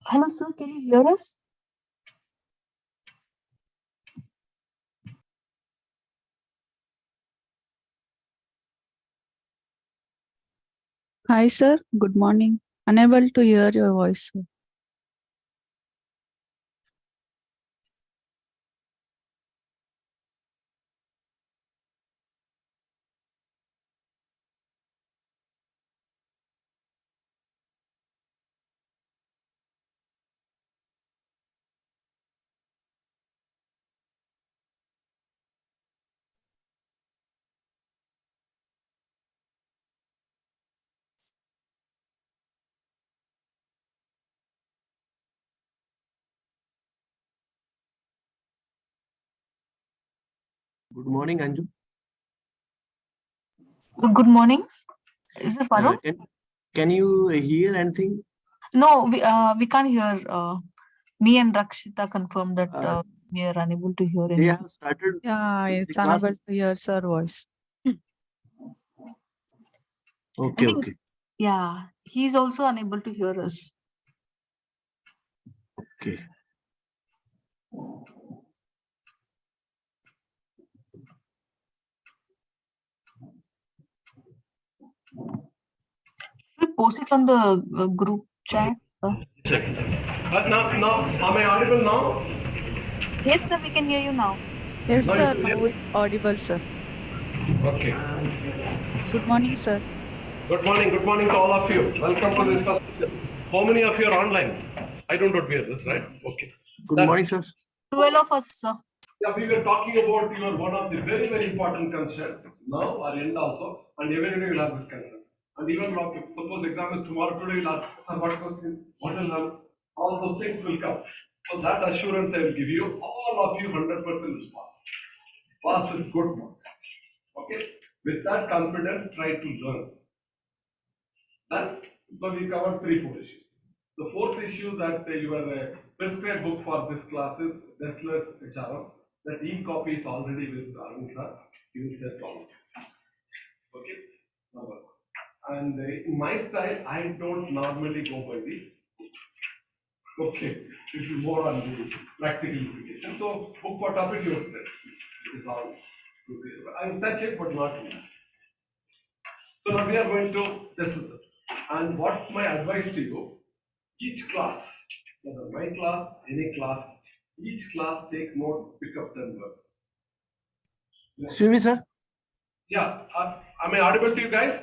Hello, sir. Can you hear us? Hi, sir. Good morning. Unable to hear your voice, sir. Good morning, Anju. Good morning. Is this Varun? Can you hear anything? No, we can't hear. Me and Rakshita confirmed that we are unable to hear They anything. have started. Yeah, it's the class. unable to hear sir voice. Okay, okay. Yeah, he's also unable to hear us. Okay. We post it on the group chat. Now, am I audible now? Yes, sir. We can hear you now. Yes, Now sir. you can Now hear me? it's audible, sir. Okay. Good morning, sir. Good morning to all of you. Welcome to this first session. How many of you are online? I don't know where this, right? Okay. Good morning, sir. 12 of us, sir. Yeah, we were talking about your one of the very, very important concern now or end also, and every day you'll have this concern. And even suppose exam is tomorrow, today you'll have what question, what will have, all those things will come. So that assurance I will give you, all of you 100% will pass. Pass with good marks. Okay? With that confidence, try to learn. That, so we covered 3-4 issues. The fourth issue that your prescribed book for this class is Dessler's HRM. That e-copy is already with Arvind sir. You will set all. Okay? Number one. And in my style, I don't normally go by the. Okay, it is more on the practical implication. So, book for topic you said. It is all. I will touch it, but not. So now we are going to this is it. And what my advice to you, each class, whether my class, any class, each class take notes, pick up 10 words. Excuse me, sir. Yeah, am I audible to you guys?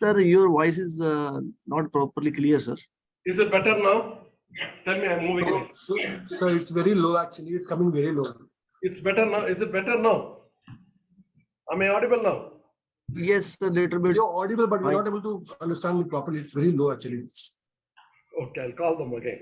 Sir, your voice is not properly clear, sir. Is it better now? Tell me, I'm moving. No, so it's very low actually, it's coming very low. It's better now. Is it better now? Am I audible now? Yes, a little bit. You're audible, but we're not able to understand it properly. It's very low actually. Okay, I'll call them again.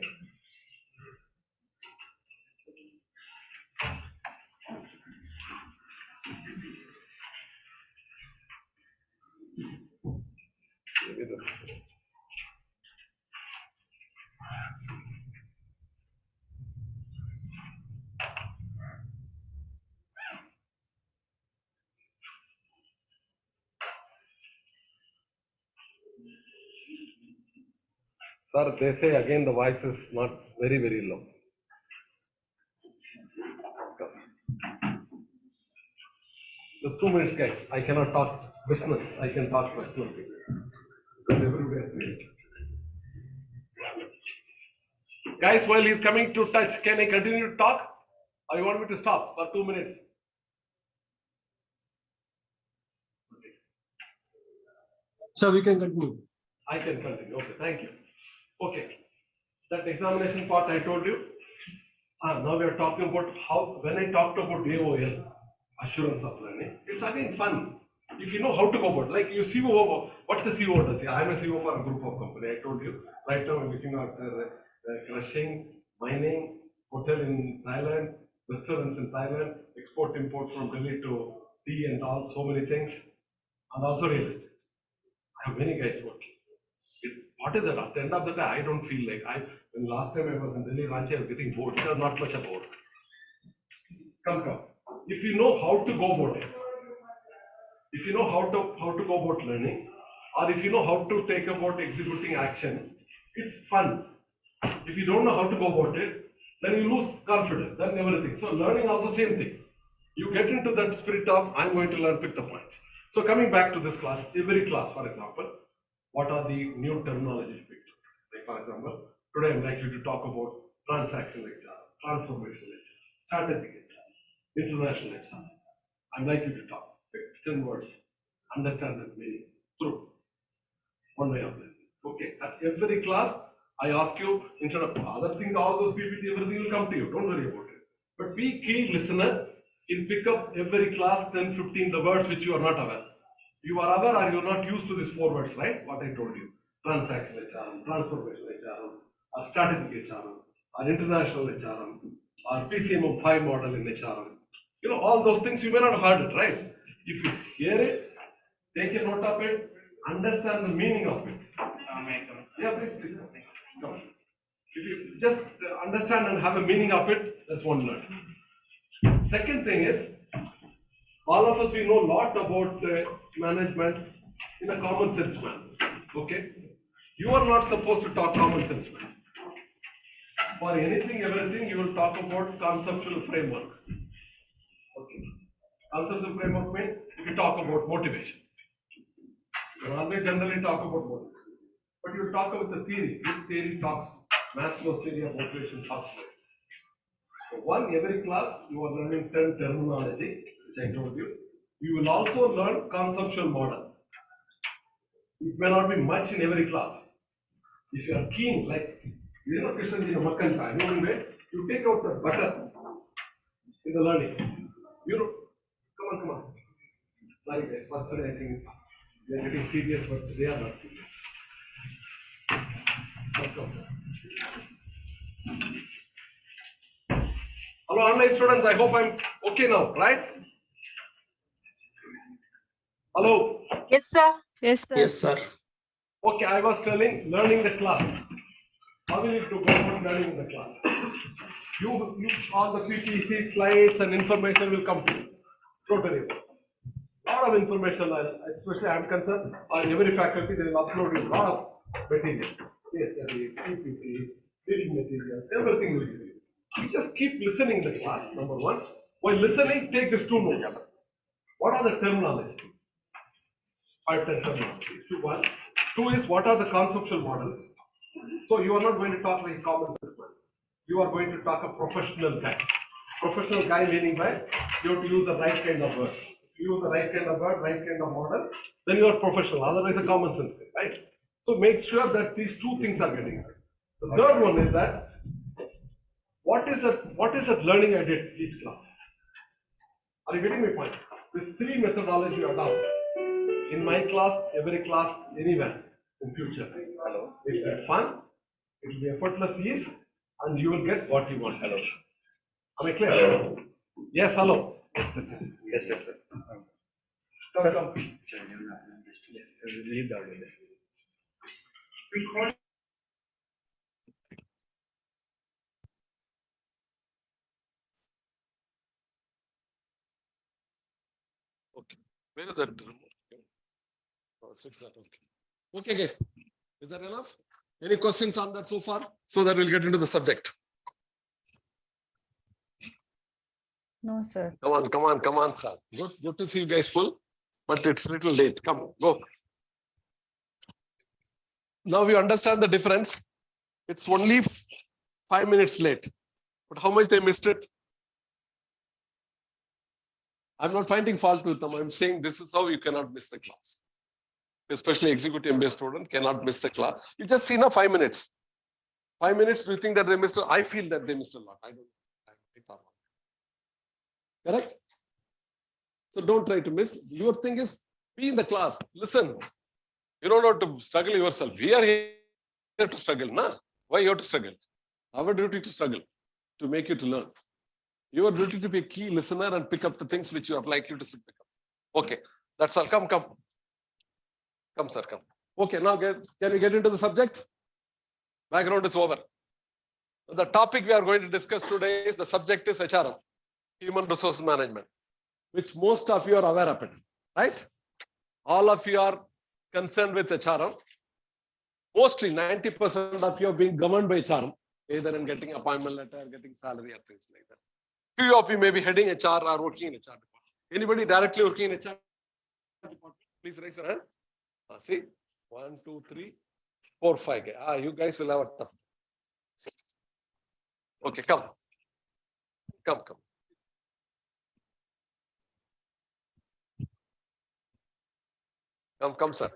Sir, they say again the voice is not very, very low. Just 2 minutes, guys. I cannot talk business. I can talk personal. Because everybody has to. Guys, while he's coming to touch, can I continue to talk? Or you want me to stop for 2 minutes? So we can continue. I can continue. Okay, thank you. Okay. That examination part I told you. Now we are talking about how, when I talked about AOL, assurance of learning, it's again fun. If you know how to go about, like you CO, what the CO does. I'm a CO for a group of company. I told you. Right now I'm looking at crushing, mining, hotel in Thailand, restaurants in Thailand, export import from Delhi to tea and all, so many things, and also real estate. I have many guys working. What is that? At the end of the day, I don't feel like when last time I was in Delhi, Ranchi, I was getting bored. It was not much about. Come. If you know how to go about it, if you know how to go about learning, or if you know how to take about executing action, It's fun. If you don't know how to go about it, then you lose confidence, then everything. So learning also same thing. You get into that spirit of, I'm going to learn, pick the points. So coming back to this class, every class, for example, what are the new terminologies picked? Like for example, today I'm likely to talk about transactional HR, transformational HR, strategic HR, international HR. I'm likely to talk, pick 10 words, understand the meaning through one way of learning. Okay, at every class, I ask you, instead of other things, all those PPT, everything will come to you. Don't worry about it. But be key listener in pick up every class 10, 15, the words which you are not aware. You are aware or you are not used to these 4 words, right? What I told you. Transactional HRM, transformational HRM, or strategic HRM, or international HRM, or PCM 5 model in HRM. You know, all those things you may not have heard it, right? If you hear it, take a note of it, understand the meaning of it. Yeah, please. Come. If you just understand and have a meaning of it, that's one learn. Second thing is, all of us, we know a lot about management in a common sense manner. Okay? You are not supposed to talk common sense manner. For anything, everything, you will talk about conceptual framework. Okay? Conceptual framework means you talk about motivation. You always generally talk about motivation. But you talk about the theory. This theory talks, Maslow's theory of motivation talks about it. So every class, you are learning 10 terminology, which I told you. You will also learn conceptual model. It may not be much in every class. If you are keen, like, you know, Krishnan, you take out the butter in the learning. You know, come on. Sorry guys, first today I think they are getting serious, but they are not serious. Come. Hello, online students. I hope I'm okay now, right? Hello. Yes, sir. Yes, sir. Yes, sir. Okay, I was telling learning the class. How will you go about learning in the class? You all the PPT slides and information will come to you. Don't worry about it. Lot of information, especially I'm concerned, on every faculty they will upload a lot of material. Yes, PPT, reading material, everything will be there. You just keep listening in the class, number one. While listening, take these 2 notes. What are the terminology? 5, 10 terminology. 1. 2 is what are the conceptual models? So you are not going to talk like common sense man. You are going to talk a professional guy. Professional guy meaning by you have to use the right kind of word. If you use the right kind of word, right kind of model, then you are professional. Otherwise, a common sense guy, right? So make sure that these 2 things are getting right. The third one is that what is that learning I did each class? Are you getting my point? These 3 methodology you adopt in my class, every class, anywhere in future. Hello. It will be fun, it will be effortless ease, and you will get what you want. Hello. Am I clear? Hello. Yes, hello. Yes, sir. Come. Okay. Where is that? Oh, fix that. Okay, guys. Is that enough? Any questions on that so far? So that we'll get into the subject. No, sir. Come on, sir. Good to see you guys full, but it's a little late. Come, go. Now we understand the difference. It's only 5 minutes late, but how much they missed it? I'm not finding fault with them. I'm saying this is how you cannot miss the class. Especially executive MBA student cannot miss the class. You just see now 5 minutes. 5 minutes, do you think that they missed? I feel that they missed a lot. I don't know. Correct? So don't try to miss. Your thing is be in the class. Listen. You don't have to struggle yourself. We are here to struggle. Nah? Why you have to struggle? Our duty to struggle, to make you to learn. Your duty to be a key listener and pick up the things which you are likely to pick up. Okay, that's all. Come, sir, come. Okay, now can we get into the subject? Background is over. The topic we are going to discuss today is the subject is HRM, Human Resource Management, which most of you are aware of it, right? All of you are concerned with HRM. Mostly 90% of you are being governed by HRM, either in getting appointment letter, getting salary or things like that. Few of you may be heading HR or working in HR department. Anybody directly working in HR department? Please raise your hand. See, 1, 2, 3, 4, 5. You guys will have a tough. Okay, come. Come, sir.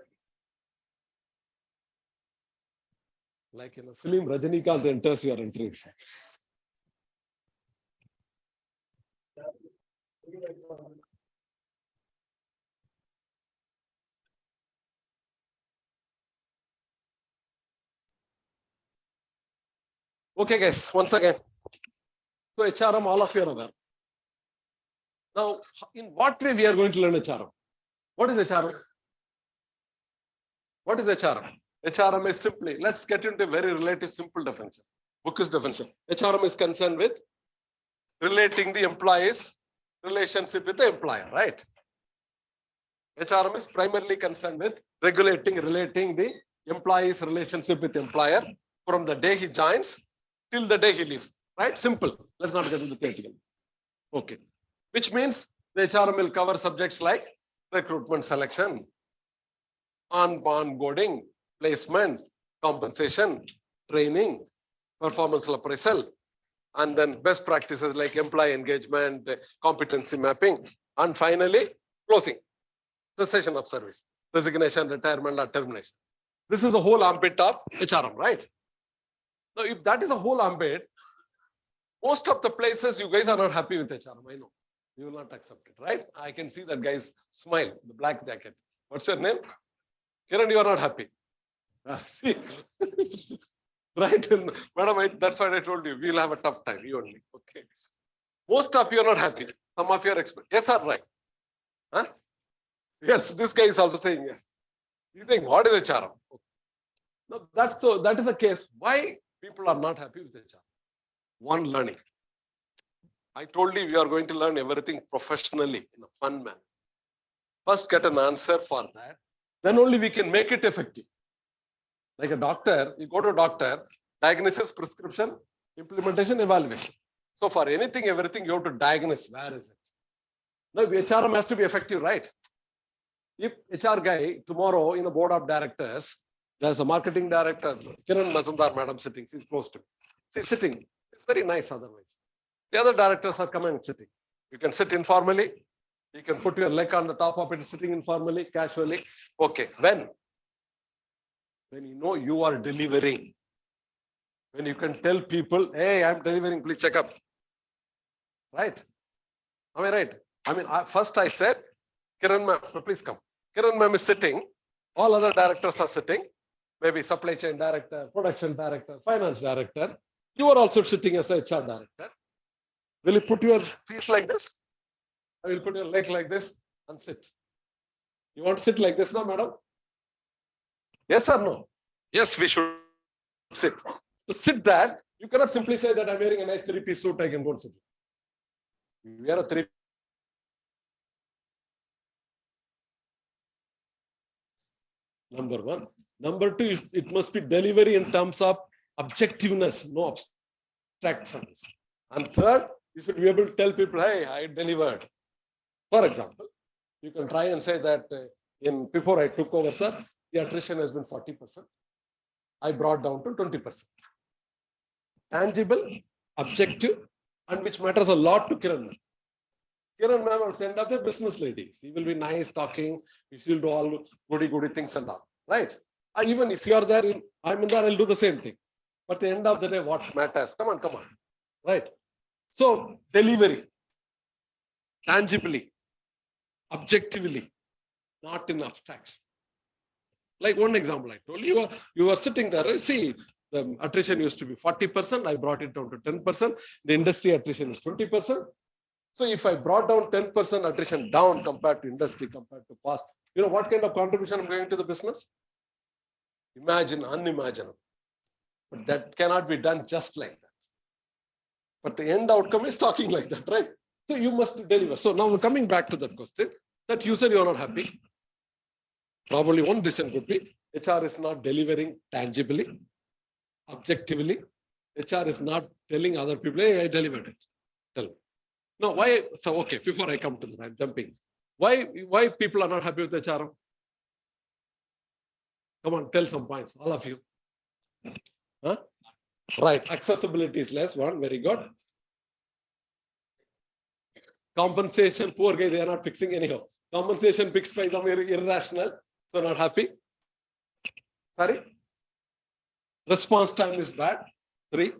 Like in a film, Rajinikanth enters, you are entering. Okay, guys, once again. So HRM, all of you are aware. Now, in what way we are going to learn HRM? What is HRM? What is HRM? HRM is simply, let's get into a very relative simple definition. Book's definition. HRM is concerned with relating the employee's relationship with the employer, right? HRM is primarily concerned with relating the employee's relationship with the employer from the day he joins till the day he leaves, right? Simple. Let's not get into the theoretical. Okay. Which means the HRM will cover subjects like recruitment selection, onboarding, placement, compensation, training, performance appraisal, and then best practices like employee engagement, competency mapping, and finally closing, cessation of service, resignation, retirement, or termination. This is the whole ambit of HRM, right? Now, if that is a whole ambit, most of the places you guys are not happy with HRM, I know. You will not accept it, right? I can see that guy's smile, the black jacket. What's your name? Kiran, you are not happy. See? Right? Madam, that's what I told you. We'll have a tough time, you only. Okay. Most of you are not happy. Some of you are expert. Yes or right? Huh? Yes, this guy is also saying yes. You think, what is HRM? Okay. No, that is the case. Why people are not happy with HRM? One, learning. I told you we are going to learn everything professionally in a fun manner. First, get an answer for that. Then only we can make it effective. Like a doctor, you go to a doctor, diagnosis, prescription, implementation, evaluation. So for anything, everything, you have to diagnose. Where is it? Now, HRM has to be effective, right? If HR guy tomorrow in a board of directors, there's a marketing director, Kiran Mazumdar madam sitting, she's close to me. She's sitting. It's very nice otherwise. The other directors are coming and sitting. You can sit informally. You can put your leg on the top of it, sitting informally, casually. Okay. When you know you are delivering, when you can tell people, hey, I'm delivering, please check up. Right? Am I right? I mean, first I said, Kiran ma'am, please come. Kiran ma'am is sitting. All other directors are sitting. Maybe supply chain director, production director, finance director. You are also sitting as a HR director. Will you put your feet like this? I will put your leg like this and sit. You want to sit like this now, madam? Yes or no? Yes, we should sit. To sit that, you cannot simply say that I'm wearing a nice three-piece suit, I can go and sit. You wear a three. Number one. Number two, it must be delivery in terms of objectiveness, no abstractions. And third, you should be able to tell people, hey, I delivered. For example, you can try and say that before I took over, sir, the attrition has been 40%. I brought down to 20%. Tangible, objective, and which matters a lot to Kiran ma'am. Kiran ma'am at the end of the business lady. She will be nice talking. She will do all goody things and all. Right? And even if you are there, I'm in there, I'll do the same thing. But at the end of the day, what matters? Come on. Right? So, delivery. Tangibly. Objectively. Not in abstraction. Like one example I told you, you are sitting there. See, the attrition used to be 40%. I brought it down to 10%. The industry attrition is 20%. So if I brought down 10% attrition down compared to industry, compared to past, you know what kind of contribution I'm going to the business? Imagine, unimaginable. But that cannot be done just like that. But the end outcome is talking like that, right? So you must deliver. So now we're coming back to that question that you said you're not happy. Probably one reason could be HR is not delivering tangibly, objectively. HR is not telling other people, hey, I delivered it. Tell me. No, why? So, okay, before I come to that, I'm jumping. Why people are not happy with HR? Come on, tell some points, all of you. Huh? Right, accessibility is less, one, very good. Compensation, poor guy, they are not fixing anyhow. Compensation fixed by them irrational, so not happy. Sorry. Response time is bad. 3.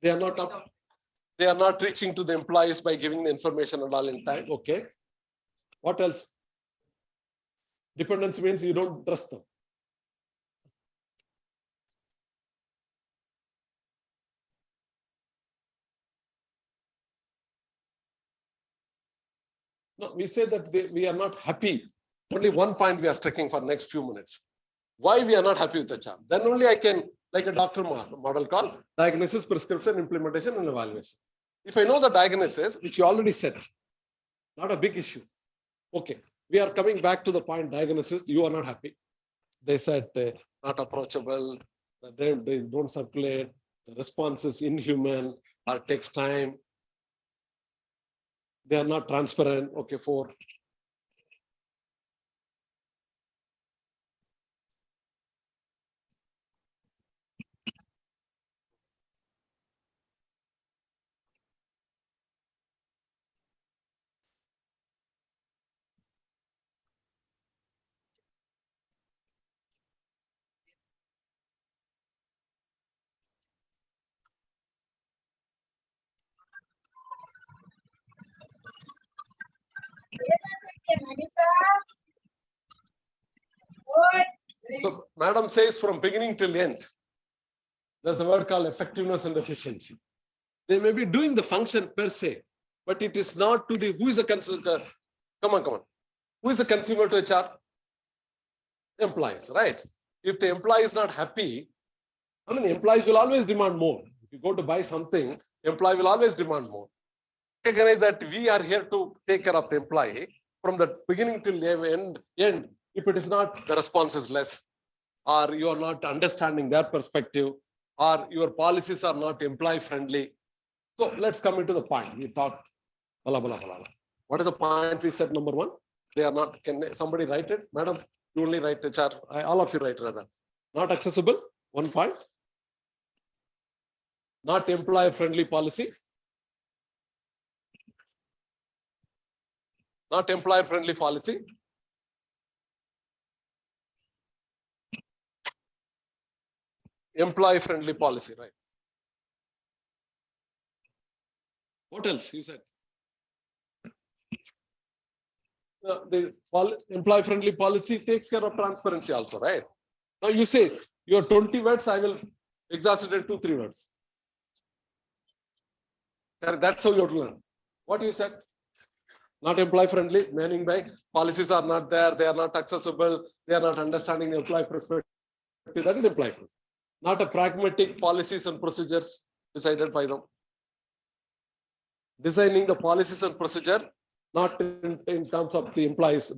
They are not up. They are not reaching to the employees by giving the information and all in time. Okay. What else? Dependency means you don't trust them. No, we say that we are not happy. Only one point we are sticking for next few minutes. Why we are not happy with the charm? Then only I can, like a doctor model called diagnosis, prescription, implementation, and evaluation. If I know the diagnosis, which you already said, not a big issue. Okay, we are coming back to the point diagnosis. You are not happy. They said not approachable, they don't circulate, the response is inhuman or takes time. They are not transparent. Okay, 4. So, madam says from beginning till end, there's a word called effectiveness and efficiency. They may be doing the function per se, but it is not to the, who is the consumer? Come on. Who is the consumer to HR? Employees, right? If the employee is not happy, I mean, employees will always demand more. If you go to buy something, employee will always demand more. Recognize that we are here to take care of the employee from the beginning till the end. If it is not, the response is less, or you are not understanding their perspective, or your policies are not employee friendly. So let's come into the point. We talked. Blah, blah, blah, blah. What is the point we said? Number 1, they are not. Can somebody write it, madam? You only write HR. All of you write rather. Not accessible. 1 point. Not employee friendly policy. Not employer friendly policy. Employee friendly policy, right? What else you said? The employee friendly policy takes care of transparency also, right? Now you say your 20 words, I will exaggerate 2-3 words. That's how you have to learn. What you said? Not employee friendly, meaning by policies are not there, they are not accessible, they are not understanding the employee perspective. That is employee friendly. Not a pragmatic policies and procedures decided by them. Designing the policies and procedure, not in terms of the employees.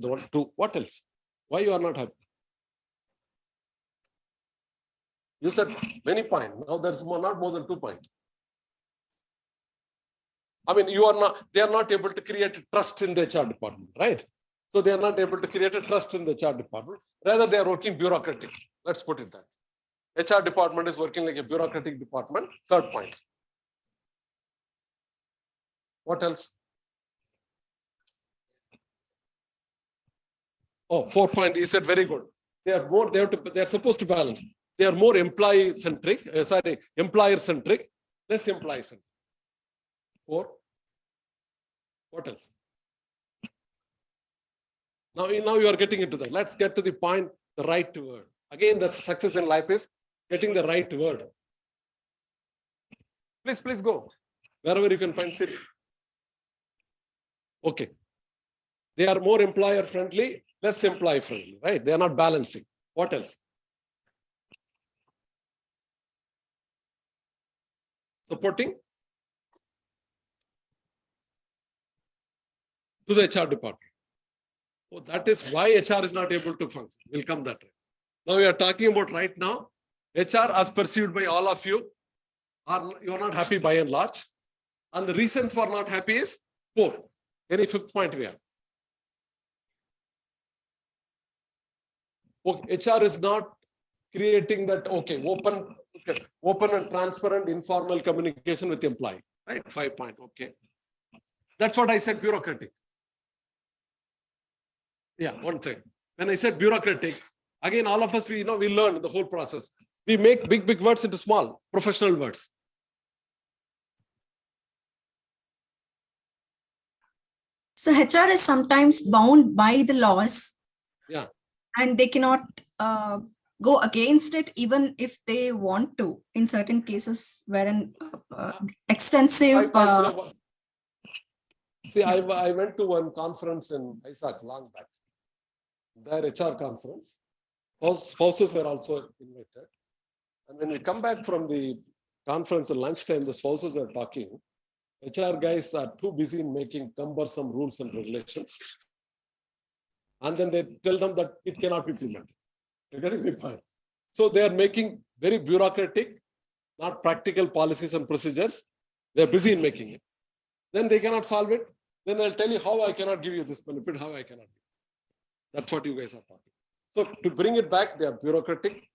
What else? Why you are not happy? You said many points. Now there's not more than 2 points. I mean, they are not able to create trust in the HR department, right? So they are not able to create a trust in the HR department. Rather, they are working bureaucratic. Let's put it that. HR department is working like a bureaucratic department. 3rd point. What else? Oh, 4 point. He said very good. They are more. They are supposed to balance. They are more employee centric. Employer centric, less employee centric. 4. What else? Now you are getting into that. Let's get to the point. The right word. Again, the success in life is getting the right word. Please go wherever you can find Siri. Okay. They are more employer friendly, less employee friendly, right? They are not balancing. What else? Supporting to the HR department. Oh, that is why HR is not able to function. We'll come that way. Now we are talking about right now, HR as perceived by all of you, you are not happy by and large. And the reasons for not happy is 4. Any 5th point we have? Okay, HR is not creating that, open and transparent informal communication with employee, right? 5 point, okay. That's what I said, bureaucratic. Yeah, one thing. When I said bureaucratic, again, all of us, we learn the whole process. We make big words into small, professional words. So HR is sometimes bound by the laws. Yeah. And they cannot go against it, even if they want to, in certain cases where an extensive... See, I went to one conference in Isaac long back. Their HR conference. Spouses were also invited. And when we come back from the conference at lunchtime, the spouses were talking. HR guys are too busy in making cumbersome rules and regulations. And then they tell them that it cannot be implemented. You're getting the point. So they are making very bureaucratic, not practical policies and procedures. They're busy in making it. Then they cannot solve it. Then they'll tell you how I cannot give you this benefit, how I cannot. That's what you guys are talking. So to bring it back, they are bureaucratic,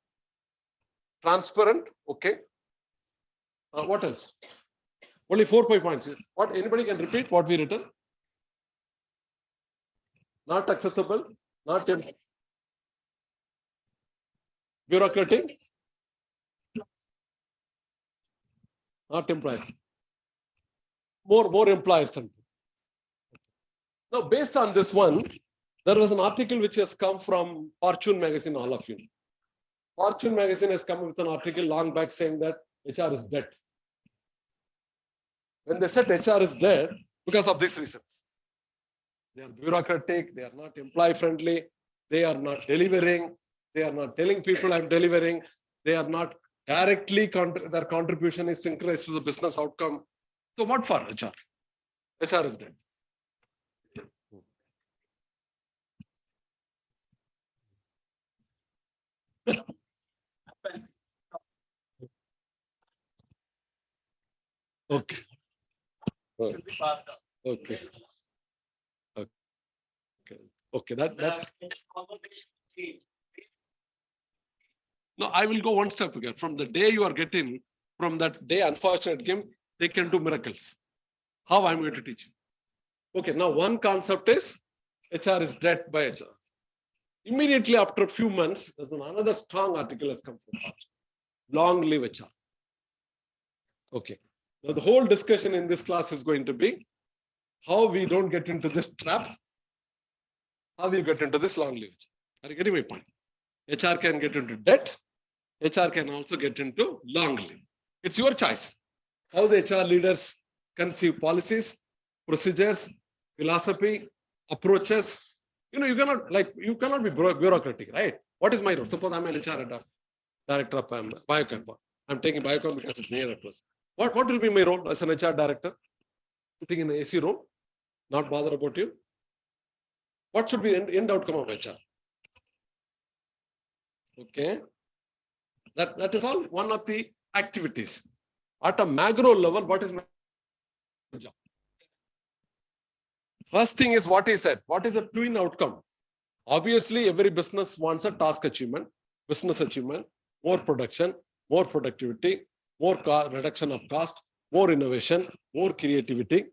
transparent. Okay. What else? Only 4-5 points. What anybody can repeat what we written? Not accessible, not bureaucratic, not employer. More employers. Now, based on this one, there was an article which has come from Fortune magazine, all of you. Fortune magazine has come with an article long back saying that HR is dead. When they said HR is dead, because of these reasons. They are bureaucratic, they are not employee friendly, they are not delivering, they are not telling people I'm delivering, they are not directly, their contribution is synchronized to the business outcome. So what for HR? HR is dead. Okay. Okay. Okay. That. No, I will go one step again. From the day you are getting, from that day, unfortunate game, they can do miracles. How I'm going to teach you. Okay. Now, one concept is HR is dead by HR. Immediately after a few months, there's another strong article has come from Fortune. Long live HR. Okay. Now, the whole discussion in this class is going to be how we don't get into this trap. How we get into this long live HR. Are you getting my point? HR can get into debt. HR can also get into long live. It's your choice. How the HR leaders conceive policies, procedures, philosophy, approaches. You cannot be bureaucratic, right? What is my role? Suppose I'm an HR director of Biocom. I'm taking Biocom because it's near to us. What will be my role as an HR director? Sitting in an AC room, not bother about you. What should be the end outcome of HR? Okay. That is all one of the activities. At a macro level, what is my job? First thing is what he said. What is the twin outcome? Obviously, every business wants a task achievement, business achievement, more production, more productivity, more reduction of cost, more innovation, more creativity.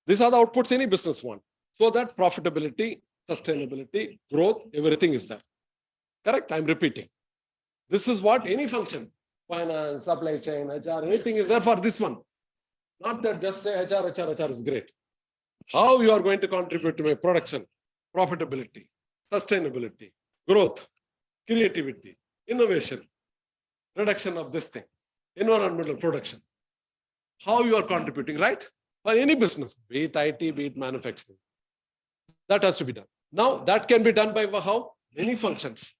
These are the outputs any business wants. So that profitability, sustainability, growth, everything is there. Correct? I'm repeating. This is what any function, finance, supply chain, HR, anything is there for this one. Not that just say HR is great. How you are going to contribute to my production, profitability, sustainability, growth, creativity, innovation, reduction of this thing, environmental production. How you are contributing, right? For any business, be it IT, be it manufacturing. That has to be done. Now, that can be done by how? Many functions.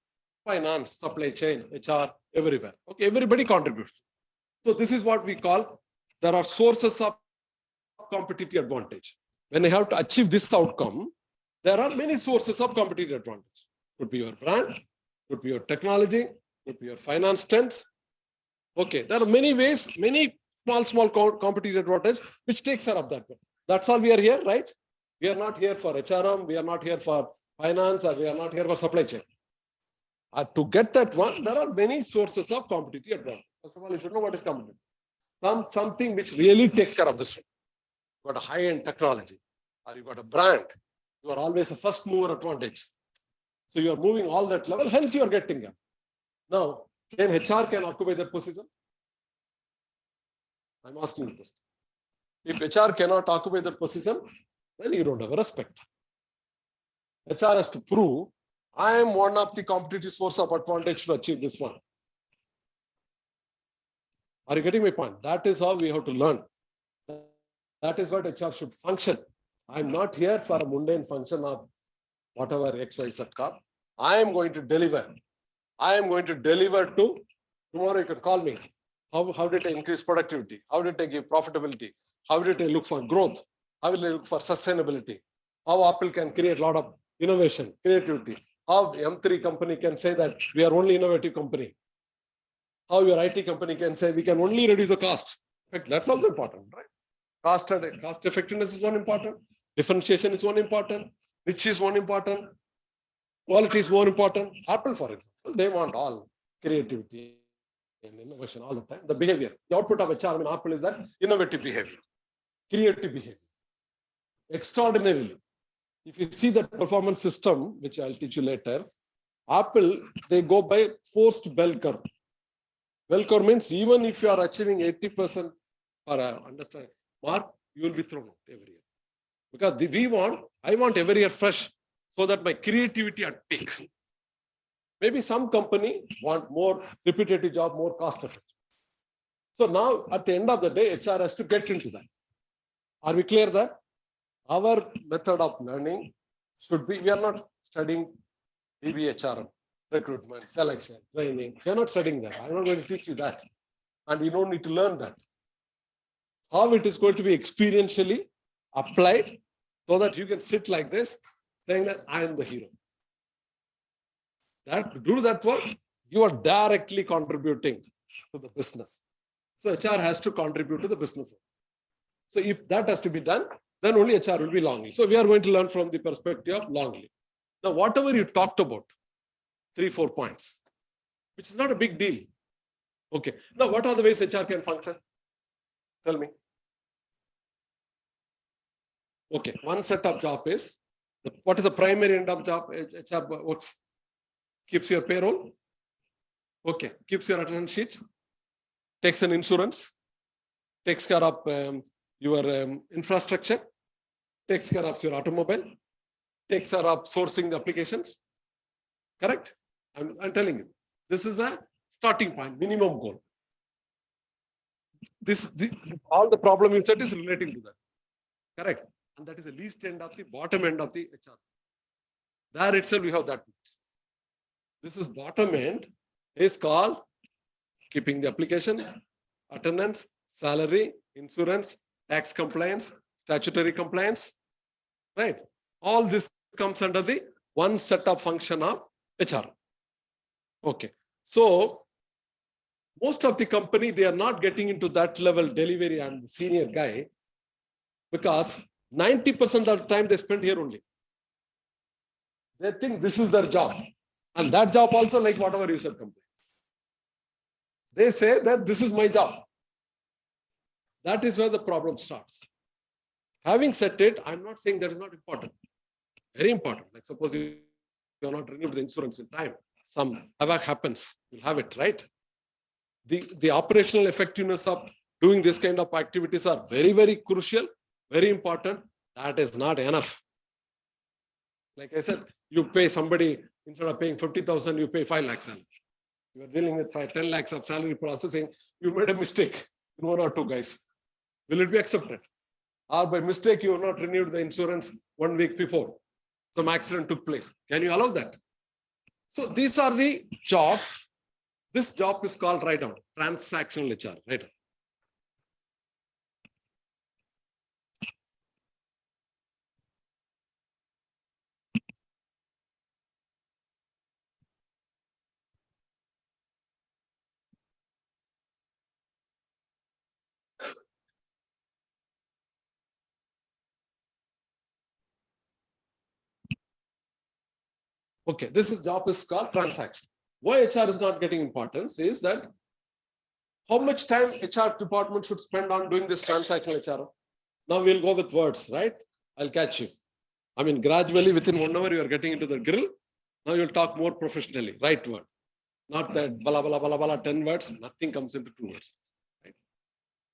Finance, supply chain, HR, everywhere. Okay, everybody contributes. So this is what we call, there are sources of competitive advantage. When I have to achieve this outcome, There are many sources of competitive advantage. Could be your brand, could be your technology, could be your finance strength. Okay, there are many ways, many small competitive advantage which takes care of that. That's all we are here, right? We are not here for HRM, we are not here for finance, or we are not here for supply chain. To get that one, there are many sources of competitive advantage. First of all, you should know what is competitive. Something which really takes care of this one. You got a high-end technology, or you got a brand. You are always a first mover advantage. So you are moving all that level, hence you are getting them. Now, can HR occupy that position? I'm asking you this. If HR cannot occupy that position, then you don't have a respect. HR has to prove, I am one of the competitive source of advantage to achieve this one. Are you getting my point? That is how we have to learn. That is what HR should function. I'm not here for a mundane function of whatever XYZ car. I am going to deliver. I am going to deliver to, tomorrow you can call me. How did I increase productivity? How did I give profitability? How did I look for growth? How will I look for sustainability? How Apple can create a lot of innovation, creativity. How M3 company can say that we are only innovative company. How your IT company can say we can only reduce the cost. In fact, that's also important, right? Cost effectiveness is one important. Differentiation is one important. Niche is one important. Quality is more important. Apple, for example, they want all creativity and innovation all the time. The behavior, the output of HR in Apple is that innovative behavior, creative behavior. Extraordinarily, if you see the performance system, which I'll teach you later, Apple, they go by forced bell curve. Bell curve means even if you are achieving 80% for understanding mark, you will be thrown out every year. Because I want every year fresh, so that my creativity at peak. Maybe some company want more repetitive job, more cost effective. So now at the end of the day, HR has to get into that. Are we clear that? Our method of learning should be, we are not studying BBHR, recruitment, selection, training. We are not studying that. I'm not going to teach you that. And you don't need to learn that. How it is going to be experientially applied so that you can sit like this, saying that I am the hero. That to do that work, you are directly contributing to the business. So HR has to contribute to the business. So if that has to be done, then only HR will be long. So we are going to learn from the perspective of long. Now, whatever you talked about, 3-4 points, which is not a big deal. Okay. Now, what are the ways HR can function? Tell me. Okay. One set of job is, what is the primary end of job HR works? Keeps your payroll. Okay. Keeps your attendance sheet. Takes an insurance. Takes care of your infrastructure. Takes care of your automobile. Takes care of sourcing the applications. Correct? I'm telling you. This is a starting point, minimum goal. All the problem you said is relating to that. Correct? And that is the least end of the bottom end of the HR. There itself we have that. This is bottom end is called keeping the application, attendance, salary, insurance, tax compliance, statutory compliance, right? All this comes under the one set of function of HR. Okay. So most of the company, they are not getting into that level delivery and the senior guy because 90% of the time they spend here only. They think this is their job. And that job also like whatever you said complaints. They say that this is my job. That is where the problem starts. Having said it, I'm not saying that is not important. Very important. Like suppose you are not renewed the insurance in time. Some havoc happens. You'll have it, right? The operational effectiveness of doing this kind of activities are very, very crucial, very important. That is not enough. Like I said, you pay somebody, instead of paying 50,000, you pay 5 lakhs salary. You are dealing with 10 lakhs of salary processing. You made a mistake in 1 or 2 guys. Will it be accepted? Or by mistake, you have not renewed the insurance 1 week before. Some accident took place. Can you allow that? So these are the jobs. This job is called, write down, transactional HR, write down. Okay, this is job is called transaction. Why HR is not getting importance is that how much time HR department should spend on doing this transactional HR? Now we'll go with words, right? I'll catch you. I mean, gradually within 1 hour, you are getting into the grill. Now you'll talk more professionally, right word. Not that bala, bala, bala, bala, 10 words, nothing comes into 2 words. Right?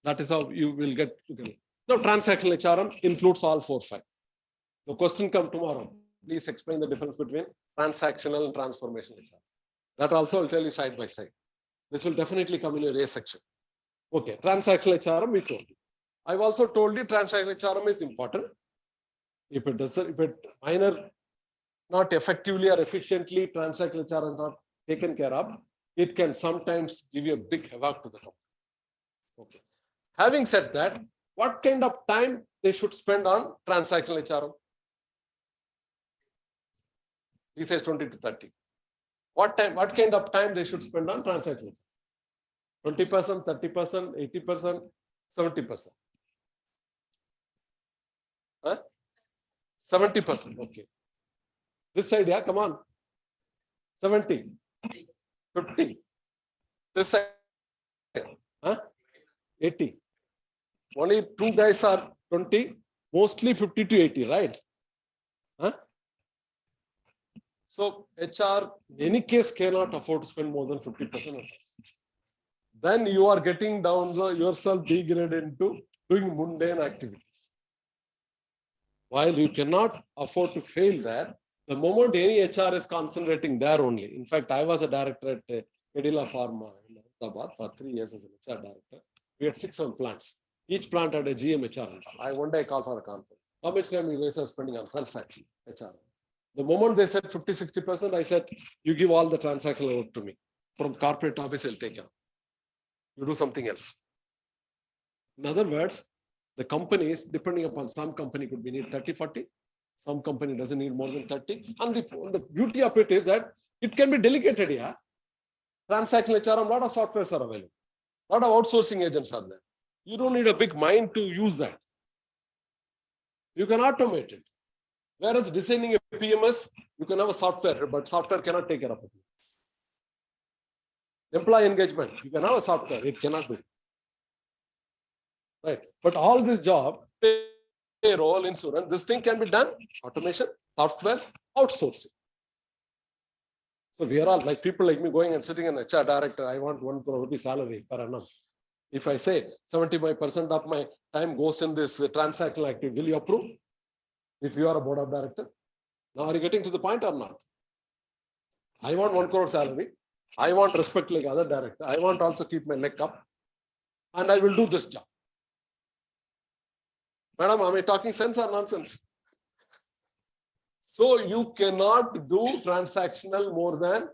That is how you will get to grill. Now, transactional HRM includes all 4, 5. The question come tomorrow. Please explain the difference between transactional and transformational HR. That also I'll tell you side by side. This will definitely come in your A section. Okay, transactional HRM we told you. I've also told you transactional HRM is important. If it minor, not effectively or efficiently, transactional HR is not taken care of, it can sometimes give you a big havoc to the company. Okay. Having said that, what kind of time they should spend on transactional HRM? He says 20 to 30. What kind of time they should spend on transactional? 20%, 30%, 80%, 70%. Huh? 70%. Okay. This side, yeah, come on. 70, 50. This side, huh? 80. Only 2 guys are 20, mostly 50 to 80, right? Huh? So HR, in any case, cannot afford to spend more than 50% of it. Then you are getting down yourself degraded into doing mundane activities. While you cannot afford to fail there, the moment any HR is concentrating there only. In fact, I was a director at Medila Pharma in Ahmedabad for 3 years as an HR director. We had 6 plants. Each plant had a GM HR. One day I called for a conference. How much time you guys are spending on transaction HR? The moment they said 50, 60%, I said, you give all the transactional work to me. From corporate office, I'll take care. You do something else. In other words, the companies, depending upon some company could be need 30, 40. Some company doesn't need more than 30. And the beauty of it is that it can be delegated. Yeah. Transactional HRM, a lot of softwares are available. A lot of outsourcing agents are there. You don't need a big mind to use that. You can automate it. Whereas designing a PMS, you can have a software, but software cannot take care of it. Employee engagement, you can have a software, it cannot do. Right. But all this job, payroll, insurance, this thing can be done, automation, softwares, outsourcing. So we are all like people like me going and sitting in a HR director, I want 1 crore rupee salary per annum. If I say 75% of my time goes in this transactional activity, will you approve? If you are a board of director? Now are you getting to the point or not? I want 1 crore salary. I want respect like other director. I want also keep my leg up. And I will do this job. Madam, am I talking sense or nonsense? So you cannot do transactional more than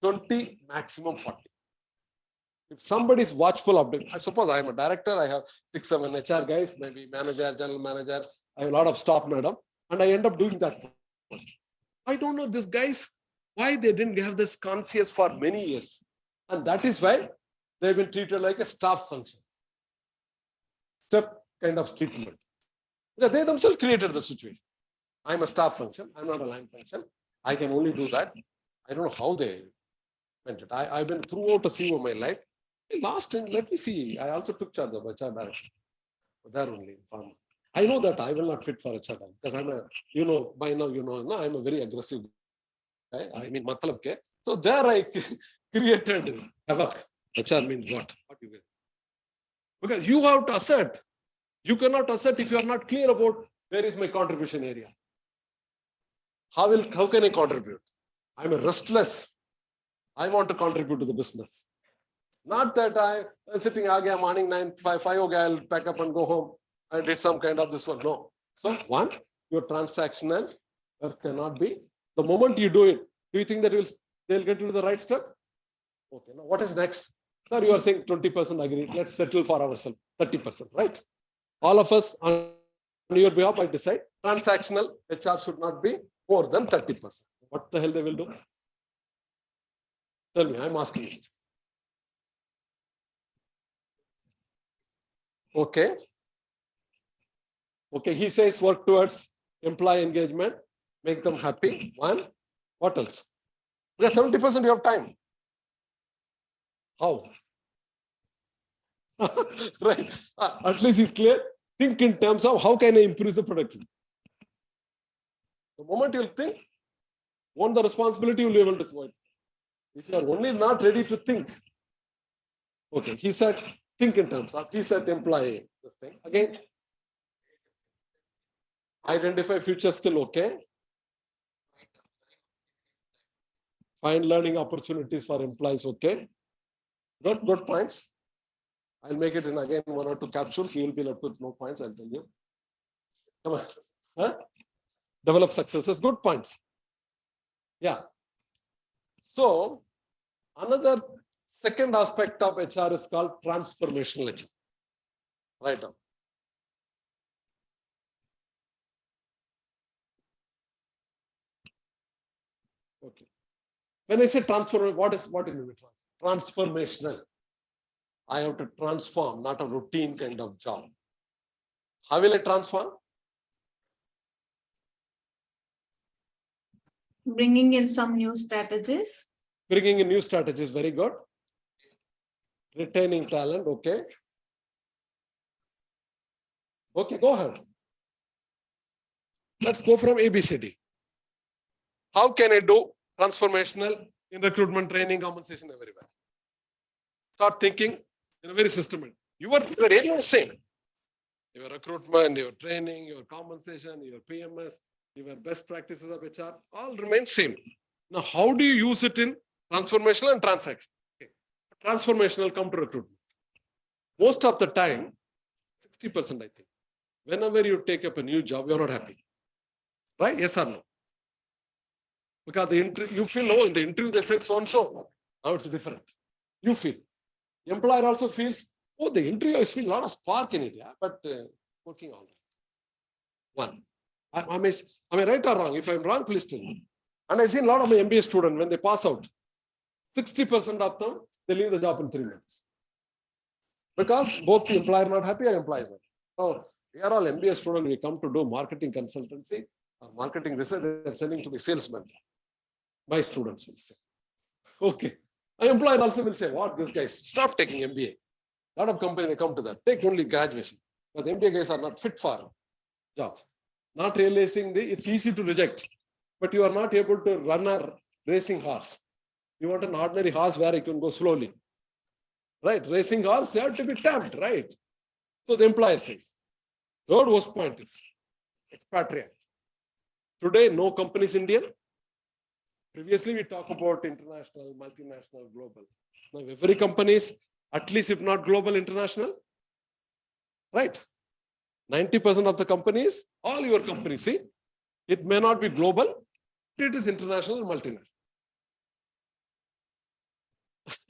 20, maximum 40. If somebody is watchful of it, I suppose I am a director, I have 6, 7 HR guys, maybe manager, general manager, I have a lot of staff, madam, and I end up doing that. I don't know these guys, why they didn't have this conscience for many years. And that is why they've been treated like a staff function. Step kind of treatment. Because they themselves created the situation. I'm a staff function, I'm not a line function. I can only do that. I don't know how they meant it. I've been throughout a CEO of my life. Last time, let me see. I also took charge of HR director. There only in pharma. I know that I will not fit for HR because I'm a, by now, no, I'm a very aggressive guy. I mean, matlab ke. So there I created havoc. HR means what? What you get? Because you have to assert. You cannot assert if you are not clear about where is my contribution area. How can I contribute? I'm a restless. I want to contribute to the business. Not that I'm sitting again morning 9, 5, okay, I'll pack up and go home. I did some kind of this one. No. So one, your transactional cannot be. The moment you do it, do you think that they'll get into the right step? Okay. Now what is next? Sir, you are saying 20% agree. Let's settle for ourselves. 30%, right? All of us on your behalf, I decide transactional HR should not be more than 30%. What the hell they will do? Tell me, I'm asking you. Okay. Okay, he says work towards employee engagement, make them happy. One. What else? Because 70% you have time. How? Right. At least it's clear. Think in terms of how can I improve the productivity. The moment you'll think, want the responsibility, you'll be able to avoid. If you are only not ready to think, okay, he said, think in terms of, he said, employee this thing. Again, identify future skill, okay. Find learning opportunities for employees, okay. Good points. I'll make it in again 1 or 2 capsules. You will be left with no points, I'll tell you. Come on. Huh? Develop successes, good points. Yeah. So, another second aspect of HR is called transformational HR. Right now. Okay. When I say transform, what is transformational? I have to transform, not a routine kind of job. How will I transform? Bringing in some new strategies. Bringing in new strategies, very good. Retaining talent, okay. Okay, go ahead. Let's go from ABCD. How can I do transformational in recruitment, training, compensation, everywhere? Start thinking in a very systematic. Your area is same. Your recruitment, your training, your compensation, your PMS, your best practices of HR, all remain same. Now, how do you use it in transformational and transaction? Okay. Transformational come to recruitment. Most of the time, 60% I think, whenever you take up a new job, you're not happy. Right? Yes or no? Because you feel, oh, in the interview they said so and so. Now it's different. You feel. The employer also feels, oh, the interview is feeling a lot of spark in it, yeah, but working all right. One. Am I right or wrong? If I'm wrong, please tell me. And I've seen a lot of my MBA students, when they pass out, 60% of them, they leave the job in 3 months. Because both the employer not happy and employer not. So we are all MBA students, we come to do marketing consultancy or marketing research, they're sending to be salesmen. My students will say. Okay. An employer also will say, what, this guy, stop taking MBA. A lot of companies, they come to that. Take only graduation. But the MBA guys are not fit for jobs. Not realizing it's easy to reject. But you are not able to run a racing horse. You want an ordinary horse where you can go slowly. Right? Racing horse, you have to be tamed, right? So the employer says. Third worst point is expatriate. Today, no company is Indian. Previously, we talk about international, multinational, global. Now, every company is, at least if not global, international. Right? 90% of the companies, all your companies, see, it may not be global, but it is international and multinational.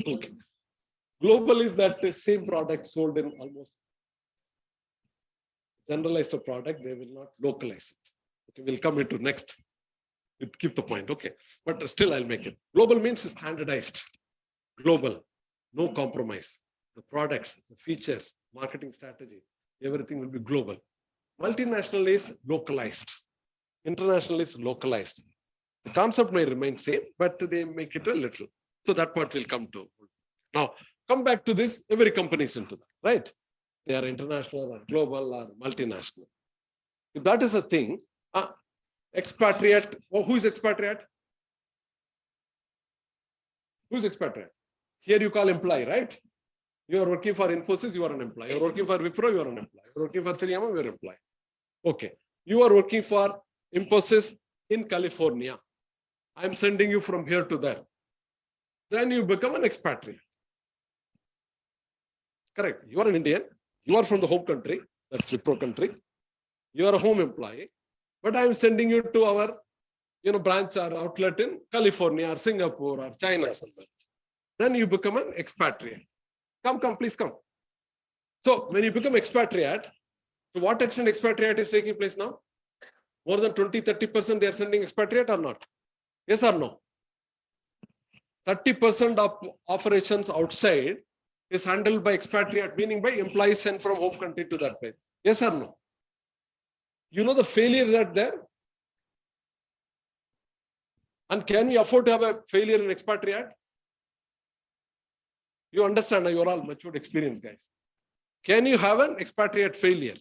Okay. Global is that the same product sold in almost generalized a product, they will not localize it. Okay, we'll come into next. Keep the point, okay. But still, I'll make it. Global means standardized. Global, no compromise. The products, the features, marketing strategy, everything will be global. Multinational is localized. International is localized. The concept may remain same, but they make it a little. So that part will come to. Now, come back to this, every company is into that, right? They are international or global or multinational. If that is a thing, expatriate, who is expatriate? Who is expatriate? Here you call employee, right? You are working for Infosys, you are an employee. You are working for Wipro, you are an employee. You are working for 3M, you are an employee. Okay. You are working for Infosys in California. I'm sending you from here to there. Then you become an expatriate. Correct. You are an Indian. You are from the home country. That's Wipro country. You are a home employee. But I'm sending you to our branch or outlet in California or Singapore or China or somewhere. Then you become an expatriate. Come, please come. So when you become expatriate, to what extent expatriate is taking place now? More than 20-30% they are sending expatriate or not? Yes or no? 30% of operations outside is handled by expatriate, meaning by employees sent from home country to that place. Yes or no? You know the failure that there? And can we afford to have a failure in expatriate? You understand, you're all matured, experienced guys. Can you have an expatriate failure?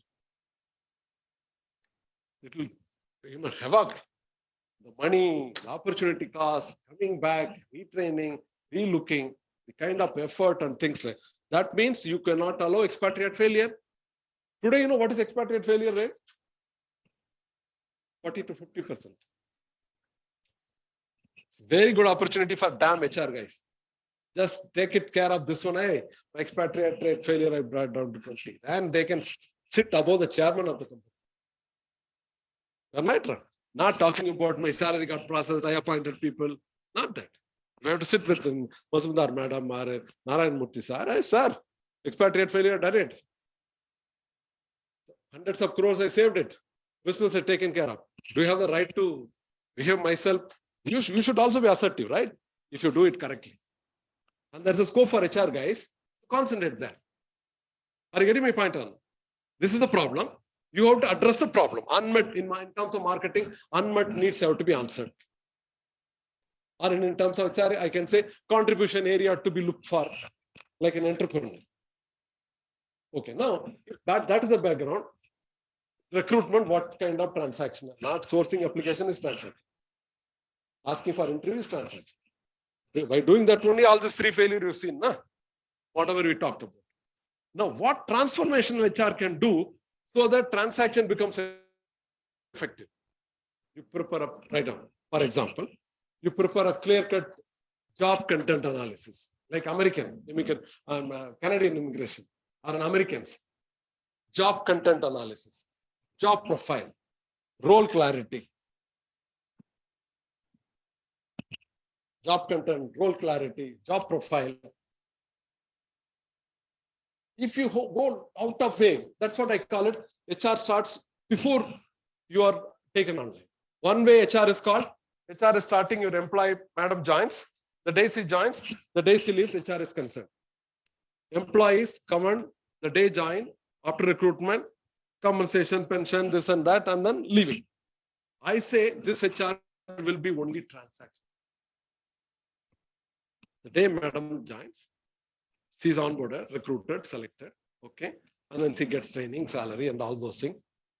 It will havoc. The money, the opportunity cost, coming back, retraining, relooking, the kind of effort and things like that means you cannot allow expatriate failure. Today, you know what is expatriate failure rate? 40 to 50%. It's a very good opportunity for damn HR guys. Just take it care of this one. Hey, my expatriate rate failure I brought down to 20. And they can sit above the chairman of the company. Am I right? Not talking about my salary got processed, I appointed people. Not that. We have to sit with them. Mazumdar Madam, Narayan Murthy sir. Sir, expatriate failure, done it. Hundreds of crores, I saved it. Business is taken care of. Do you have the right to behave myself? You should also be assertive, right? If you do it correctly. And there's a scope for HR guys to concentrate there. Are you getting my point on? This is the problem. You have to address the problem. Unmet, in terms of marketing, unmet needs have to be answered. Or in terms of HR, I can say contribution area to be looked for, like an entrepreneur. Okay, now, if that is the background. Recruitment, what kind of transaction? Not sourcing application is transaction. Asking for interview is transaction. By doing that only, all these three failures you've seen, nah? Whatever we talked about. Now, what transformational HR can do so that transaction becomes effective? You prepare a write down. For example, you prepare a clear-cut job content analysis, like Canadian immigration, or an American's job content analysis, job profile, role clarity, job content, role clarity, job profile. If you go out of way, that's what I call it. HR starts before you are taken online. One way HR is called, HR is starting, your employee, madam joins. The day she joins, the day she leaves, HR is concerned. Employees come on, the day join, after recruitment, compensation, pension, this and that, and then leaving. I say this HR will be only transaction. The day madam joins, she's onboarded, recruited, selected, okay, and then she gets training, salary, and all those things.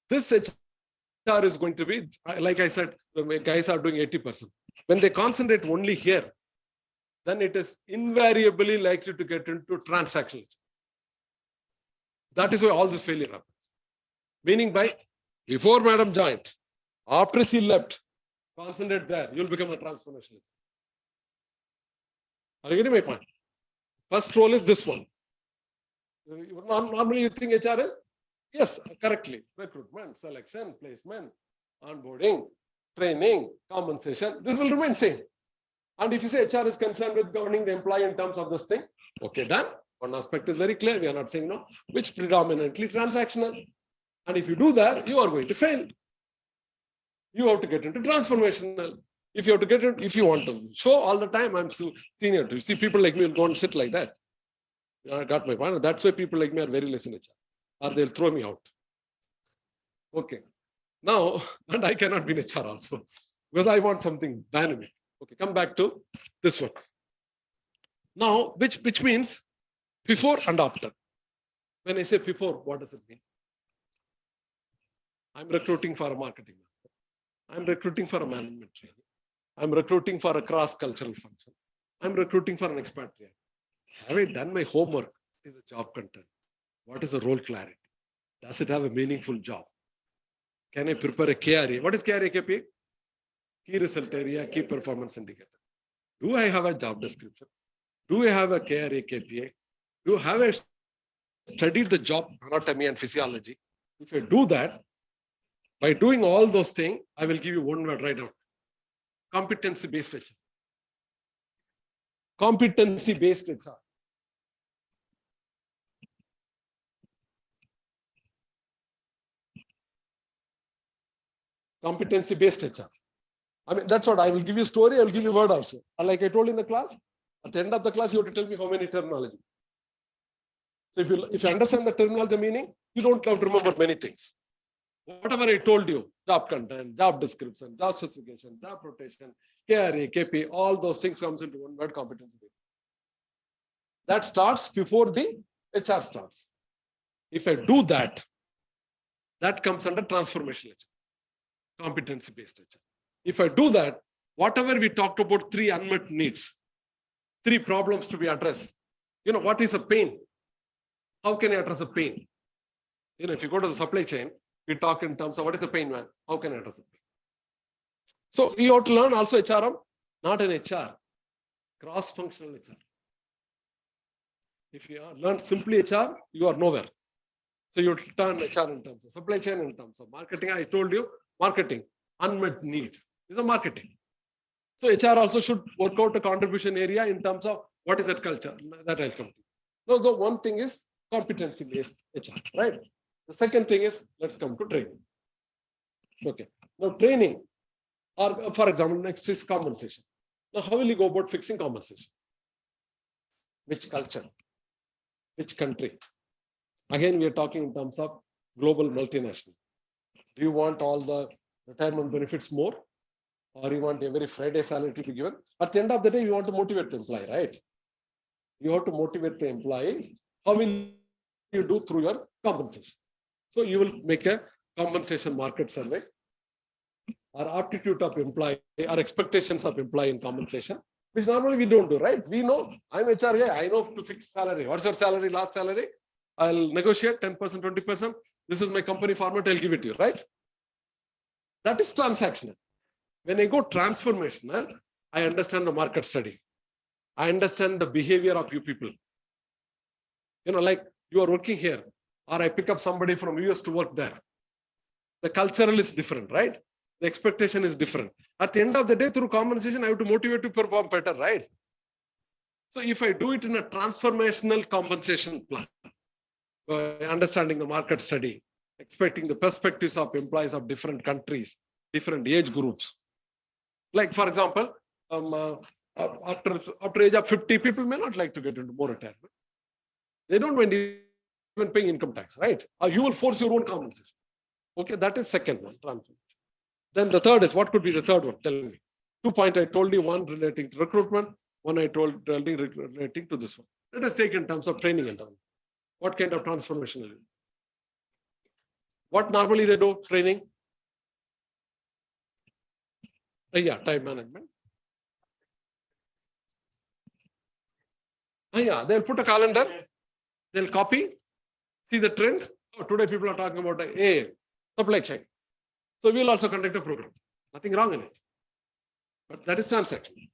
This HR is going to be, like I said, the guys are doing 80%. When they concentrate only here, then it is invariably likely to get into transactional. That is why all this failure happens. Meaning by before madam joined, after she left, concentrate there, you'll become a transformational. Are you getting my point? First role is this one. Normally you think HR is? Yes, correctly. Recruitment, selection, placement, onboarding, training, compensation. This will remain same. And if you say HR is concerned with governing the employee in terms of this thing, okay, done. One aspect is very clear. We are not saying no, which predominantly transactional. And if you do that, you are going to fail. You have to get into transformational. If you have to get it, if you want to show all the time, I'm so senior. You see, people like me will go and sit like that. I got my point. That's why people like me are very less in HR, or they'll throw me out. Okay. Now, and I cannot be in HR also because I want something dynamic. Okay, come back to this one. Now, which means before and after. When I say before, what does it mean? I'm recruiting for a marketing manager. I'm recruiting for a management training. I'm recruiting for a cross-cultural function. I'm recruiting for an expatriate. Have I done my homework? What is the job content? What is the role clarity? Does it have a meaningful job? Can I prepare a KRA? What is KRA KPI? Key result area, key performance indicator. Do I have a job description? Do I have a KRA KPI? Do have I studied the job anatomy and physiology? If I do that, by doing all those things, I will give you one word right now. Competency-based HR. Competency-based HR. Competency-based HR. I mean, that's what I will give you a story. I will give you a word also. And like I told in the class, at the end of the class, you have to tell me how many terminology. So if you understand the terminology meaning, you don't have to remember many things. Whatever I told you, job content, job description, job specification, job rotation, KRA, KP, all those things comes into one word, competency based. That starts before the HR starts. If I do that, that comes under transformational HR, competency based HR. If I do that, whatever we talked about, 3 unmet needs, 3 problems to be addressed. What is a pain? How can I address a pain? If you go to the supply chain, we talk in terms of what is the pain, man? How can I address the pain? So you have to learn also HRM, not an HR, cross-functional HR. If you learn simply HR, you are nowhere. So you turn HR in terms of supply chain, in terms of marketing. I told you, marketing, unmet need is a marketing. So HR also should work out a contribution area in terms of what is that culture that I'll come to. So one thing is competency-based HR, right? The second thing is, let's come to training. Okay. Now training, or for example, next is compensation. Now, how will you go about fixing compensation? Which culture? Which country? Again, we are talking in terms of global multinational. Do you want all the retirement benefits more? Or you want every Friday salary to be given? At the end of the day, you want to motivate the employee, right? You have to motivate the employee. How will you do through your compensation? So you will make a compensation market survey, or aptitude of employee, or expectations of employee in compensation, which normally we don't do, right? We know, I'm HR guy, I know to fix salary. What's your salary, last salary? I'll negotiate 10%, 20%. This is my company format, I'll give it to you, right? That is transactional. When I go transformational, I understand the market study. I understand the behavior of you people. Like you are working here, or I pick up somebody from US to work there. The cultural is different, right? The expectation is different. At the end of the day, through compensation, I have to motivate to perform better, right? So if I do it in a transformational compensation plan, understanding the market study, expecting the perspectives of employees of different countries, different age groups. Like, for example, after age of 50, people may not like to get into more retirement. They don't mind even paying income tax, right? Or you will force your own compensation. Okay, that is second one, transformation. Then the third is, what could be the third one? Tell me. 2 points I told you, one relating to recruitment, one I told relating to this one. Let us take in terms of training and all. What kind of transformation? What normally they do, training? Yeah, time management. Yeah, they'll put a calendar, they'll copy, see the trend. Oh, today people are talking about supply chain. So we'll also conduct a program. Nothing wrong in it. But that is transactional.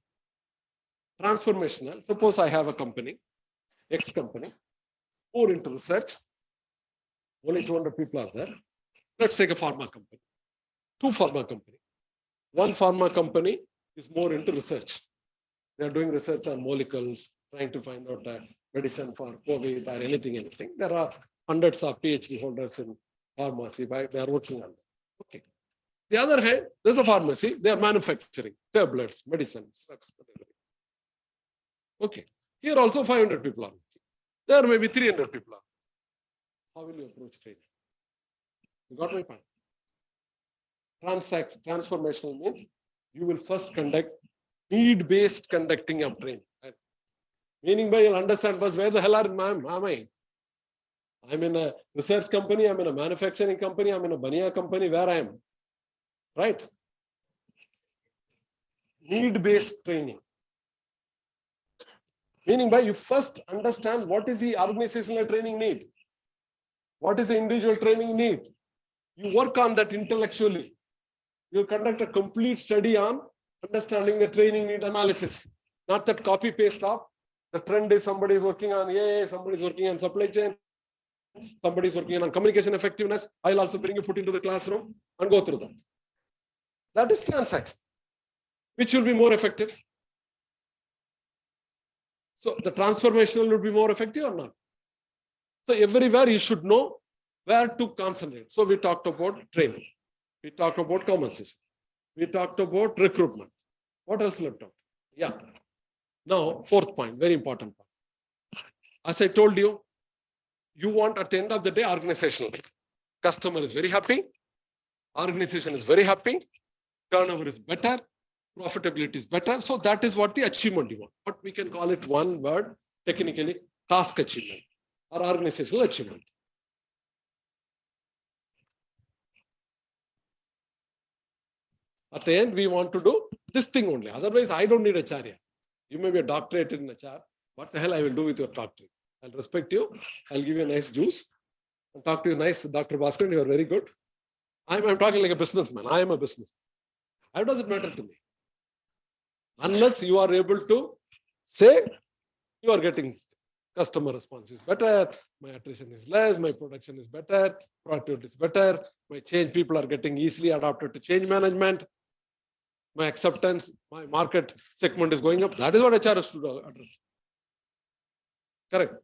Transformational. Suppose I have a company, X company, more into research. Only 200 people are there. Let's take a pharma company. 2 pharma company. 1 pharma company is more into research. They are doing research on molecules, trying to find out a medicine for COVID or anything. There are hundreds of PhD holders in pharmacy. They are working on that. Okay. The other hand, there's a pharmacy. They are manufacturing tablets, medicines. Okay. Here also 500 people are working. There may be 300 people are. How will you approach training? You got my point? Transformational means you will first conduct need-based conducting of training. Right? Meaning by you'll understand first, where the hell am I? I'm in a research company, I'm in a manufacturing company, I'm in a Bania company, where I am. Right? Need-based training. Meaning by you first understand what is the organizational training need. What is the individual training need? You work on that intellectually. You conduct a complete study on understanding the training need analysis. Not that copy paste of the trend is somebody is working on somebody is working on supply chain, somebody is working on communication effectiveness. I'll also bring you put into the classroom and go through that. That is transaction. Which will be more effective? So the transformational will be more effective or not? So everywhere you should know where to concentrate. So we talked about training. We talked about compensation. We talked about recruitment. What else left out? Yeah. Now, 4th point, very important point. As I told you, you want at the end of the day organizational. Customer is very happy. Organization is very happy. Turnover is better. Profitability is better. So that is what the achievement you want. But we can call it one word, technically, task achievement or organizational achievement. At the end, we want to do this thing only. Otherwise, I don't need a charya. You may be a doctorate in HR. What the hell I will do with your doctorate? I'll respect you. I'll give you a nice juice and talk to you nice, Dr. Bhaskar. You are very good. I'm talking like a businessman. I am a businessman. How does it matter to me? Unless you are able to say you are getting customer response is better, my attrition is less, my production is better, productivity is better, my change people are getting easily adapted to change management, my acceptance, my market segment is going up. That is what HR has to address. Correct.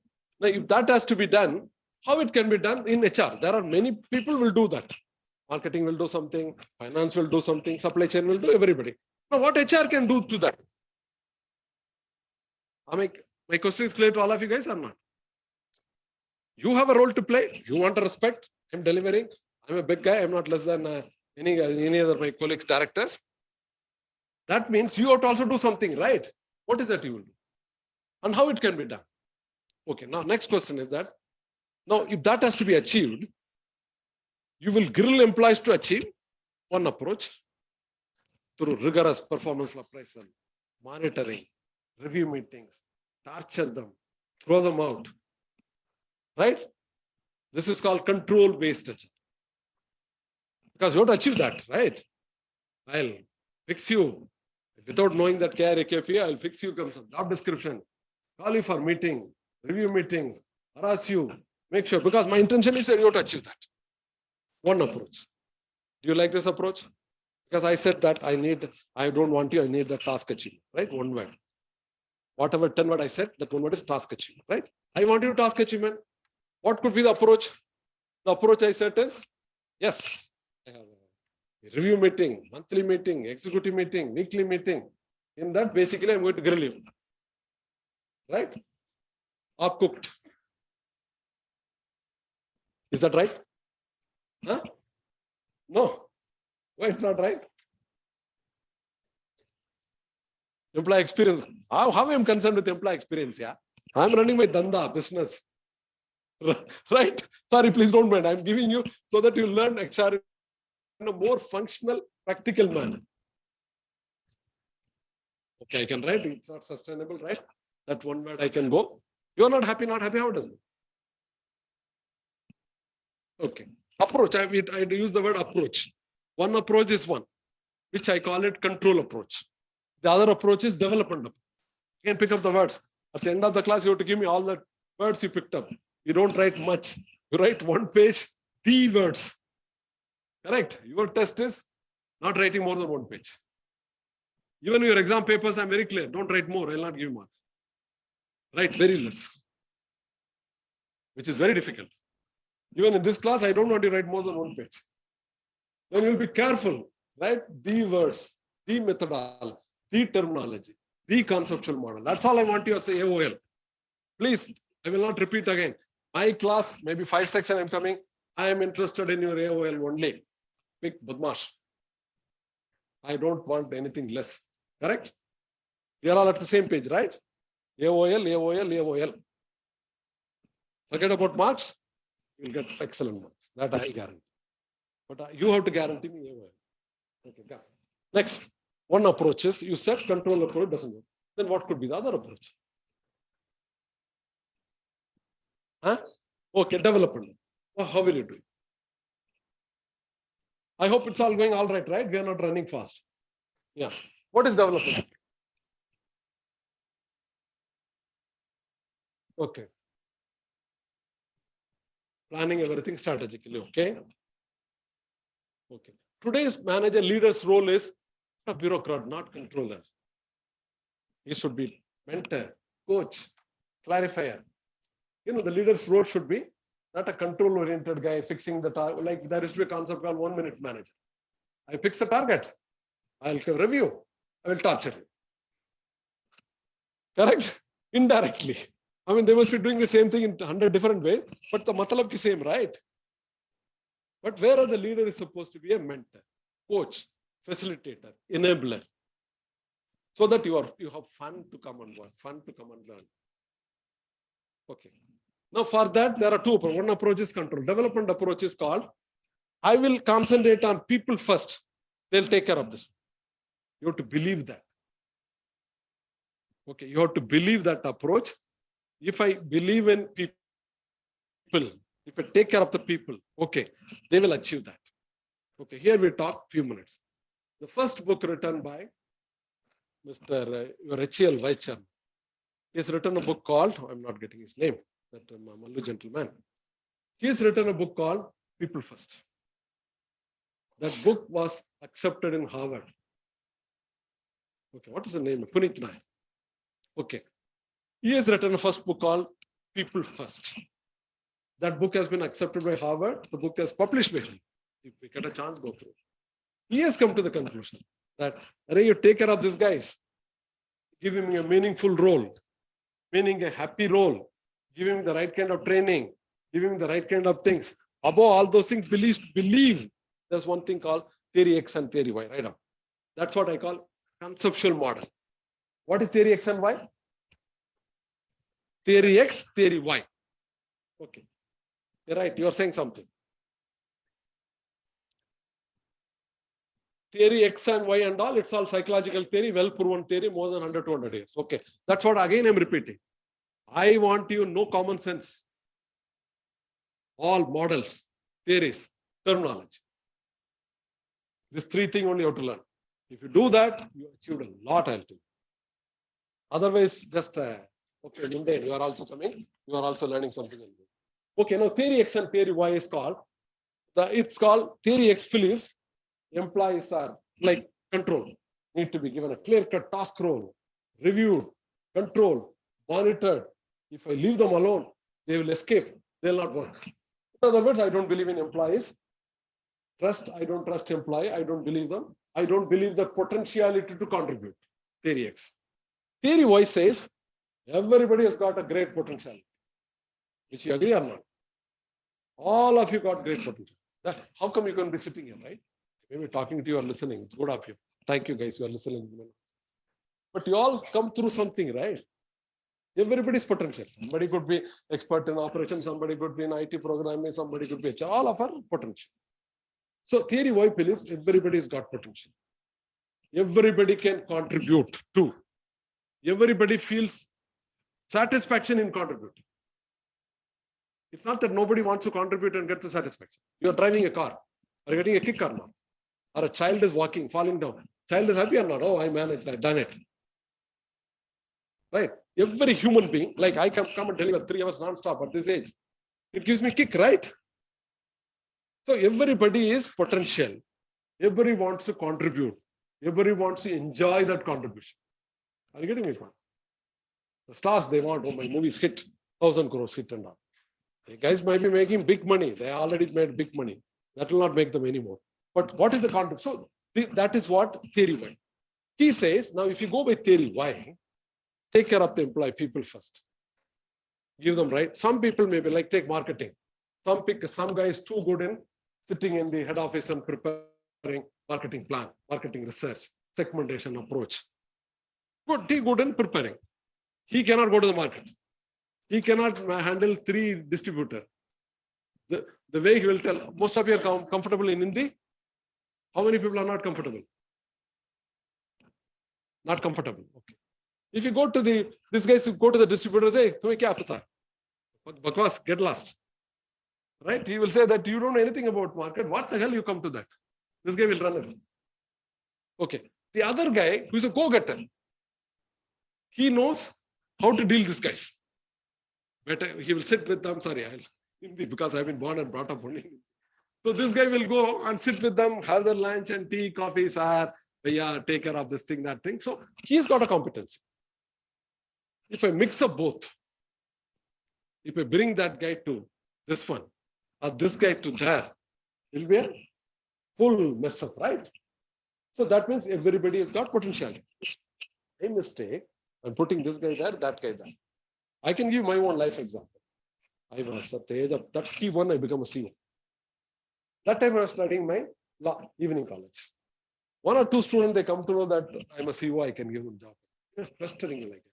Now, if that has to be done, how it can be done in HR? There are many people will do that. Marketing will do something, finance will do something, supply chain will do, everybody. Now, what HR can do to that? My question is clear to all of you guys or not? You have a role to play. You want to respect. I'm delivering. I'm a big guy. I'm not less than any other my colleagues, directors. That means you have to also do something, right? What is that you will do? And how it can be done? Okay, now next question is that, now if that has to be achieved, you will grill employees to achieve one approach through rigorous performance appraisal, monitoring, review meetings, torture them, throw them out, right? This is called control-based HR. Because you have to achieve that, right? I'll fix you. Without knowing that KRAKP, I'll fix you, comes some job description, call you for meeting, review meetings, harass you, make sure, because my intention is you have to achieve that. One approach. Do you like this approach? Because I said that I don't want you, I need the task achievement, right? One word. Whatever 10 word I said, that one word is task achievement, right? I want you to task achievement. What could be the approach? The approach I said is, yes, I have a review meeting, monthly meeting, executive meeting, weekly meeting. In that, basically, I'm going to grill you. Right? Or cooked. Is that right? Huh? No. Why it's not right? Employee experience. How am I concerned with employee experience? Yeah, I'm running my danda business. Right? Sorry, please don't mind. I'm giving you so that you learn HR in a more functional, practical manner. Okay, I can write. It's not sustainable, right? That one word I can go. You're not happy, how does it? Okay. Approach. I use the word approach. One approach is one, which I call it control approach. The other approach is development approach. You can pick up the words. At the end of the class, you have to give me all the words you picked up. You don't write much. You write one page, the words. Correct? Your test is not writing more than one page. Even your exam papers, I'm very clear. Don't write more. I'll not give you marks. Write very less, which is very difficult. Even in this class, I don't want you to write more than one page. Then you'll be careful, right? The words, the methodology, the terminology, the conceptual model. That's all I want you to say AOL. Please, I will not repeat again. My class, maybe 5 section I'm coming. I am interested in your AOL only. Big badmash. I don't want anything less. Correct? We are all at the same page, right? AOL, AOL, AOL. Forget about marks. You'll get excellent marks. That I guarantee. But you have to guarantee me AOL. Okay, got it. Next, one approach is you said control approach doesn't work. Then what could be the other approach? Huh? Okay, development. Well, how will you do it? I hope it's all going all right, right? We are not running fast. Yeah. What is development? Okay. Planning everything strategically, okay? Okay. Today's manager leader's role is a bureaucrat, not controller. He should be mentor, coach, clarifier. You know, the leader's role should be not a control-oriented guy fixing the target. Like there is a concept called 1 minute manager. I fix a target. I'll review. I will torture you. Correct? Indirectly. I mean, they must be doing the same thing in 100 different ways, but the matlab is same, right? But where are the leader is supposed to be a mentor, coach, facilitator, enabler, so that you have fun to come and work, fun to come and learn. Okay. Now for that, there are two approaches. One approach is control. Development approach is called, I will concentrate on people first. They'll take care of this. You have to believe that. Okay, you have to believe that approach. If I believe in people, if I take care of the people, okay, they will achieve that. Okay, here we talk few minutes. The first book written by Mr. H.L. Vaicham. He has written a book called, I'm not getting his name, that Mallu gentleman. He has written a book called People First. That book was accepted in Harvard. Okay, what is the name? Punit Nair. Okay. He has written a first book called People First. That book has been accepted by Harvard. The book is published by him. If we get a chance, go through. He has come to the conclusion that you take care of these guys, give him a meaningful role, meaning a happy role, give him the right kind of training, give him the right kind of things. Above all those things, believe. There's one thing called theory X and theory Y, right now. That's what I call conceptual model. What is theory X and Y? Theory X, theory Y. Okay. You're right. You're saying something. Theory X and Y and all, it's all psychological theory, well-proven theory, more than 100, 200 years. Okay. That's what, again, I'm repeating. I want you to know common sense. All models, theories, terminology. These three things only you have to learn. If you do that, you achieved a lot, I'll tell you. Otherwise, just, okay, mundane, you are also coming, you are also learning something. Okay, now theory X and theory Y is called, it's called theory X believes employees are like control, need to be given a clear-cut task role, reviewed, controlled, monitored. If I leave them alone, they will escape, they'll not work. In other words, I don't believe in employees. I don't trust employee, I don't believe them. I don't believe the potentiality to contribute. Theory X. Theory Y says, everybody has got a great potential. Which you agree or not? All of you got great potential. How come you can be sitting here, right? Maybe talking to you or listening. It's good of you. Thank you guys, you are listening. But you all come through something, right? Everybody's potential. Somebody could be expert in operations, somebody could be in IT programming, somebody could be HR. All of our potential. So theory Y believes everybody's got potential. Everybody can contribute to. Everybody feels satisfaction in contributing. It's not that nobody wants to contribute and get the satisfaction. You're driving a car. Are you getting a kick or not? Or a child is walking, falling down. Child is happy or not? Oh, I managed, I've done it. Right? Every human being, like I can come and deliver 3 hours non-stop at this age. It gives me a kick, right? So everybody is potential. Everybody wants to contribute. Everybody wants to enjoy that contribution. Are you getting it? The stars they want, oh, my movies hit, 1,000 crores hit and all. The guys might be making big money. They already made big money. That will not make them anymore. But what is the contribution? So that is what theory Y. He says, now if you go by theory Y, take care of the employee people first. Give them right. Some people maybe like take marketing. Some guy is too good in sitting in the head office and preparing marketing plan, marketing research, segmentation approach. Good in preparing. He cannot go to the market. He cannot handle 3 distributors. The way he will tell, most of you are comfortable in Hindi. How many people are not comfortable? Not comfortable. Okay. If you go to this guys go to the distributor, say, "Tumhe kya pata? Bakwas, get lost." Right? He will say that you don't know anything about market. What the hell you come to that? This guy will run it. Okay. The other guy who is a go-getter, he knows how to deal with these guys. Better he will sit with them. Sorry, Hindi because I've been born and brought up only. So this guy will go and sit with them, have their lunch and tea, coffee, sir. Yeah, take care of this thing, that thing. So he's got a competency. If I mix up both, if I bring that guy to this one, or this guy to there, it will be a full mess up, right? So that means everybody has got potential. A mistake, I'm putting this guy there, that guy there. I can give my own life example. I was at the age of 31, I became a CEO. That time I was studying my law, evening college. One or two students, they come to know that I'm a CEO, I can give them job. Just pestering like it.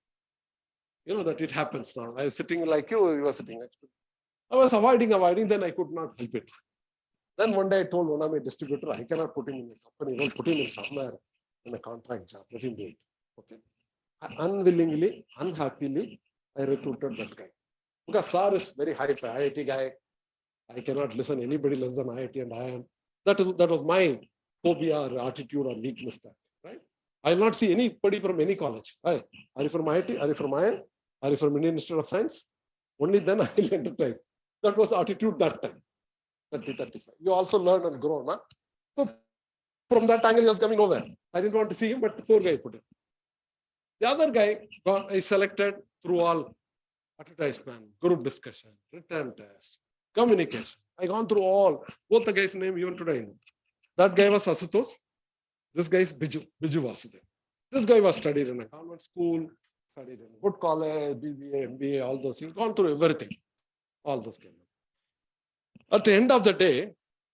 You know that it happens now. I was sitting like you were sitting next to me. I was avoiding, then I could not help it. Then one day I told one of my distributor, I cannot put him in a company, don't put him in somewhere in a contract job, let him do it. Okay. Unwillingly, unhappily, I recruited that guy. Because sir is very high IIT guy. I cannot listen to anybody less than IIT and I am. That was my phobia or attitude or weakness. Right? I will not see anybody from any college. Right? Are you from IIT? Are you from IIM? Are you from Indian Institute of Science? Only then I will entertain. That was attitude that time. 30, 35. You also learn and grow. Nah? So from that angle, he was coming over. I didn't want to see him, but the poor guy put it. The other guy I selected through all advertisement, group discussion, written test, communication. I gone through all, both the guys' name even today. That guy was Asutosh. This guy is Biju Vasudev. This guy was studied in a convent school, studied in a good college, BBA, MBA, all those things, gone through everything. All those kind of. At the end of the day,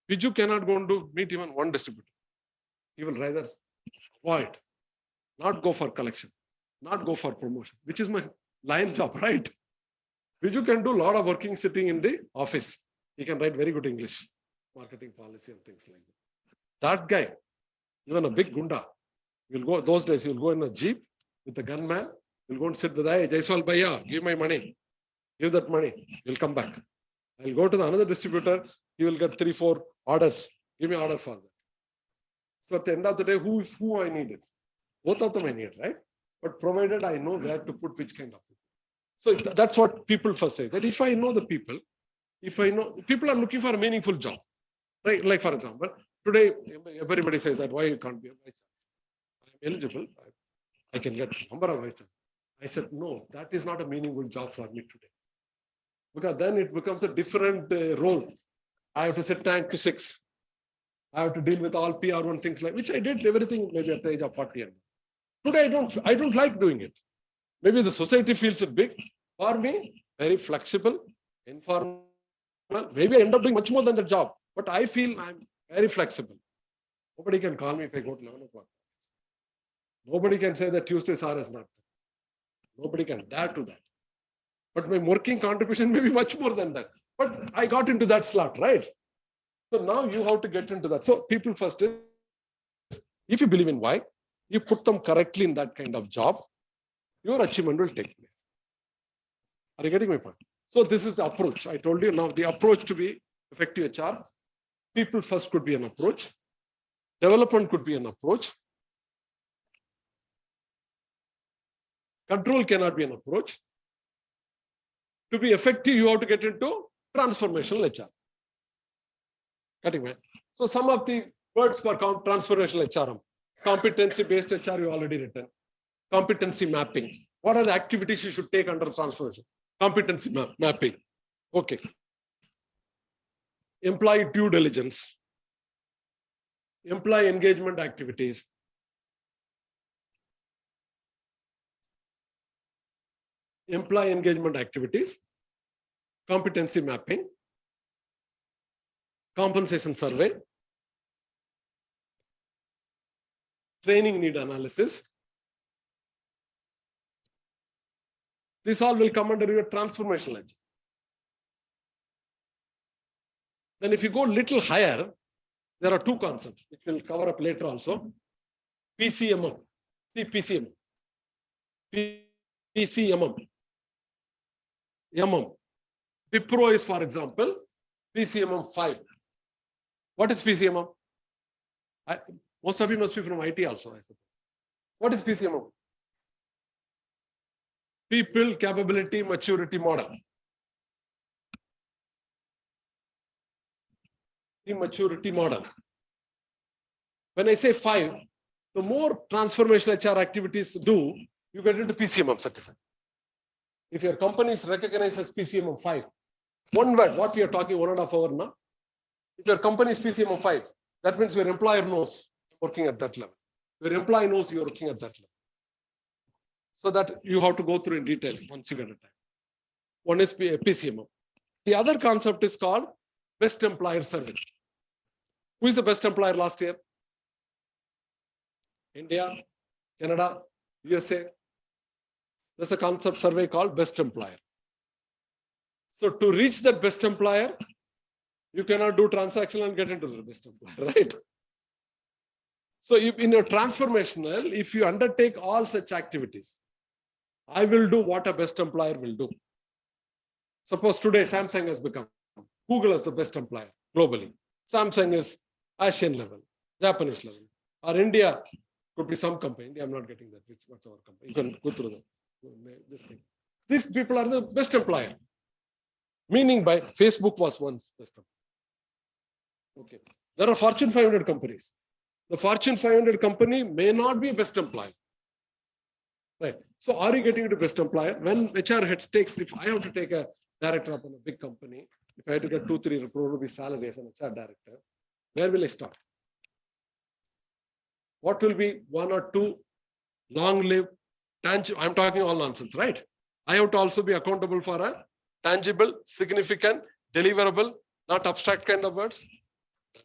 Biju cannot go to meet even one distributor. He will rather avoid, not go for collection, not go for promotion, which is my line job, right? Biju can do a lot of working sitting in the office. He can write very good English, marketing policy and things like that. That guy, even a big gunda, will go those days, he'll go in a jeep with a gunman, he'll go and sit with the Jaiswal Bhaiya, give my money, give that money, he'll come back. I'll go to the another distributor, he will get 3-4 orders, give me order for that. So at the end of the day, who I needed? Both of them I need, right? But provided I know where to put which kind of people. So that's what people first say, that if I know the people, if I know, people are looking for a meaningful job, right? Like for example, today, everybody says that why you can't be a vice chancellor? I'm eligible, I can get a number of vice chancellors. I said, no, that is not a meaningful job for me today. Because then it becomes a different role. I have to sit 10 to 6. I have to deal with all PR1 things like, which I did everything maybe at the age of 40 years. Today, I don't like doing it. Maybe the society feels it big. For me, very flexible, informal. Maybe I end up doing much more than the job, but I feel I'm very flexible. Nobody can call me if I go to 11 o'clock. Nobody can say that Tuesday sir is not. Nobody can dare to that. But my working contribution may be much more than that. But I got into that slot, right? So now you have to get into that. So people first is, if you believe in why, you put them correctly in that kind of job, your achievement will take place. Are you getting my point? So this is the approach. I told you now the approach to be effective HR. People first could be an approach. Development could be an approach. Control cannot be an approach. To be effective, you have to get into transformational HR. Getting me? So some of the words for transformational HR. Competency-based HR, you already written. Competency mapping. What are the activities you should take under transformation? Competency mapping. Okay. Employee due diligence. Employee engagement activities. Employee engagement activities. Competency mapping. Compensation survey. Training need analysis. This all will come under your transformational HR. Then if you go a little higher, there are two concepts which we'll cover up later also. PCMM. See PCMM. PCMM. MM. Wipro is, for example, PCMM 5. What is PCMM? Most of you must be from IT also, I suppose. What is PCMM? People Capability Maturity Model. The maturity model. When I say 5, the more transformational HR activities do, you get into PCMM certificate. If your company is recognized as PCMM 5, one word, what we are talking 1.5 hours now. If your company is PCMM 5, that means your employer knows you're working at that level. Your employee knows you're working at that level. So that you have to go through in detail once you get a time. One is PCMM. The other concept is called Best Employer Survey. Who is the best employer last year? India, Canada, USA. There's a concept survey called best employer. So to reach that best employer, you cannot do transaction and get into the best employer, right? So in your transformational, if you undertake all such activities, I will do what a best employer will do. Suppose today Samsung has become Google as the best employer globally. Samsung is Asian level, Japanese level, or India could be some company. India, I'm not getting that. What's our company? You can go through this thing. These people are the best employer. Meaning by Facebook was once best employer. Okay. There are Fortune 500 companies. The Fortune 500 company may not be a best employer. Right. So are you getting into best employer? When HR head takes, if I have to take a director up in a big company, if I have to get 2-3 crore rupees salary as an HR director, where will I start? What will be 1 or 2 long-lived, tangible? I'm talking all nonsense, right? I have to also be accountable for a tangible, significant, deliverable, not abstract kind of words.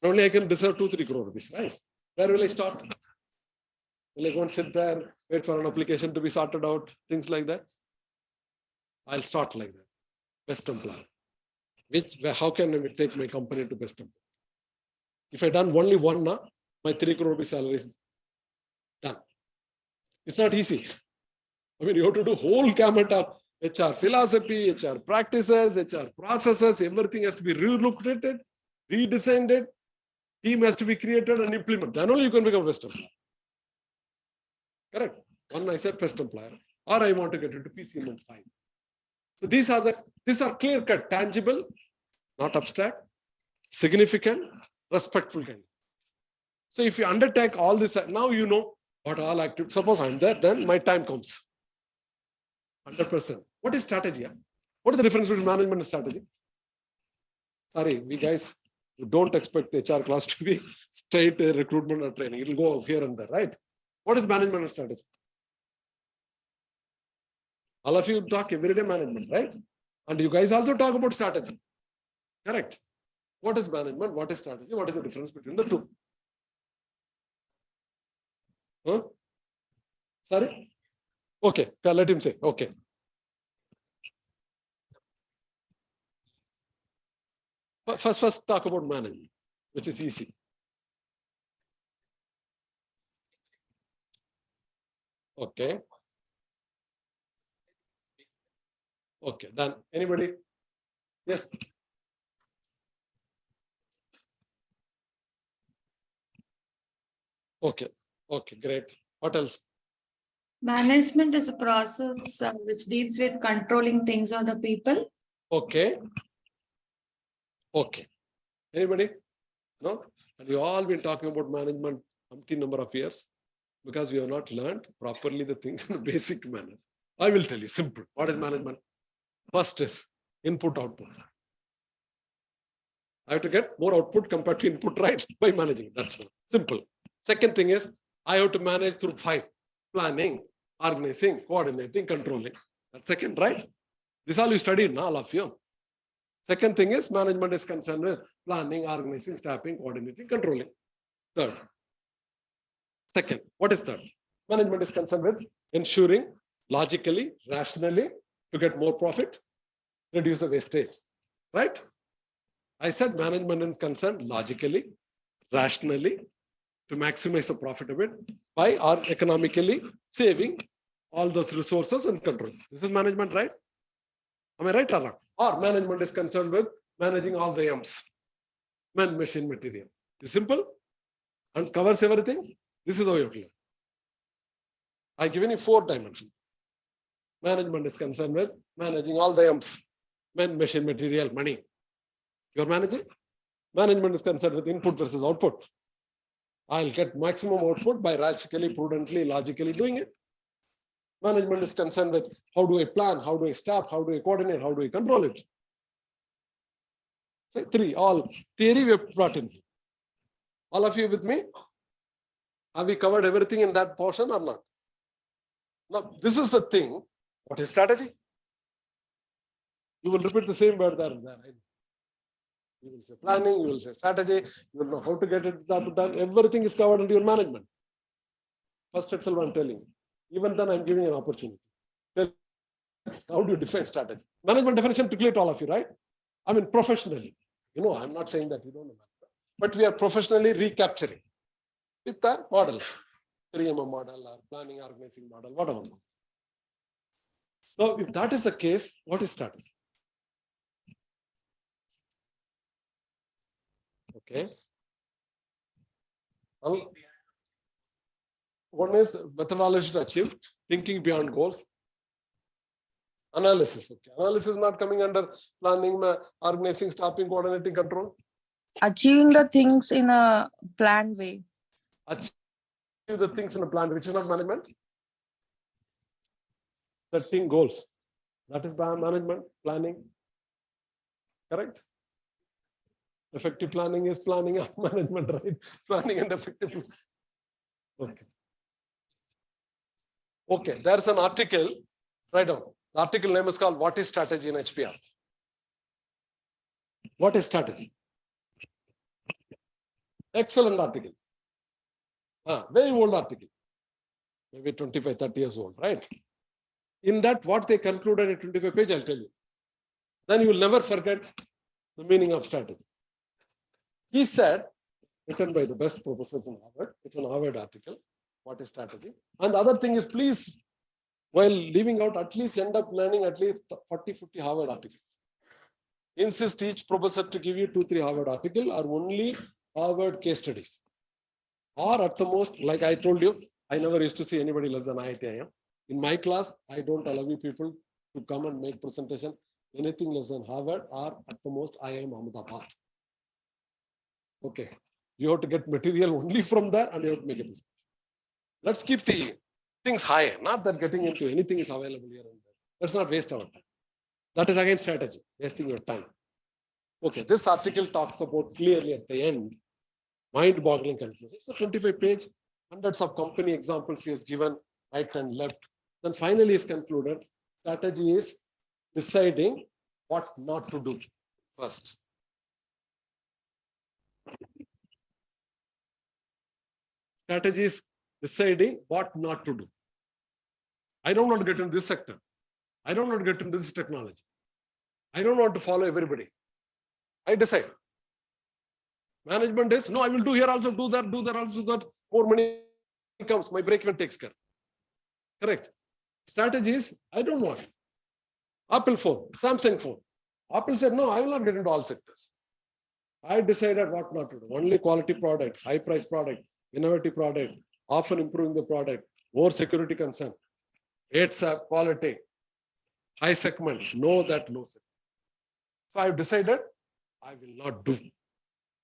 Only I can deserve 2-3 crore rupees, right? Where will I start? Will I go and sit there, wait for an application to be sorted out, things like that? I'll start like that. Best employer. How can I take my company to best employer? If I done only one, my 3 crore rupees salary is done. It's not easy. I mean, you have to do whole gamut of HR philosophy, HR practices, HR processes. Everything has to be relooked at it, redesigned it. Team has to be created and implemented. Then only you can become best employer. Correct. One I said best employer, or I want to get into PCM 5. So these are clear cut, tangible, not abstract, significant, respectful kind. So if you undertake all this, now you know what all active. Suppose I'm there, then my time comes. 100%. What is strategy? What is the difference between management and strategy? Sorry, we guys don't expect the HR class to be straight recruitment or training. It will go here and there, right? What is management and strategy? All of you talk everyday management, right? And you guys also talk about strategy. Correct. What is management? What is strategy? What is the difference between the two? Huh? Sorry? Okay, let him say. Okay. First talk about management, which is easy. Okay. Okay, done. Anybody? Yes. Okay. Okay, great. What else? Management is a process which deals with controlling things or the people. Okay. Okay. Anybody? No? And you all been talking about management umpteen number of years because we have not learned properly the things in a basic manner. I will tell you, simple. What is management? First is input output. I have to get more output compared to input, right? By managing. That's one. Simple. Second thing is I have to manage through 5. Planning, organizing, coordinating, controlling. That's second, right? This all you studied, all of you. Second thing is management is concerned with planning, organizing, staffing, coordinating, controlling. Third. Second, what is third? Management is concerned with ensuring logically, rationally to get more profit, reduce the wastage, right? I said management is concerned logically, rationally to maximize the profit of it by or economically saving all those resources and control. This is management, right? Am I right or wrong? Or management is concerned with managing all the M's, man, machine, material. It's simple and covers everything. This is how you have to learn. I've given you 4 dimensions. Management is concerned with managing all the M's, man, machine, material, money. You're managing. Management is concerned with input versus output. I'll get maximum output by rationally, prudently, logically doing it. Management is concerned with how do I plan, how do I staff, how do I coordinate, how do I control it. So 3, all theory we have brought in. All of you with me? Have we covered everything in that portion or not? Now, this is the thing. What is strategy? You will repeat the same word there and there. You will say planning, you will say strategy, you will know how to get it done. Everything is covered under your management. First itself, I'm telling you. Even then, I'm giving an opportunity. How do you define strategy? Management definition to all of you, right? I mean, professionally. I'm not saying that you don't know, but we are professionally recapturing with the models, 3M model or planning organizing model, whatever. So if that is the case, what is strategy? Okay. Well, one is methodology to achieve, thinking beyond goals. Analysis. Okay. Analysis is not coming under planning, organizing, stopping, coordinating, control. Achieving the things in a planned way. Achieve the things in a plan, which is not management. Setting goals. That is management, planning. Correct? Effective planning is planning and management, right? Planning and effective. Okay. Okay, there's an article, right now. The article name is called What is Strategy in HPR? What is strategy? Excellent article. Very old article. Maybe 25, 30 years old, right? In that, what they concluded at 25 pages, I'll tell you. Then you will never forget the meaning of strategy. He said, written by the best professors in Harvard, it's an Harvard article, what is strategy? And the other thing is, please, while leaving out, at least end up learning at least 40, 50 Harvard articles. Insist each professor to give you 2-3 Harvard articles or only Harvard case studies. Or at the most, like I told you, I never used to see anybody less than IIT. In my class, I don't allow you people to come and make presentation anything less than Harvard or at the most IIM Ahmedabad. Okay, you have to get material only from there and you have to make a presentation. Let's keep the things high, not that getting into anything is available here and there. Let's not waste our time. That is again strategy, wasting your time. Okay, this article talks about clearly at the end, mind-boggling conclusion. It's a 25-page, hundreds of company examples he has given right and left. Then finally is concluded, strategy is deciding what not to do first. Strategy is deciding what not to do. I don't want to get into this sector. I don't want to get into this technology. I don't want to follow everybody. I decide. Management is, no, I will do here also, do that also, that. More money comes, my break-even takes care. Correct. Strategy is, I don't want. Apple phone, Samsung phone. Apple said, no, I will not get into all sectors. I decided what not to do. Only quality product, high price product, innovative product, often improving the product, more security concern. It's a quality, high segment, no that low segment. So I've decided I will not do.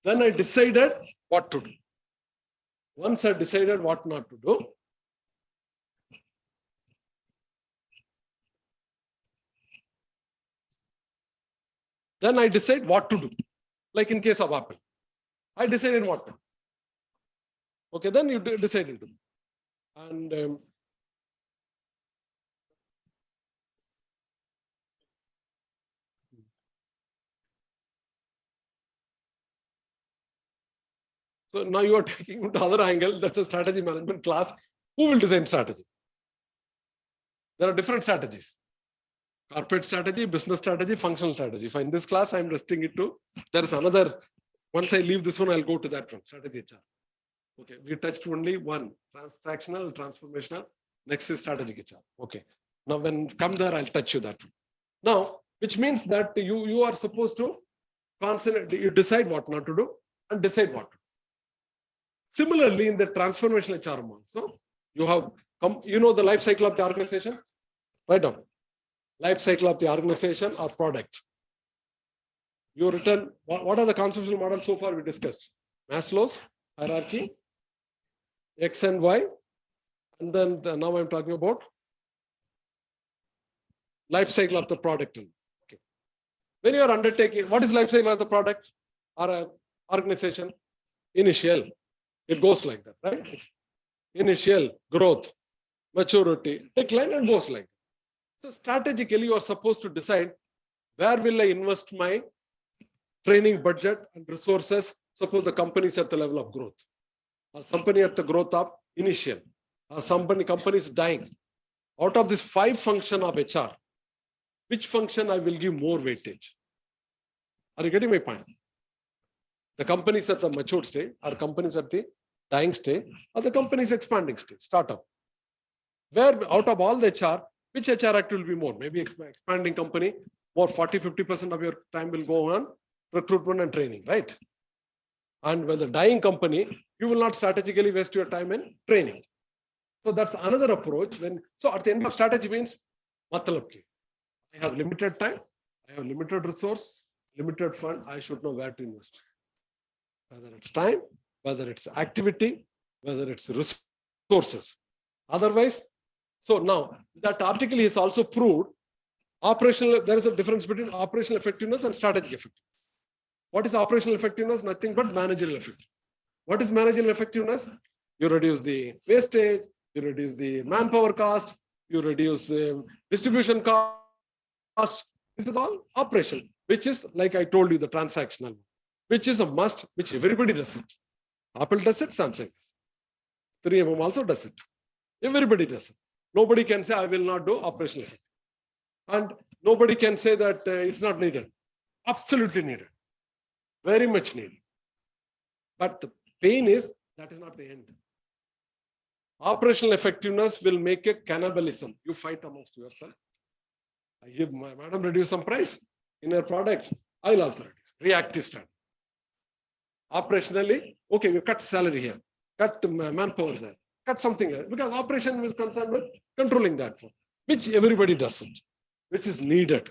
Then I decided what to do. Once I decided what not to do, then I decide what to do. Like in case of Apple, I decided what to do. Okay, then you decided to do. And so now you are taking it to other angle. That's a strategy management class. Who will design strategy? There are different strategies. Corporate strategy, business strategy, functional strategy. If in this class, I'm restricting it to, there is another, once I leave this one, I'll go to that one, strategy HR. Okay, we touched only one, transactional, transformational. Next is strategic HR. Okay, now when come there, I'll touch you that one. Now, which means that you are supposed to concentrate, you decide what not to do and decide what to do. Similarly, in the transformational HR also, you have, the life cycle of the organization? Write down. Life cycle of the organization or product. You written, what are the conceptual models so far we discussed? Maslow's hierarchy, X and Y, and then now I'm talking about life cycle of the product. Okay. When you are undertaking, what is life cycle of the product or an organization? Initial, it goes like that, right? Initial, growth, maturity, decline, and goes like that. So strategically, you are supposed to decide where will I invest my training budget and resources. Suppose the company is at the level of growth, or company at the growth of initial, or company is dying. Out of this 5 function of HR, which function I will give more weightage? Are you getting my point? The company is at the matured stage, or companies at the dying stage, or the company is expanding stage, startup. Where out of all the HR, which HR act will be more? Maybe expanding company, more 40-50% of your time will go on recruitment and training, right? And with the dying company, you will not strategically waste your time in training. So that's another approach. So at the end of strategy means, matlab ki, I have limited time, I have limited resource, limited fund, I should know where to invest. Whether it's time, whether it's activity, whether it's resources. Otherwise, so now that article is also proved operational. There is a difference between operational effectiveness and strategic effectiveness. What is operational effectiveness? Nothing but managerial effectiveness. What is managerial effectiveness? You reduce the wastage, you reduce the manpower cost, you reduce distribution cost. This is all operational, which is like I told you, the transactional, which is a must, which everybody does it. Apple does it, Samsung does it. 3M also does it. Everybody does it. Nobody can say I will not do operational effectiveness. And nobody can say that it's not needed. Absolutely needed. Very much needed. But the pain is that is not the end. Operational effectiveness will make a cannibalism. You fight amongst yourself. I give my madam reduce some price in her product. I'll also reduce. Reactive strategy. Operationally, okay, you cut salary here, cut manpower there, cut something here, because operation is concerned with controlling that, which everybody does it, which is needed.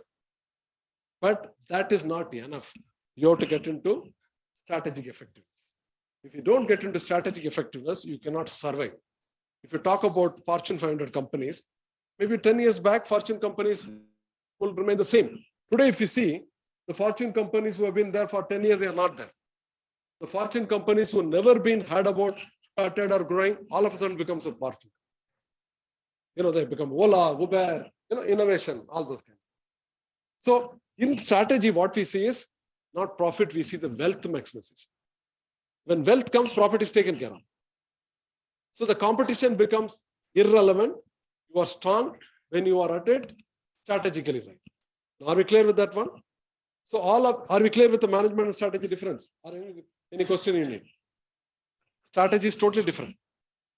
But that is not enough. You have to get into strategic effectiveness. If you don't get into strategic effectiveness, you cannot survive. If you talk about Fortune 500 companies, maybe 10 years back, Fortune companies will remain the same. Today, if you see, the Fortune companies who have been there for 10 years, they are not there. The Fortune companies who have never been heard about, started or growing, all of a sudden becomes a Fortune. They become Ola, Uber, innovation, all those kinds. So in strategy, what we see is not profit, we see the wealth maximization. When wealth comes, profit is taken care of. So the competition becomes irrelevant. You are strong when you are at it strategically right. Are we clear with that one? So are we clear with the management and strategy difference? Or any question you need? Strategy is totally different.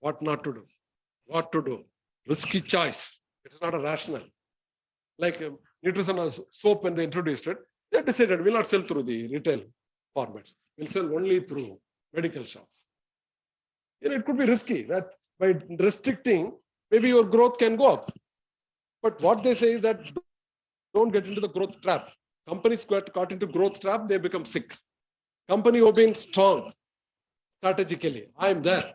What not to do? What to do? Risky choice. It is not a rational. Like Nutrition soap, when they introduced it, they decided we'll not sell through the retail formats. We'll sell only through medical shops. It could be risky that by restricting, maybe your growth can go up. But what they say is that don't get into the growth trap. Companies got into growth trap, they become sick. Company who have been strong strategically, I'm there.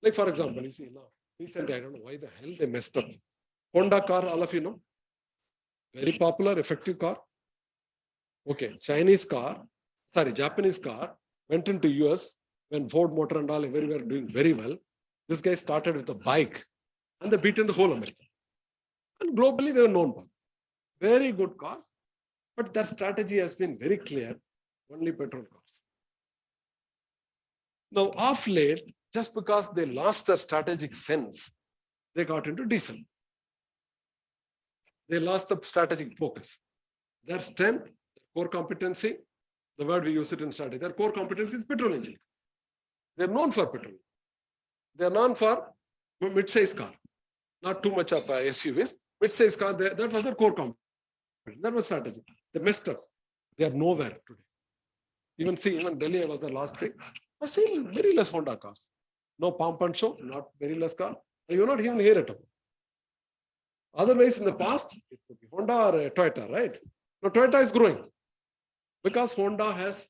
Like for example, you see now, recently, I don't know why the hell they messed up. Honda car, all of you know. Very popular, effective car. Okay, Japanese car went into US when Ford Motor and all everywhere doing very well. This guy started with a bike and they beaten the whole America. And globally, they were known for very good cars, but their strategy has been very clear, only petrol cars. Now, off late, just because they lost their strategic sense, they got into diesel. They lost the strategic focus. Their strength, their core competency, the word we use it in strategy, their core competency is petrol engine. They're known for petrol. They're known for mid-size car, not too much of SUVs. Mid-size car, that was their core competence. That was strategy. They messed up. They are nowhere today. Even Delhi, I was there last week. I've seen very less Honda cars. No pump and show, not very less car. You not even hear it about. Otherwise, in the past, it could be Honda or Toyota, right? Now, Toyota is growing because Honda has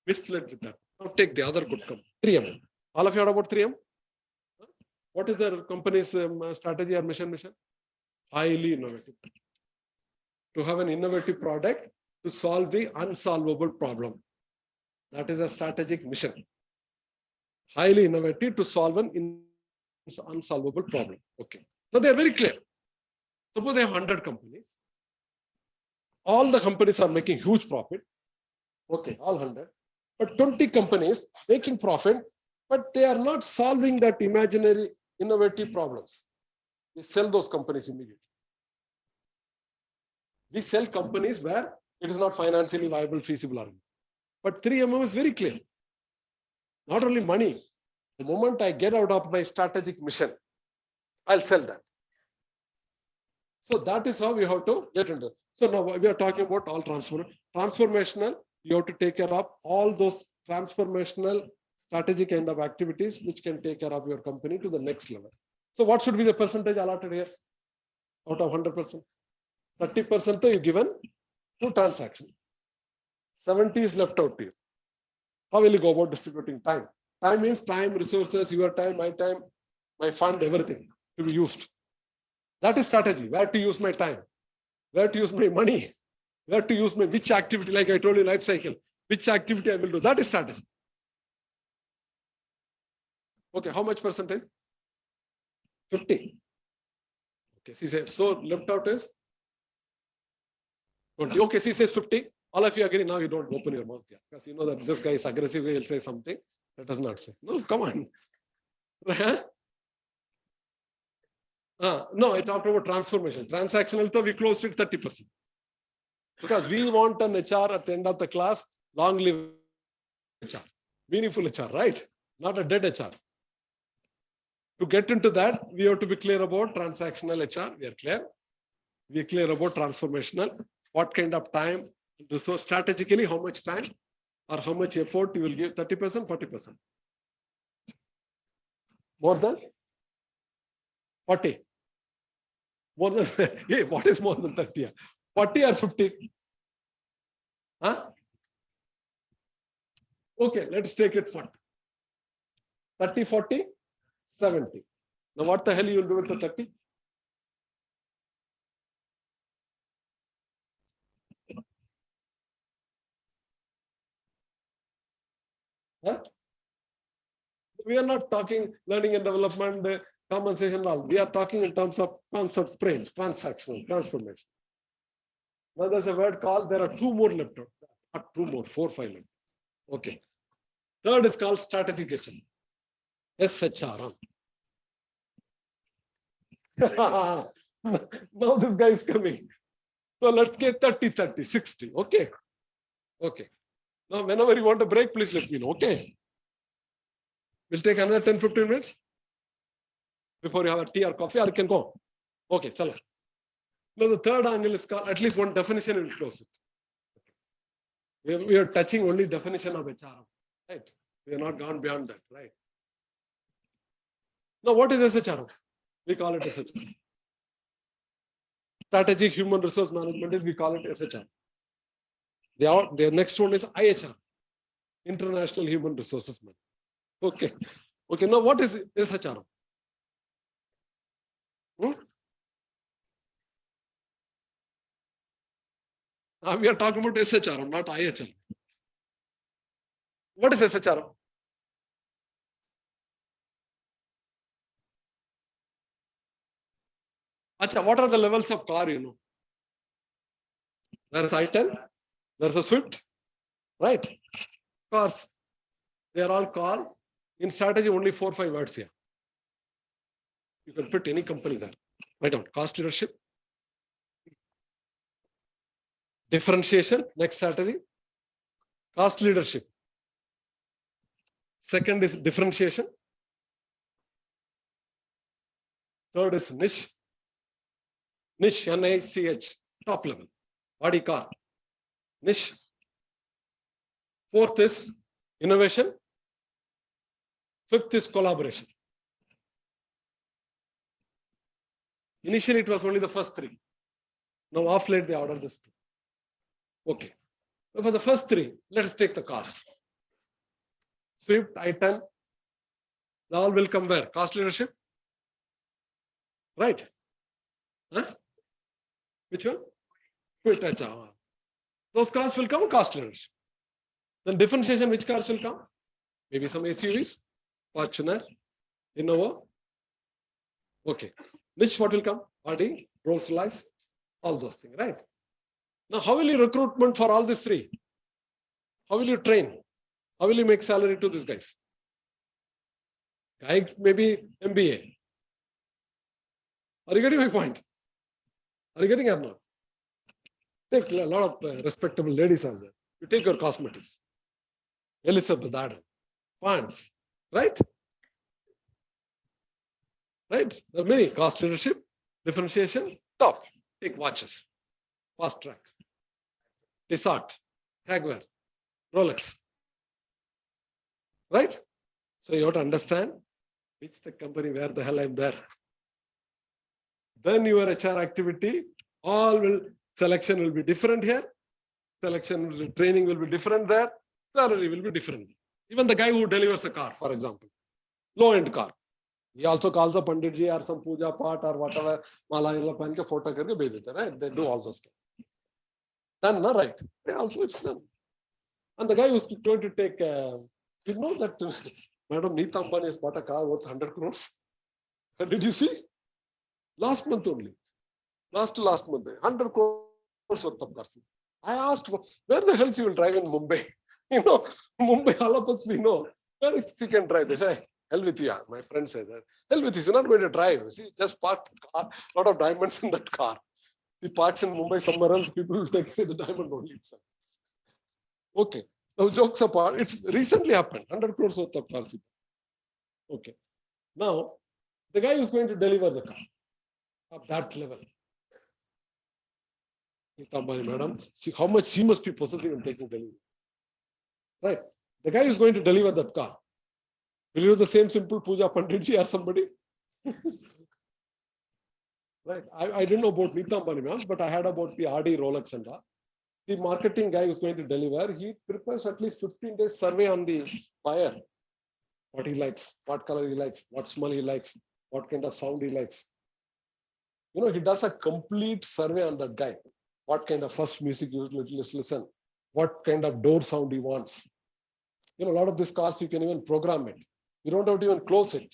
misled with that. Now, take the other good company, 3M. All of you heard about 3M? What is their company's strategy or mission? Highly innovative. To have an innovative product to solve the unsolvable problem. That is a strategic mission. Highly innovative to solve an unsolvable problem. Okay. Now they are very clear. Suppose they have 100 companies. All the companies are making huge profit. Okay, all 100. But 20 companies making profit, but they are not solving that imaginary innovative problems. They sell those companies immediately. We sell companies where it is not financially viable, feasible. But 3MM is very clear. Not only money. The moment I get out of my strategic mission, I'll sell that. So that is how we have to get into it. So now we are talking about all transformational. You have to take care of all those transformational strategic kind of activities which can take care of your company to the next level. So what should be the percentage allotted here out of 100%? 30% you given to transaction. 70 is left out here. How will you go about distributing time? Time means time, resources, your time, my fund, everything to be used. That is strategy. Where to use my time, where to use my money, where to use my which activity, like I told you, life cycle, which activity I will do. That is strategy. Okay, how much percentage? 50. Okay, she said, so left out is 20. Okay, she says 50. All of you agree, now you don't open your mouth here because you know that this guy is aggressive, he'll say something that does not say. No, come on. No, I talked about transformation. Transactional, so we closed it 30%. Because we want an HR at the end of the class, long live HR, meaningful HR, right? Not a dead HR. To get into that, we have to be clear about transactional HR. We are clear. We are clear about transformational. What kind of time, resource, strategically, how much time or how much effort you will give, 30%, 40%. More than 40. More than, hey, what is more than 30? 40 or 50? Huh? Okay, let's take it 40. 30, 40, 70. Now, what the hell you will do with the 30? Huh? We are not talking learning and development, compensation, all. We are talking in terms of concepts, brains, transactional, transformation. Now, there's a word called, there are two more left out. Not two more, 4, 5 left. Okay. Third is called strategic HR. SHR. Now this guy is coming. So let's get 30, 30, 60. Okay. Okay. Now, whenever you want a break, please let me know. Okay. We'll take another 10, 15 minutes before you have a tea or coffee, or you can go. Okay, Salah. Now, the third angle is called, at least one definition, and we'll close it. We are touching only definition of HR, right? We are not gone beyond that, right? Now, what is SHR? We call it SHR. Strategic Human Resource Management is, we call it SHR. The next one is IHR, International Human Resources Management. Okay. Okay, now what is SHR? We are talking about SHR, not IHR. What is SHR? Acha, what are the levels of car, you know? There is I-10, there's a Swift, right? Cars. They are all called, in strategy, only 4 or 5 words here. You can put any company there. Write down cost leadership, differentiation, next strategy, cost leadership. Second is differentiation. Third is niche. Niche, N-I-C-H, top level, body car. Niche. Fourth is innovation. Fifth is collaboration. Initially, it was only the first 3. Now, off late, they ordered this 2. Okay. So for the first 3, let us take the cars. Swift, I-10, they all will come where? Cost leadership? Right? Huh? Which one? Those cars will come, cost leadership. Then differentiation, which cars will come? Maybe some SUVs, Fortuner, Innova. Okay. Niche, what will come? Audi, Prof Solai, all those things, right? Now, how will you recruitment for all these 3? How will you train? How will you make salary to these guys? Guy maybe MBA. Are you getting my point? Are you getting or not? Take a lot of respectable ladies are there. You take your cosmetics. Elizabeth Adam. Funds. Right? Right? There are many. Cost leadership, differentiation, top. Take watches. Fast track. Tissot. Hagware. Rolex. Right? So you have to understand which the company, where the hell I'm there. Then your HR activity, selection will be different here. Training will be different there. Salary will be different. Even the guy who delivers a car, for example, low-end car. He also calls the Panditji or some puja part or whatever, mala panke photo karke bhej dete, right? They do all those stuff. Done, no, right? They also it's done. And the guy who's going to take, you know that Madam Neeta Ambani has bought a car worth 100 crores. Did you see? Last month only. Last month, 100 crores worth of cars. I asked, where the hell she will drive in Mumbai? You know, Mumbai, all of us we know. Where she can drive? They say, hell with you. My friend said that. Hell with you, she's not going to drive. She just parked the car, lot of diamonds in that car. She parks in Mumbai somewhere else, people will take away the diamond only itself. Okay. Now, jokes apart, it's recently happened. 100 crores worth of cars. Okay. Now, the guy who's going to deliver the car of that level. Madam, see how much she must be possessive in taking delivery. Right. The guy who's going to deliver that car. Will you do the same simple puja Panditji or somebody? Right. I didn't know about Neeta Ambani, but I heard about the RD Rolex and all. The marketing guy who's going to deliver, he prepares at least 15 days survey on the buyer. What he likes, what color he likes, what smell he likes, what kind of sound he likes. You know, he does a complete survey on that guy. What kind of first music you listen, what kind of door sound he wants. You know, a lot of these cars, you can even program it. You don't have to even close it.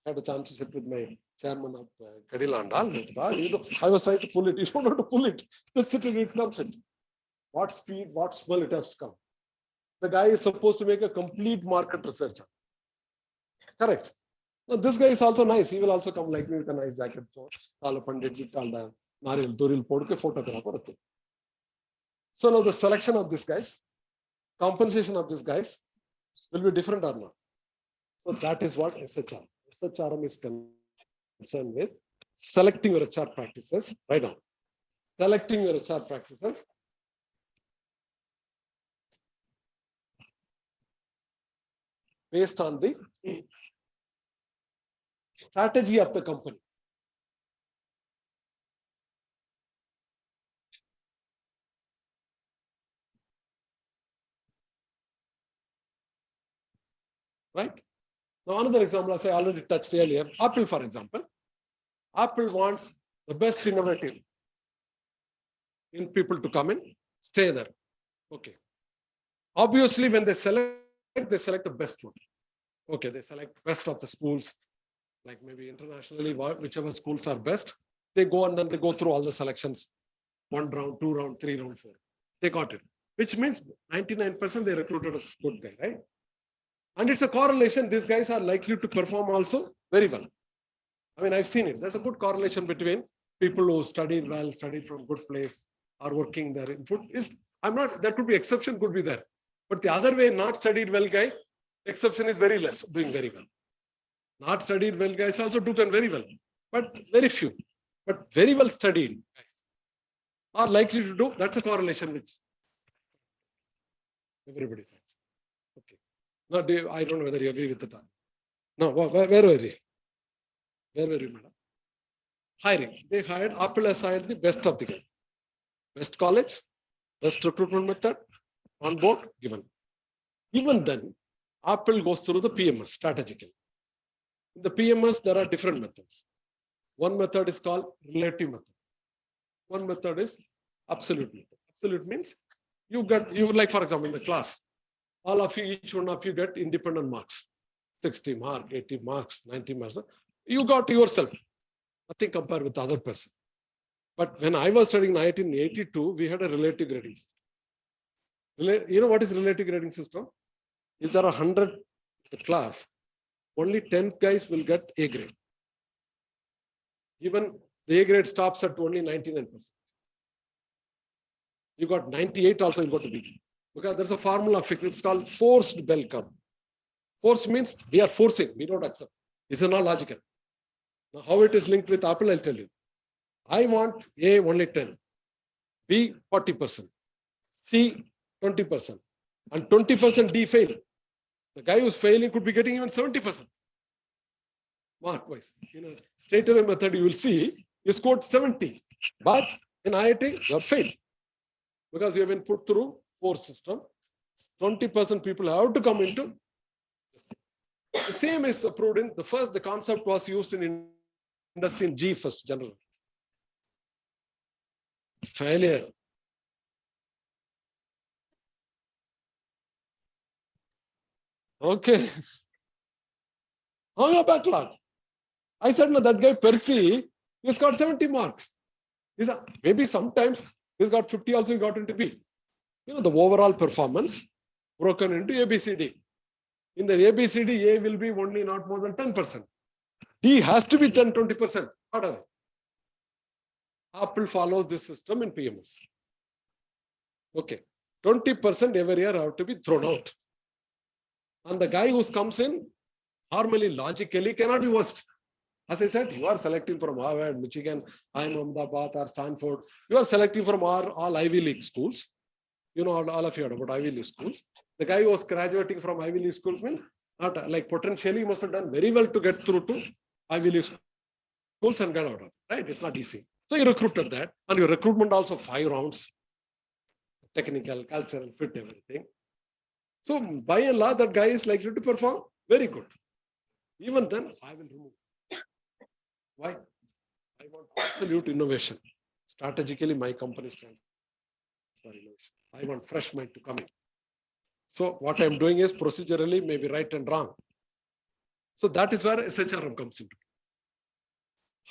I had a chance to sit with my chairman of Kadila and all. You know, I was trying to pull it. You don't have to pull it. Just sit and it comes it. What speed, what smell it has to come. The guy is supposed to make a complete market research. Correct. Now, this guy is also nice. He will also come like me with a nice jacket. So, all Panditji, all the Naril, Duril, Podke, photographer. Okay. So now the selection of these guys, compensation of these guys will be different or not. So that is what SHR. SHRM is concerned with selecting your HR practices. Right now, selecting your HR practices. Based on the strategy of the company. Right? Now, another example, as I already touched earlier, Apple, for example. Apple wants the best innovative in people to come in, stay there. Okay. Obviously, when they select the best one. Okay, they select best of the schools, like maybe internationally, whichever schools are best. They go and then they go through all the selections. 1 round, 2 round, 3 round, 4. They got it. Which means 99% they recruited a good guy, right? And it's a correlation. These guys are likely to perform also very well. I mean, I've seen it. There's a good correlation between people who studied well, studied from good place, are working there in food. There could be exception, could be there. But the other way, not studied well guy, exception is very less, doing very well. Not studied well guys also do very well, but very few. But very well studied guys are likely to do. That's a correlation which everybody finds. Okay. Now, I don't know whether you agree with that. No, where were you? Where were you, madam? Hiring. Apple has hired the best of the guys. Best college, best recruitment method, on board, given. Even then, Apple goes through the PMS strategically. In the PMS, there are different methods. One method is called relative method. One method is absolute method. Absolute means you like, for example, in the class, all of you, each one of you get independent marks. 60 marks, 80 marks, 90 marks. You got yourself. Nothing compared with the other person. But when I was studying in 1982, we had a relative grading system. You know what is relative grading system? If there are 100 in the class, only 10 guys will get A grade. Even the A grade stops at only 99%. You got 98 also, you got to B. Because there's a formula fixed. It's called forced bell curve. Force means we are forcing, we don't accept. This is not logical. Now, how it is linked with Apple, I'll tell you. I want A only 10, B 40%, C 20%, and 20% D fail. The guy who's failing could be getting even 70%. Mark wise. Straight away method, you will see you scored 70. But in IIT, you have failed. Because you have been put through force system. 20% people have to come into this thing. The same is approved in the concept was used in industry in G first, general. Failure. Okay. Oh, your backlog. I said, no, that guy Percy, he's got 70 marks. Maybe sometimes he's got 50 also, he got into B. The overall performance broken into ABCD. In the ABCD, A will be only not more than 10%. D has to be 10, 20%. Whatever. Apple follows this system in PMS. Okay. 20% every year have to be thrown out. And the guy who comes in, normally, logically, cannot be worst. As I said, you are selecting from Harvard, Michigan, IIM Ahmedabad, or Stanford. You are selecting from all Ivy League schools. All of you heard about Ivy League schools. The guy who was graduating from Ivy League schools, not like potentially he must have done very well to get through to Ivy League schools and get out of it, right? It's not easy. So you recruited that, and your recruitment also 5 rounds, technical, cultural, fit, everything. So by and large, that guy is likely to perform very good. Even then, I will remove. Why? I want absolute innovation. Strategically, my company stands for innovation. I want fresh mind to come in. So what I'm doing is procedurally, maybe right and wrong. So that is where SHRM comes into.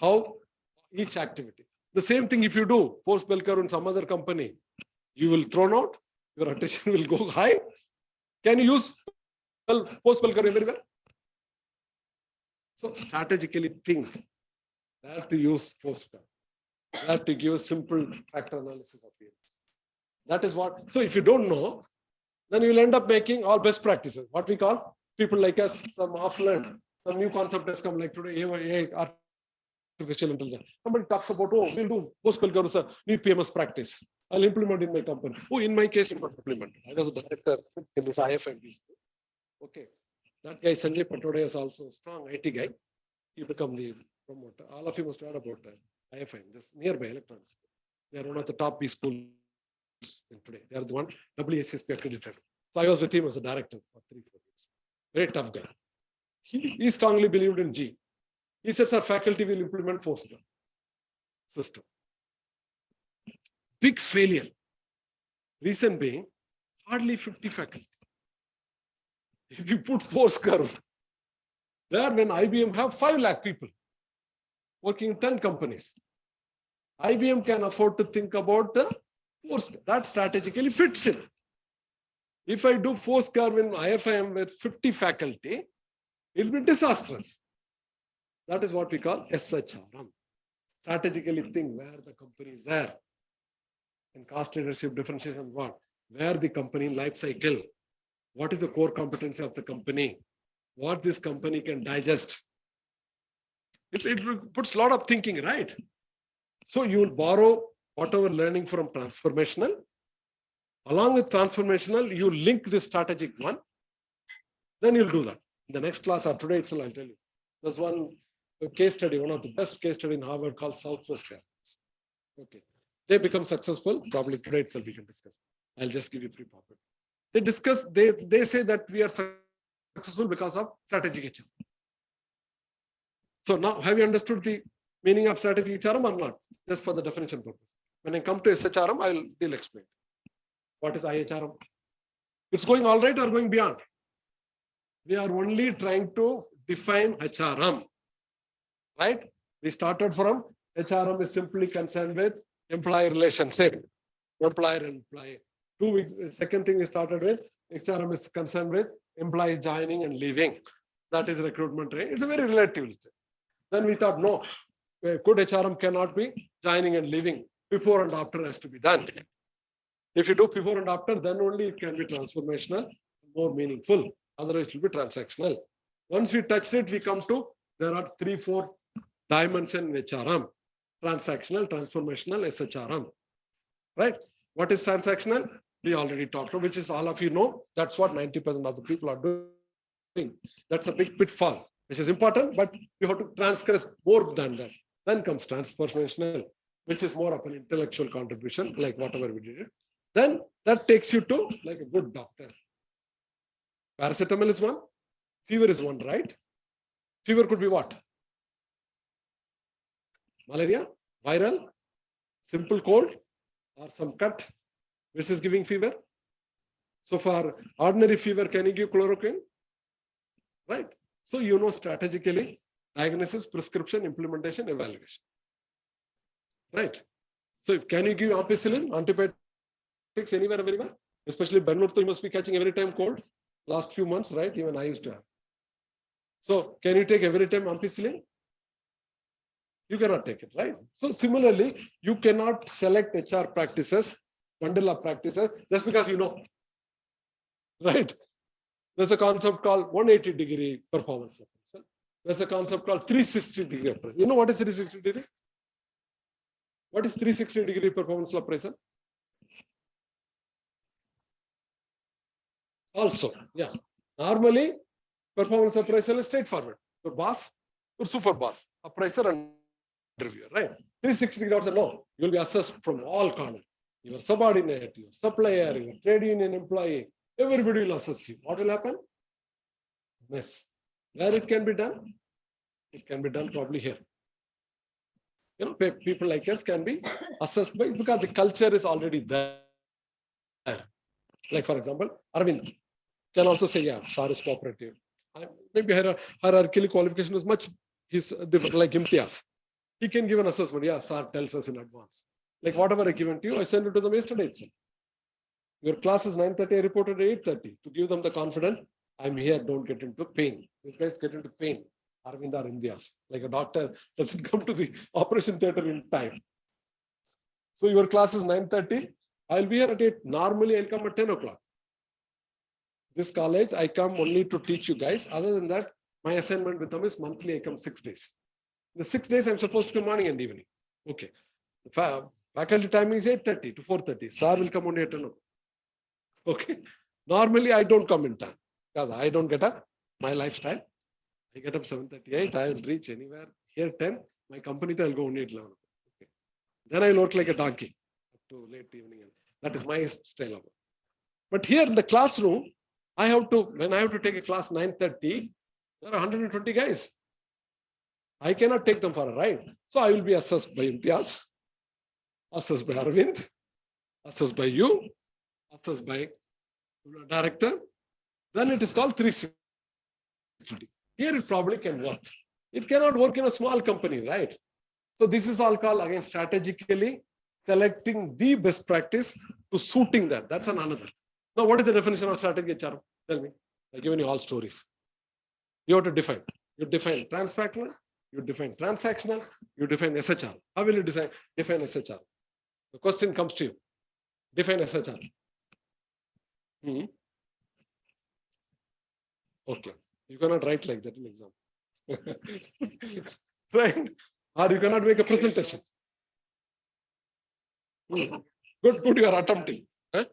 How each activity. The same thing if you do post bell curve in some other company, you will thrown out, your attention will go high. Can you use post bell curve everywhere? So strategically think that to use post curve, that to give simple factor analysis of fields. That is what. So if you don't know, then you will end up making all best practices. What we call people like us, some offline, some new concept has come like today, AI, artificial intelligence. Somebody talks about, oh, we'll do post bell curve, new PMS practice. I'll implement in my company. Oh, in my case, it was implemented. I was a director in this IFMB. Okay. That guy, Sanjay Patode, is also a strong IT guy. He become the promoter. All of you must have heard about IFM, this nearby electrons. They are one of the top B schools in today. They are the one WSSP accredited. So I was with him as a director for 3-4 years. Very tough guy. He strongly believed in G. He says our faculty will implement force curve system. Big failure. Reason being, hardly 50 faculty. If you put force curve, there when IBM have 5 lakh people working in 10 companies, IBM can afford to think about the force that strategically fits in. If I do force curve in IFM with 50 faculty, it will be disastrous. That is what we call SHRM. Strategically think where the company is there. In cost leadership, differentiation, what? Where the company life cycle. What is the core competency of the company? What this company can digest. It puts a lot of thinking, right? So you will borrow whatever learning from transformational. Along with transformational, you link this strategic one. Then you'll do that. In the next class or today itself, I'll tell you. There's one case study, one of the best case study in Harvard called Southwest Airlines. Okay. They become successful. Probably today itself we can discuss. I'll just give you free pop-up. They say that we are successful because of strategic HRM. So now have you understood the meaning of strategic HRM or not? Just for the definition purpose. When I come to SHRM, I'll explain. What is IHRM? It's going all right or going beyond? We are only trying to define HRM. Right? We started from HRM is simply concerned with employee relationship, employer and employee. 2 weeks. The second thing we started with, HRM is concerned with employees joining and leaving. That is recruitment training. It's a very relative. Then we thought, no, good HRM cannot be joining and leaving. Before and after has to be done. If you do before and after, then only it can be transformational, more meaningful. Otherwise, it will be transactional. Once we touch it, we come to, there are 3-4 dimensions in HRM. Transactional, transformational, SHRM. Right? What is transactional? We already talked about, which is all of you know. That's what 90% of the people are doing. That's a big pitfall, which is important, but you have to transgress more than that. Then comes transformational, which is more of an intellectual contribution, like whatever we did. Then that takes you to like a good doctor. Paracetamol is one, fever is one, right? Fever could be what? Malaria, viral, simple cold, or some cut, which is giving fever. So for ordinary fever, can you give chloroquine? Right? So you know strategically, diagnosis, prescription, implementation, evaluation. Right? So can you give ampicillin, antibiotics anywhere, everywhere? Especially Bangalore, you must be catching every time cold. Last few months, right? Even I used to have. So can you take every time ampicillin? You cannot take it, right? So similarly, you cannot select HR practices, bundle of practices, just because you know. Right? There's a concept called 180-degree performance appraisal. There's a concept called 360-degree appraisal. You know what is 360-degree? What is 360-degree performance appraisal? Also, yeah. Normally, performance appraisal is straightforward. Your boss, your super boss, appraiser and interviewer, right? 360 also no. You will be assessed from all corners. Your subordinate, your supplier, your trade union employee, everybody will assess you. What will happen? Mess. Where it can be done? It can be done probably here. You know, people like us can be assessed by, because the culture is already there. Like for example, Arvind can also say, yeah, SAR is cooperative. Maybe hierarchical qualification is much different, like Imtiaz. He can give an assessment. Yeah, SAR tells us in advance. Like whatever I given to you, I sent it to them yesterday itself. Your class is 9:30, I reported 8:30 to give them the confidence. I'm here, don't get into pain. These guys get into pain. Arvind or Imtiaz. Like a doctor doesn't come to the operation theater in time. So your class is 9:30. I'll be here at 8. Normally, I'll come at 10 o'clock. This college, I come only to teach you guys. Other than that, my assignment with them is monthly. I come 6 days. The 6 days, I'm supposed to come morning and evening. Okay. Faculty timing is 8:30 to 4:30. Sir will come only at 10 o'clock. Okay. Normally, I don't come in time because I don't get up. My lifestyle. I get up 7:38. I will reach anywhere here 10. My company, I'll go only at 11. Okay. Then I work like a donkey up to late evening. That is my style of work. But here in the classroom, when I have to take a class 9:30, there are 120 guys. I cannot take them for a ride. So I will be assessed by Imtiaz, assessed by Arvind, assessed by you, assessed by director. Then it is called 360. Here it probably can work. It cannot work in a small company, right? So this is all called, again, strategically selecting the best practice to suiting that. That's another. Now, what is the definition of strategy HR? Tell me. I've given you all stories. You have to define. You define transactional, you define transactional, you define SHR. How will you define SHR? The question comes to you. Define SHR. Okay. You cannot write like that in exam. Right? Or you cannot make a presentation. Good, you are attempting. Huh?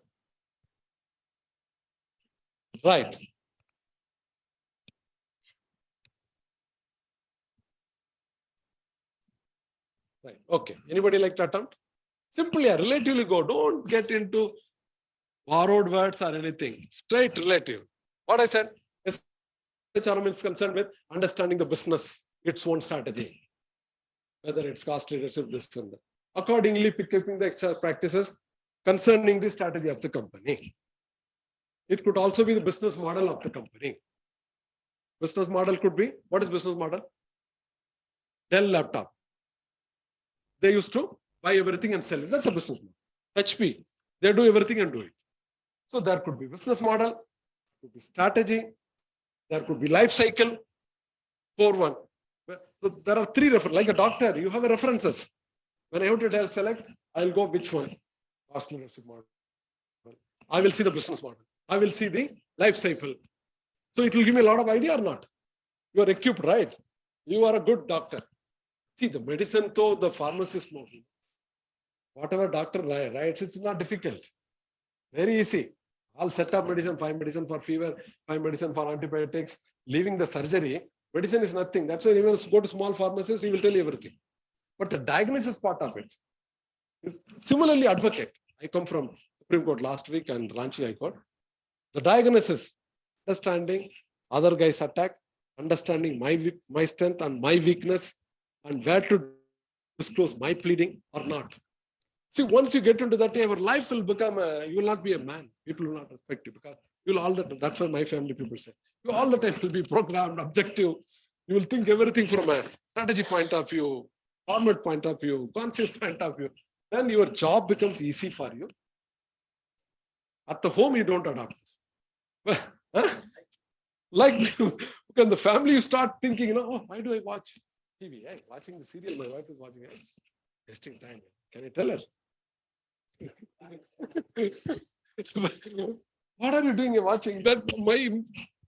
Right. Right. Okay. Anybody like to attempt? Simply, relatively go. Don't get into borrowed words or anything. Straight relative. What I said, SHRM is concerned with understanding the business, its own strategy, whether it's cost leadership, this and that. Accordingly, picking the HR practices concerning the strategy of the company. It could also be the business model of the company. Business model could be, what is business model? Dell laptop. They used to buy everything and sell it. That's a business model. HP, they do everything and do it. So there could be business model, there could be strategy, there could be life cycle. 4-1. So there are 3 references. Like a doctor, you have a references. When I have to select, I'll go which one? Cost leadership model. I will see the business model. I will see the life cycle. So it will give me a lot of idea or not? You are equipped, right? You are a good doctor. See, the medicine, though, the pharmacist knows. Whatever doctor writes, it's not difficult. Very easy. I'll set up medicine, 5 medicine for fever, 5 medicine for antibiotics. Leaving the surgery, medicine is nothing. That's why even go to small pharmacists, he will tell you everything. But the diagnosis part of it is similarly advocate. I come from Supreme Court last week and Ranchi High Court. The diagnosis, understanding other guys' attack, understanding my strength and my weakness, and where to disclose my pleading or not. See, once you get into that, your life will become, you will not be a man. People will not respect you because you will all the time. That's what my family people say. You all the time will be programmed, objective. You will think everything from a strategy point of view, format point of view, conscious point of view. Then your job becomes easy for you. At the home, you don't adopt this. Like in the family, you start thinking, oh, why do I watch TV? Hey, watching the serial, my wife is watching it. It's wasting time. Can I tell her? What are you doing? You're watching that? My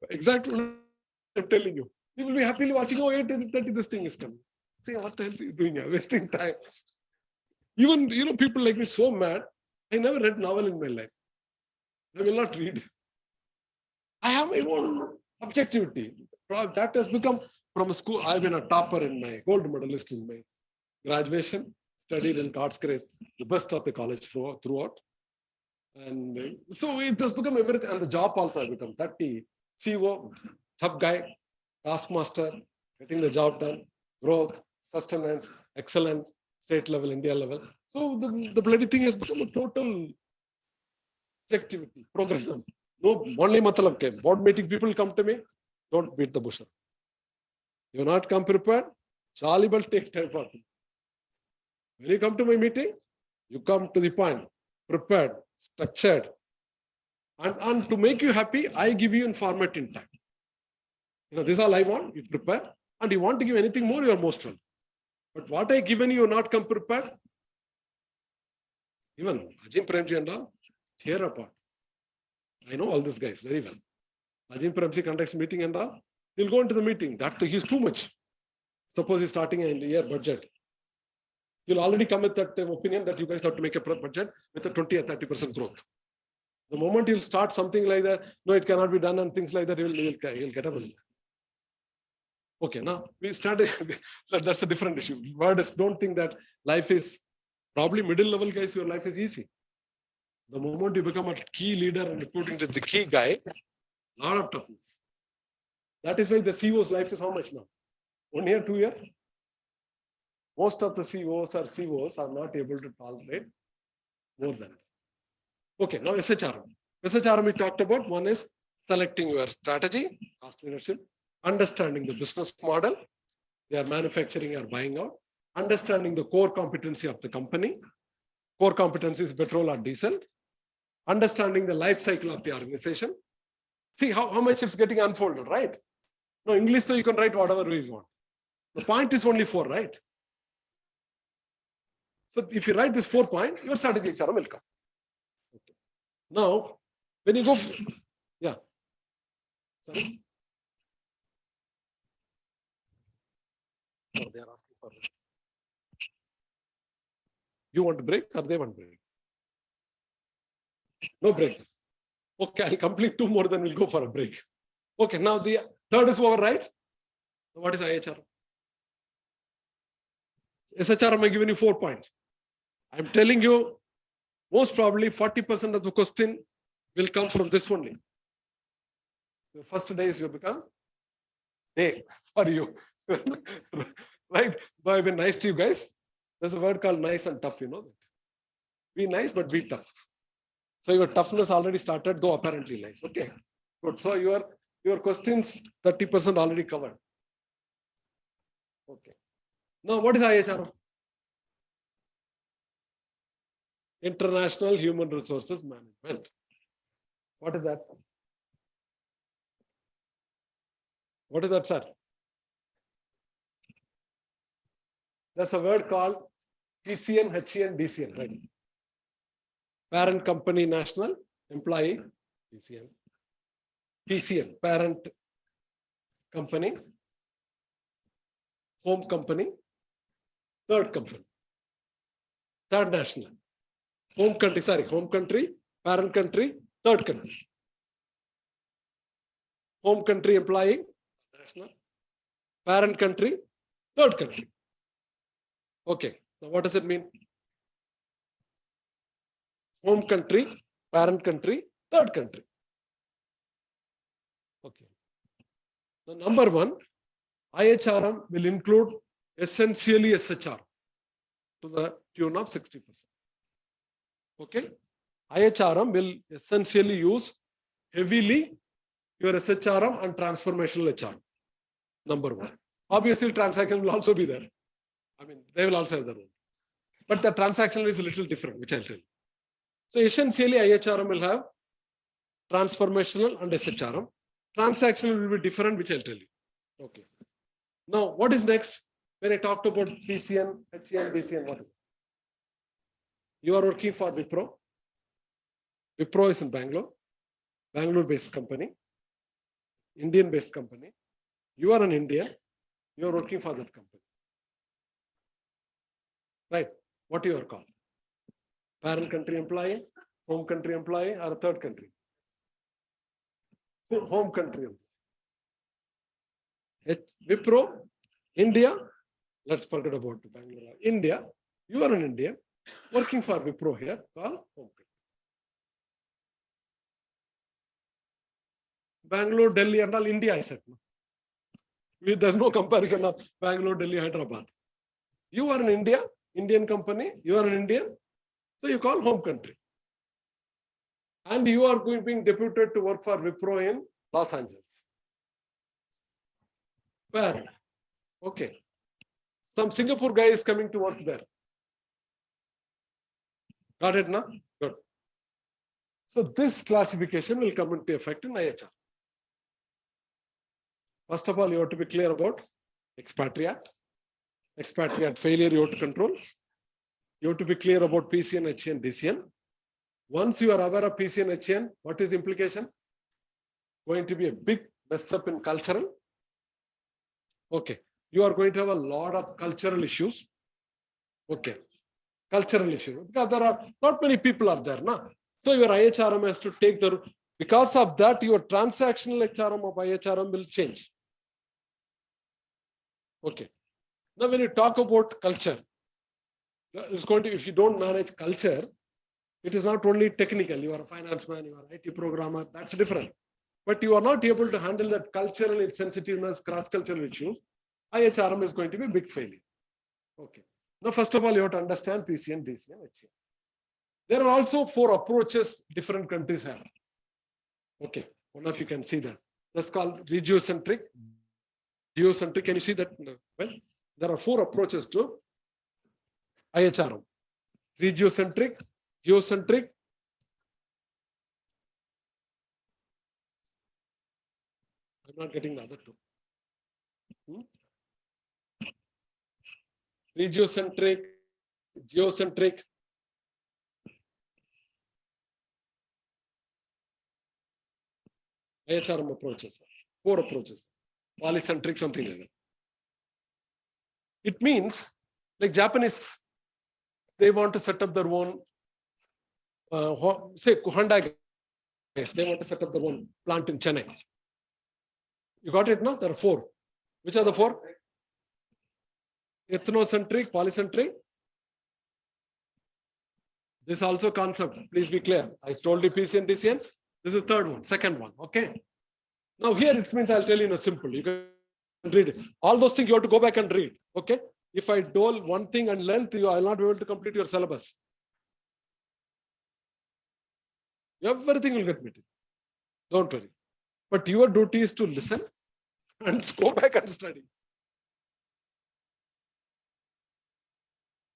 exactly what I'm telling you. You will be happily watching. Oh, 8:30, this thing is coming. Say, what the hell are you doing? You're wasting time. Even people like me so mad. I never read novel in my life. I will not read. I have my own objectivity. That has become from a school. I've been a topper in my gold medalist in my graduation. Studied in God's grace, the best of the college throughout. And so it has become everything. And the job also has become 30, CEO, top guy, taskmaster, getting the job done, growth, sustenance, excellent, state level, India level. So the bloody thing has become a total activity program. No, only matlab ke. Board meeting people come to me, don't beat the bush. You're not come prepared, jolly well take time for me. When you come to my meeting, you come to the point, prepared, structured. And to make you happy, I give you in format in time. This is all I want, you prepare. And you want to give anything more, you are most welcome. But what I given you not come prepared, even Ajim Premji and all, tear apart. I know all these guys very well. Ajim Premji conducts meeting and all, he'll go into the meeting. That he's too much. Suppose he's starting a year budget. You'll already come with that opinion that you guys have to make a budget with a 20 or 30% growth. The moment you'll start something like that, no, it cannot be done and things like that, he'll get up. Okay, now we started. That's a different issue. Don't think that life is probably middle level guys, your life is easy. The moment you become a key leader and reporting to the key guy, a lot of toughness. That is why the CEO's life is how much now? 1 year, 2 years? Most of the CEOs are not able to tolerate more than that. Okay, now SHRM. SHRM we talked about. One is selecting your strategy, cost leadership, understanding the business model, they are manufacturing or buying out, understanding the core competency of the company. Core competency is petrol or diesel. Understanding the life cycle of the organization. See how much it's getting unfolded, right? No, English, so you can write whatever we want. The point is only 4, right? So if you write this 4 point, your strategy HRM will come. Okay. Now, when you go, yeah. Sorry. Oh, they are asking for it. You want to break or they want to break? No break. Okay, I'll complete 2 more, then we'll go for a break. Okay, now the third is over, right? What is IHR? SHRM, I'm giving you 4 points. I'm telling you, most probably 40% of the question will come from this only. The first day is you become day for you. Right? But I've been nice to you guys. There's a word called nice and tough, you know that. Be nice, but be tough. So your toughness already started, though apparently nice. Okay, good. So your questions, 30% already covered. Okay. Now, what is IHR? International Human Resources Management. What is that? What is that, sir? There's a word called PCN, HCN, DCN, right? Parent company national employee, PCN. PCN, parent company, home company, third company, third national. Home country, sorry, home country, parent country, third country. Home country employee, national. Parent country, third country. Okay, now what does it mean? Home country, parent country, third country. Okay. Now, number one, IHRM will include essentially SHR to the tune of 60%. Okay. IHRM will essentially use heavily your SHRM and transformational HR. Number one. Obviously, transaction will also be there. I mean, they will also have their own. But the transactional is a little different, which I'll tell you. So essentially, IHRM will have transformational and SHRM. Transactional will be different, which I'll tell you. Okay. Now, what is next? When I talked about PCN, HCN, DCN, what is it? You are working for Wipro. Wipro is in Bangalore, Bangalore-based company, Indian-based company. You are an Indian. You are working for that company. Right? What you are called? Parent country employee, home country employee, or third country? Home country employee. Wipro, India. Let's forget about Bangalore. India. You are an Indian working for Wipro here. Call home country. Bangalore, Delhi, and all India, I said. No? There's no comparison of Bangalore, Delhi, Hyderabad. You are an India, Indian company. You are an Indian. So you call home country. And you are being deputed to work for Wipro in Los Angeles. Where? Okay. Some Singapore guy is coming to work there. Got it now? Good. So this classification will come into effect in IHR. First of all, you have to be clear about expatriate. Expatriate failure you have to control. You have to be clear about PCN, HCN, DCN. Once you are aware of PCN, HCN, what is implication? Going to be a big mess up in cultural. Okay. You are going to have a lot of cultural issues. Okay. Cultural issues. Because there are not many people are there. No? So your IHRM has to take the, because of that, your transactional HRM of IHRM will change. Okay. Now, when you talk about culture, it's going to, if you don't manage culture, it is not only technical. You are a finance man, you are an IT programmer, that's different. But you are not able to handle that cultural insensitiveness, cross-cultural issues. IHRM is going to be a big failure. Okay. Now, first of all, you have to understand PCN, DCN, HCN. There are also 4 approaches different countries have. Okay. One of you can see that. That's called regiocentric. Geocentric, can you see that? Well, there are 4 approaches to IHRM. Regiocentric, geocentric, I'm not getting the other 2. Regiocentric, geocentric. IHRM approaches. 4 approaches. Polycentric, something like that. It means, like Japanese, they want to set up their own, say Honda, they want to set up their own plant in Chennai. You got it now? There are 4. Which are the 4? Ethnocentric, polycentric. This also concept. Please be clear. I told you PCN, DCN. This is third one, second one. Okay. Now here it means I'll tell you in a simple. You can read it. All those things you have to go back and read. Okay. If I dole one thing and length, you will not be able to complete your syllabus. Everything will get material. Don't worry. But your duty is to listen and go back and study.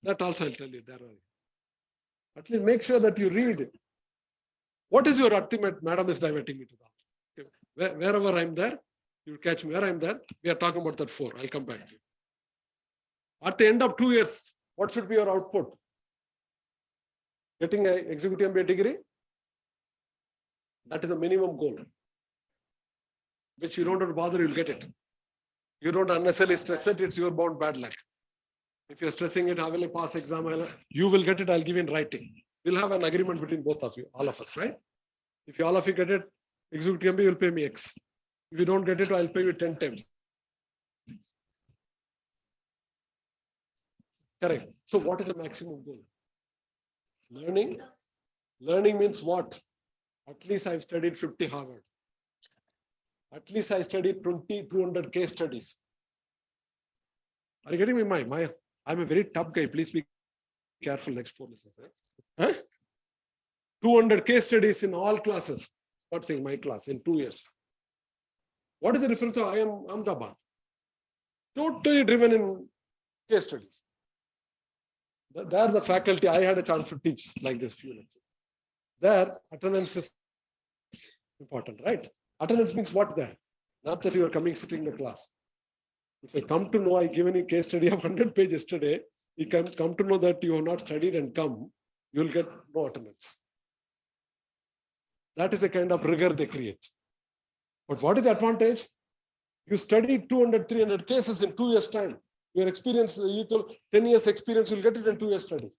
That also I'll tell you. There are. At least make sure that you read What is your ultimate? Madam is diverting me to that. Okay. Wherever I'm there, you catch me. Where I'm there, we are talking about that 4. I'll come back to you. At the end of 2 years, what should be your output? Getting an executive MBA degree? That is a minimum goal, which you don't have to bother, you'll get it. You don't unnecessarily stress it, it's your bound bad luck. If you're stressing it, I will pass exam, you will get it, I'll give you in writing. We'll have an agreement between both of you, all of us, right? If all of you get it, executive MBA, you'll pay me X. If you don't get it, I'll pay you 10 times. Correct. So what is the maximum goal? Learning. Learning means what? At least I've studied 50 Harvard. At least I studied 200 case studies. Are you getting me? I'm a very tough guy. Please be careful next 4 lessons. Huh? 200 case studies in all classes. Not saying my class in 2 years. What is the difference of I am Ahmedabad? Totally driven in case studies. There the faculty, I had a chance to teach like this few lectures. There, attendance is important, right? Attendance means what there? Not that you are coming sitting in the class. If I come to know, I given you a case study of 100 pages yesterday, you can come to know that you have not studied and come, you will get no attendance. That is the kind of rigor they create. But what is the advantage? You study 200, 300 cases in 2 years' time. Your experience, equal 10 years experience, you'll get it in 2 years study.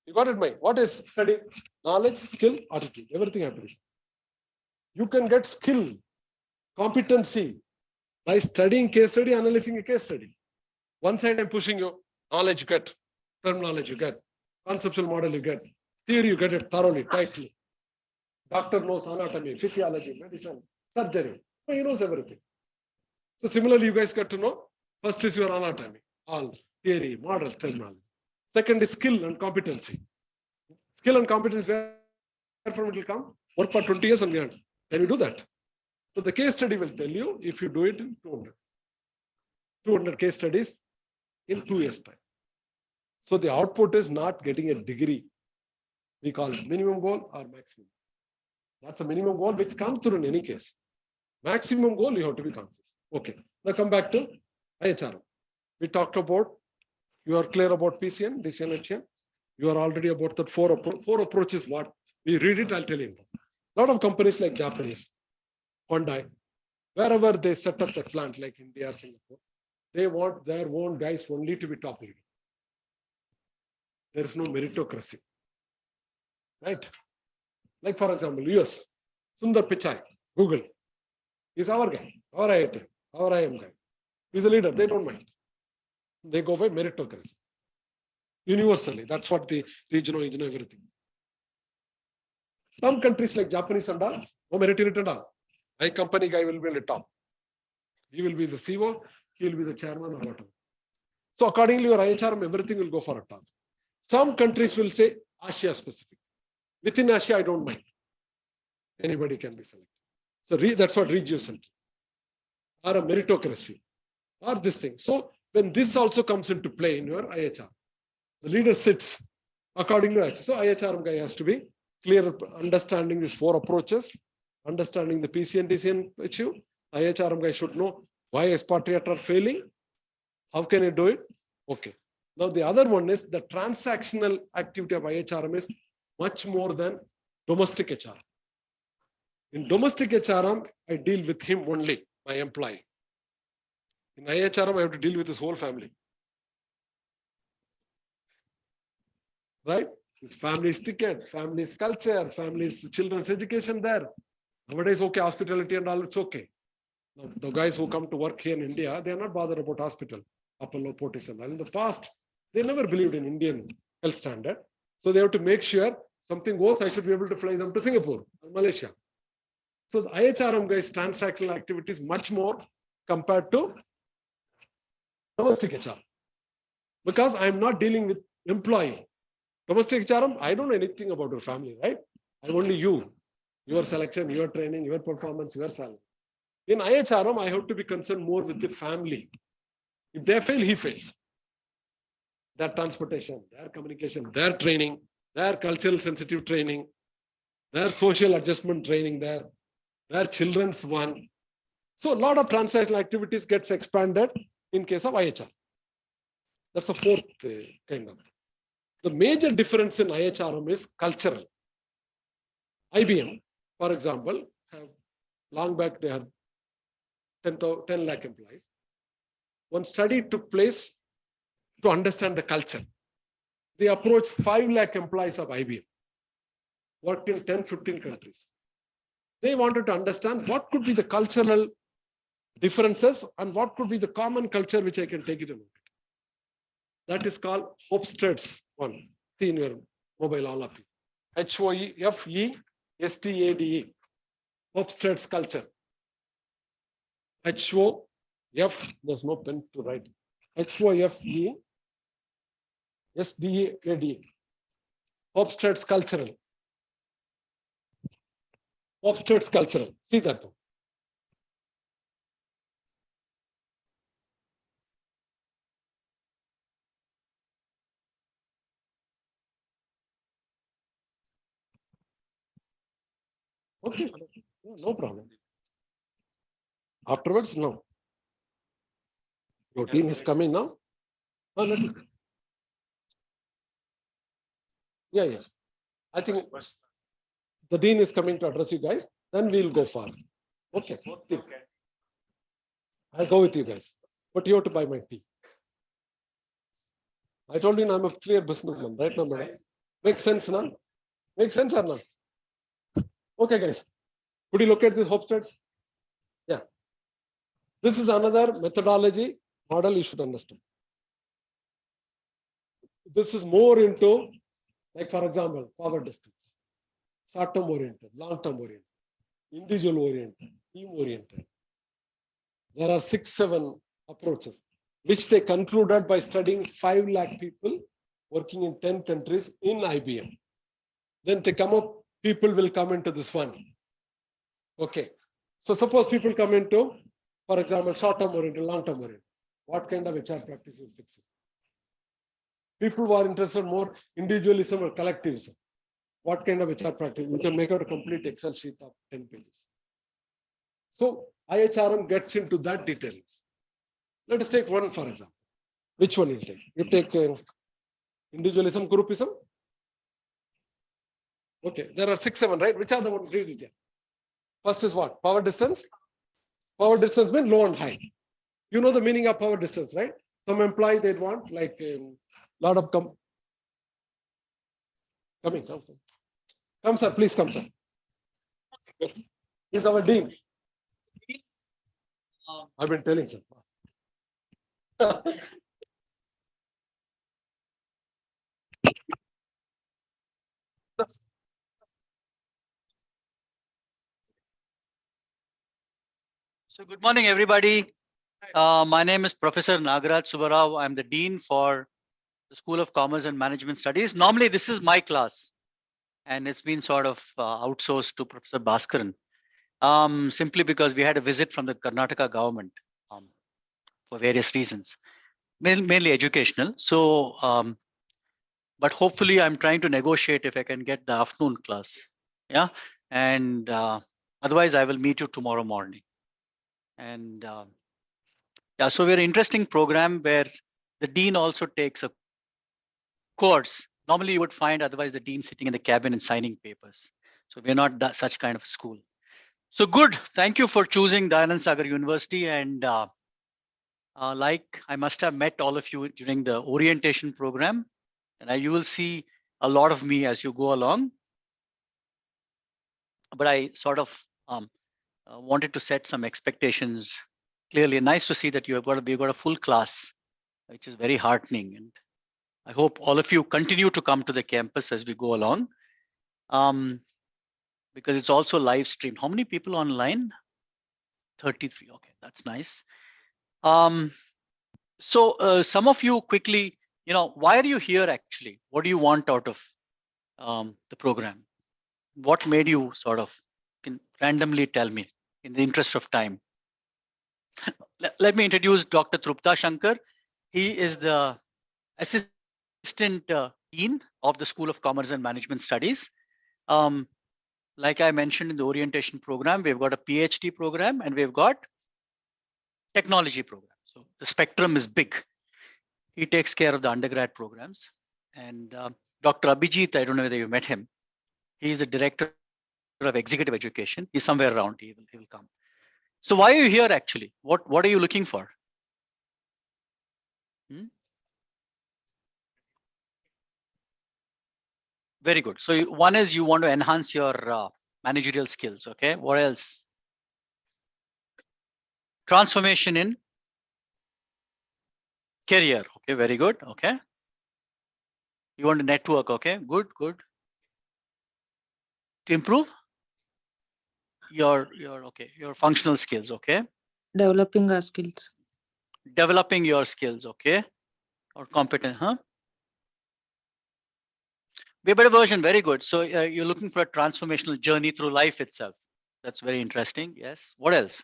You got it, Mike? What is study? Knowledge, skill, attitude, everything happens. You can get skill, competency by studying case study, analyzing a case study. One side I'm pushing you, knowledge you get, term knowledge you get, conceptual model you get, theory you get it thoroughly, tightly. Doctor knows anatomy, physiology, medicine, surgery. He knows everything. So similarly, you guys got to know, first is your anatomy, all theory, model, terminology. Second is skill and competency. Skill and competence, where from it will come? Work for 20 years and beyond. Can you do that? So the case study will tell you if you do it in 200 case studies in 2 years' time. So the output is not getting a degree. We call it minimum goal or maximum. That's a minimum goal which comes through in any case. Maximum goal, you have to be conscious. Okay. Now come back to IHRM. We talked about, you are clear about PCN, DCN, HN. You are already about that four approaches. What we read it, I'll tell you. A lot of companies like Japanese, Hyundai, wherever they set up the plant like India, Singapore, they want their own guys only to be top leader. There is no meritocracy. Right? Like for example, US, Sundar Pichai, Google, is our guy, our IIT, our IM guy. He's a leader, they don't mind. They go by meritocracy. Universally, that's what the regional, everything. Some countries like Japanese and all, no merit in it and all. My company guy will be on the top. He will be the CEO, he will be the chairman or whatever. So accordingly, your IHRM, everything will go for a task. Some countries will say Asia specific. Within Asia, I don't mind. Anybody can be selected. So that's what regio-centric or a meritocracy or this thing. So when this also comes into play in your IHR, the leader sits according to IHR. So IHRM guy has to be clear, understanding these four approaches, understanding the PC and DCN issue. IHRM guy should know why expatriate are failing. How can you do it? Okay. Now the other one is the transactional activity of IHRM is much more than domestic HR. In domestic HRM, I deal with him only, my employee. In IHRM, I have to deal with his whole family. Right? His family's ticket, family's culture, family's children's education there. Nowadays, okay, hospitality and all, it's okay. Now, the guys who come to work here in India, they are not bothered about hospital, Apollo, Fortis and all. In the past, they never believed in Indian health standard. So they have to make sure something goes, I should be able to fly them to Singapore or Malaysia. So the IHRM guys transactional activities much more compared to domestic HR. Because I'm not dealing with employee. Domestic HRM, I don't know anything about your family, right? I'm only you, your selection, your training, your performance, your salary. In IHRM, I have to be concerned more with the family. If they fail, he fails. Their transportation, their communication, their training, their cultural sensitive training, their social adjustment training there, their children's one. So a lot of transactional activities gets expanded in case of IHR. That's a fourth kind of. The major difference in IHRM is cultural. IBM, for example, have long back they had 10 lakh employees. One study took place to understand the culture. They approached 5 lakh employees of IBM, worked in 10, 15 countries. They wanted to understand what could be the cultural differences and what could be the common culture which I can take it a look at. That is called Hofstede's one. See in your mobile, all of you. HOFESTADE. Hofstede's culture. HOF, there's no pen to write. HOFESTADE. Hofstede's cultural. Hofstede's cultural. See that one. Okay, no problem. Afterwards, no. Your dean is coming now. Oh, let it. Yeah. I think the dean is coming to address you guys. Then we'll go far. Okay. I'll go with you guys. But you have to buy my tea. I told you I'm a clear businessman, right now, madam? Makes sense, no? Makes sense or not? Okay, guys. Could you look at these Hofstedes? Yeah. This is another methodology model you should understand. This is more into, like for example, power distance, short-term oriented, long-term oriented, individual oriented, team oriented. There are 6, 7 approaches, which they concluded by studying 5 lakh people working in 10 countries in IBM. Then they come up, people will come into this one. Okay. So suppose people come into, for example, short-term oriented, long-term oriented. What kind of HR practice will fix it? People who are interested more individualism or collectivism. What kind of HR practice? You can make out a complete Excel sheet of 10 pages. So IHRM gets into that details. Let us take one for example. Which one you take? You take individualism, groupism. Okay, there are 6, 7, right? Which are the ones? Read it here. First is what? Power distance. Power distance means low and high. You know the meaning of power distance, right? Some employee they'd want like lot of come, sir, please come, sir. He's our dean. I've been telling, sir. So good morning, everybody. My name is Professor Nagaraj Subbarao. I'm the Dean for the School of Commerce and Management Studies. Normally, this is my class, and it's been sort of outsourced to Professor Bhaskaran, simply because we had a visit from the Karnataka government for various reasons, mainly educational. So, but hopefully, I'm trying to negotiate if I can get the afternoon class. Yeah, and otherwise, I will meet you tomorrow morning. And yeah, so we're an interesting program where the dean also takes a course. Normally you would find otherwise the dean sitting in the cabin and signing papers. So we're not that, such kind of school. So good. Thank you for choosing Dayanand Sagar University. And like I must have met all of you during the orientation program. And you will see a lot of me as you go along. But I sort of wanted to set some expectations clearly. Nice to see that you've got a full class, which is very heartening. And I hope all of you continue to come to the campus as we go along, because it's also live streamed. How many people online? 33. Okay, that's nice. So some of you quickly, why are you here actually? What do you want out of the program? What made you sort of can randomly tell me in the interest of time? Let me introduce Dr. Trupta Shankar. He is the Assistant Dean of the School of Commerce and Management Studies. Like I mentioned in the orientation program, we've got a PhD program and we've got technology program. So the spectrum is big. He takes care of the undergrad programs. And Dr. Abhijit, I don't know whether you met him. He's the director of executive education. He's somewhere around. He will come. So why are you here actually? What are you looking for? Very good. So one is you want to enhance your managerial skills. Okay. What else? Transformation in career. Okay. Very good. Okay. You want to network. Okay. Good. Good. To improve your functional skills. Okay. Developing our skills. Developing your skills. Okay. Or competent. Huh? Be a better version. Very good. So you're looking for a transformational journey through life itself. That's very interesting. Yes. What else?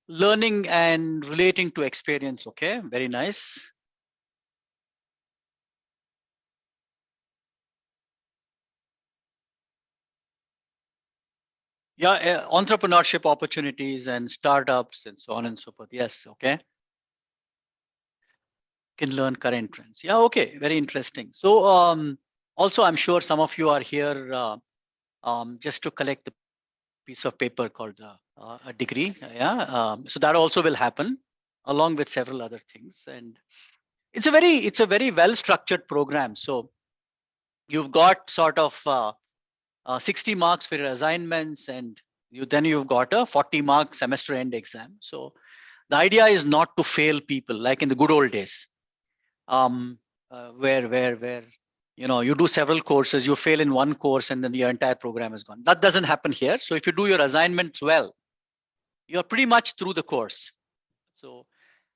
Learning and relating to experience. Okay. Very nice. Yeah. Entrepreneurship opportunities and startups and so on and so forth. Yes. Okay. Can learn current trends. Yeah. Okay. Very interesting. So also, I'm sure some of you are here just to collect the piece of paper called a degree. Yeah. So that also will happen along with several other things. And it's a very well structured program. So you've got sort of 60 marks for your assignments, and then you've got a 40-mark semester end exam. So the idea is not to fail people like in the good old days, where you do several courses, you fail in one course, and then your entire program is gone. That doesn't happen here. So if you do your assignments well, you're pretty much through the course. So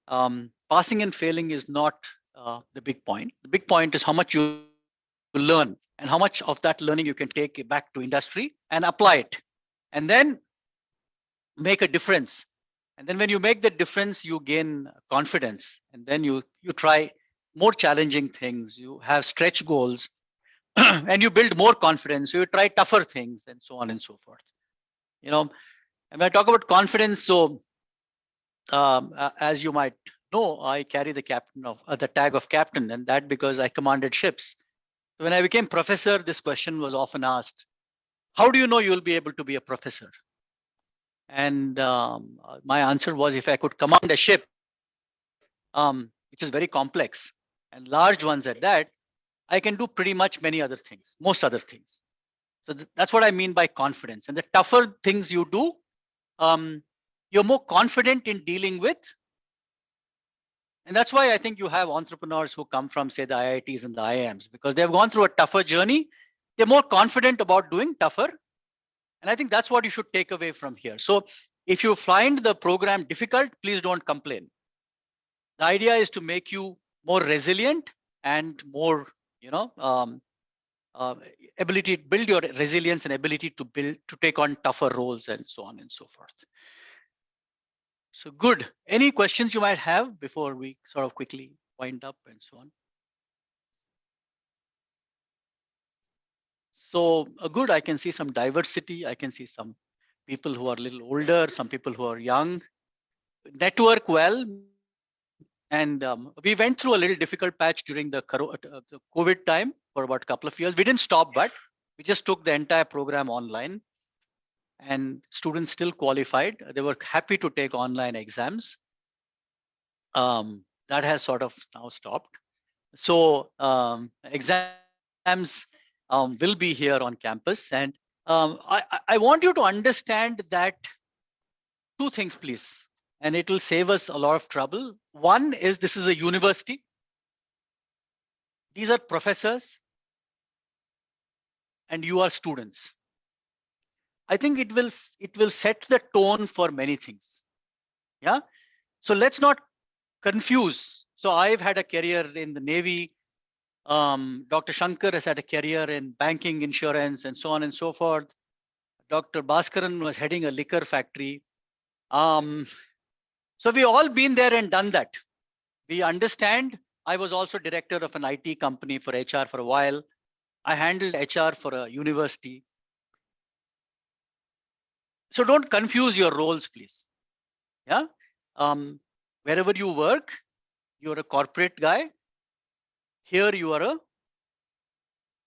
passing and failing is not the big point. The big point is how much you learn and how much of that learning you can take it back to industry and apply it, and then make a difference. And then when you make the difference, you gain confidence, and then you try more challenging things. You have stretch goals, and you build more confidence. So you try tougher things, and so on and so forth. And when I talk about confidence, so as you might know, I carry the the tag of captain, and that because I commanded ships. When I became professor, this question was often asked: how do you know you'll be able to be a professor? And my answer was, if I could command a ship, which is very complex and large ones at that, I can do pretty much many other things, most other things. So that's what I mean by confidence. And the tougher things you do, you're more confident in dealing with. And that's why I think you have entrepreneurs who come from, say, the IITs and the IIMs, because they've gone through a tougher journey. They're more confident about doing tougher. And I think that's what you should take away from here. So if you find the program difficult, please don't complain. The idea is to make you more resilient and more, build your resilience and ability to take on tougher roles and so on and so forth. So good. Any questions you might have before we sort of quickly wind up and so on? So good. I can see some diversity. I can see some people who are a little older, some people who are young. Network well. And we went through a little difficult patch during the COVID time for about a couple of years. We didn't stop, but we just took the entire program online, and students still qualified. They were happy to take online exams. That has sort of now stopped. So exams will be here on campus. And I want you to understand that two things, please, and it will save us a lot of trouble. One is, this is a university. These are professors, and you are students. I think it will set the tone for many things. Yeah. So let's not confuse. So I've had a career in the Navy. Dr. Shankar has had a career in banking, insurance, and so on and so forth. Dr. Bhaskaran was heading a liquor factory. So we've all been there and done that. We understand. I was also director of an IT company for HR for a while. I handled HR for a university. So don't confuse your roles, please. Yeah. Wherever you work, you're a corporate guy. Here you are a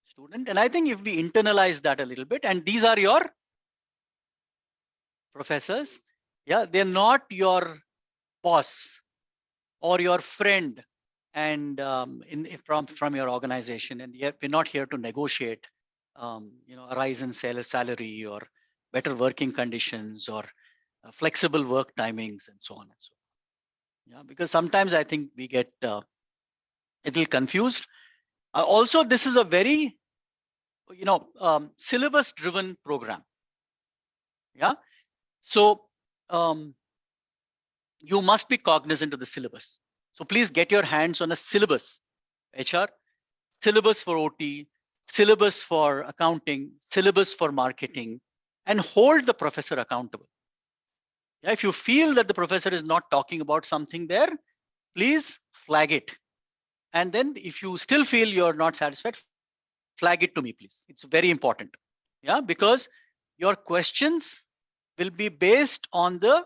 student. And I think if we internalize that a little bit, and these are your professors, yeah, they're not your boss or your friend and from your organization, and yet we're not here to negotiate a rise in salary or better working conditions or flexible work timings and so on and so forth. Yeah, because sometimes I think we get a little confused. Also, this is a very syllabus driven program. Yeah, so you must be cognizant of the syllabus. So please get your hands on a syllabus, HR, syllabus for OT, syllabus for accounting, syllabus for marketing, and hold the professor accountable. Yeah, if you feel that the professor is not talking about something there, please flag it. And then if you still feel you're not satisfied, flag it to me, please. It's very important. Yeah, because your questions will be based on the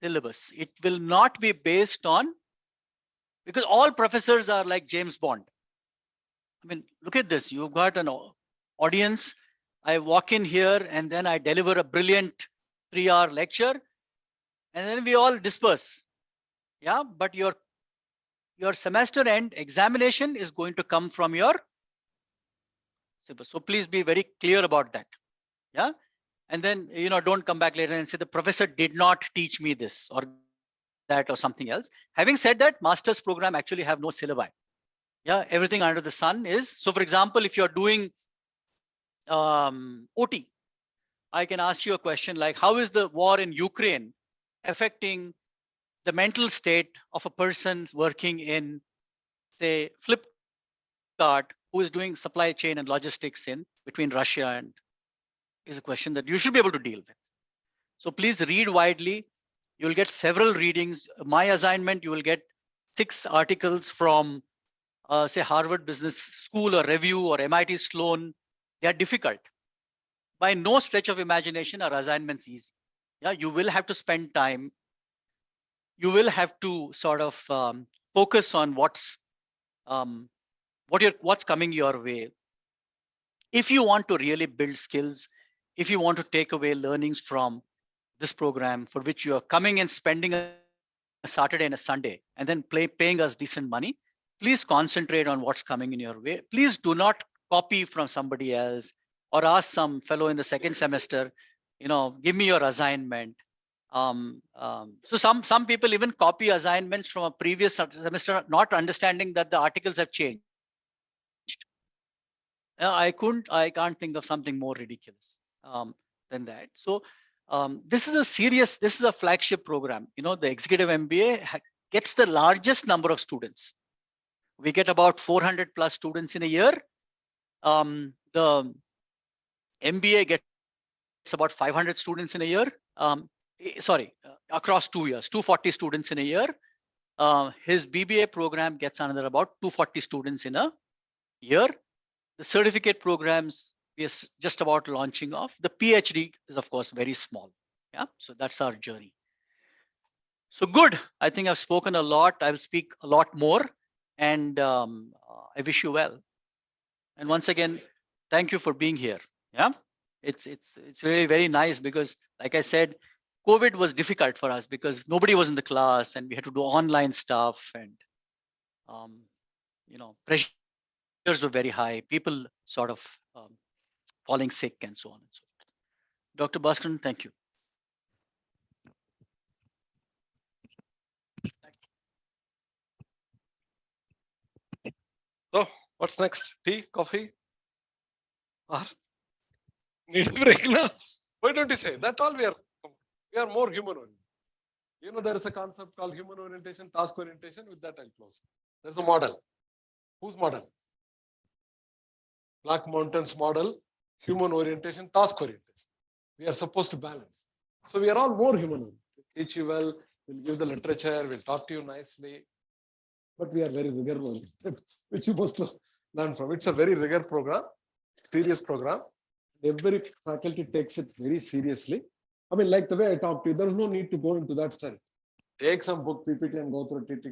syllabus. It will not be based on, because all professors are like James Bond. I mean, look at this. You've got an audience. I walk in here and then I deliver a brilliant 3-hour lecture and then we all disperse. Yeah, but your semester end examination is going to come from your syllabus. So please be very clear about that. Yeah. And then, don't come back later and say the professor did not teach me this or that or something else. Having said that, master's program actually have no syllabi. Yeah, everything under the sun is. So for example, if you're doing OT, I can ask you a question like, how is the war in Ukraine affecting the mental state of a person working in, say, Flipkart, who is doing supply chain and logistics in between Russia and, is a question that you should be able to deal with. So please read widely. You'll get several readings. My assignment, you will get 6 articles from, say, Harvard Business School or Review or MIT Sloan. They are difficult. By no stretch of imagination are assignments easy. Yeah, you will have to spend time. You will have to sort of focus on what's coming your way. If you want to really build skills, if you want to take away learnings from this program for which you are coming and spending a Saturday and a Sunday and then paying us decent money, please concentrate on what's coming in your way. Please do not copy from somebody else or ask some fellow in the second semester, give me your assignment. So some people even copy assignments from a previous semester, not understanding that the articles have changed. I can't think of something more ridiculous than that. So this is a flagship program. The executive MBA gets the largest number of students. We get about 400 plus students in a year. The MBA gets about 500 students in a year. Across 2 years, 240 students in a year. His BBA program gets another about 240 students in a year. The certificate programs we are just about launching off. The PhD is, of course, very small. Yeah, so that's our journey. So good. I think I've spoken a lot. I will speak a lot more, and I wish you well. And once again, thank you for being here. Yeah, it's really very nice because, like I said, COVID was difficult for us because nobody was in the class and we had to do online stuff, and pressures were very high. People sort of falling sick and so on and so forth. Dr. Bhaskaran, thank you. So what's next? Tea, coffee? Or need a break now? Why don't you say that? All we are more human oriented. There is a concept called human orientation, task orientation. With that, I'll close. There's a model. Whose model? Black Mountain's model, human orientation, task orientation. We are supposed to balance. So we are all more human oriented. Teach you well, We'll give the literature, we'll talk to you nicely. But we are very rigor oriented, which you must learn from. It's a very rigor program, serious program. Every faculty takes it very seriously. I mean, like the way I talked to you, there's no need to go into that study. Take some book, PPT, and go through it.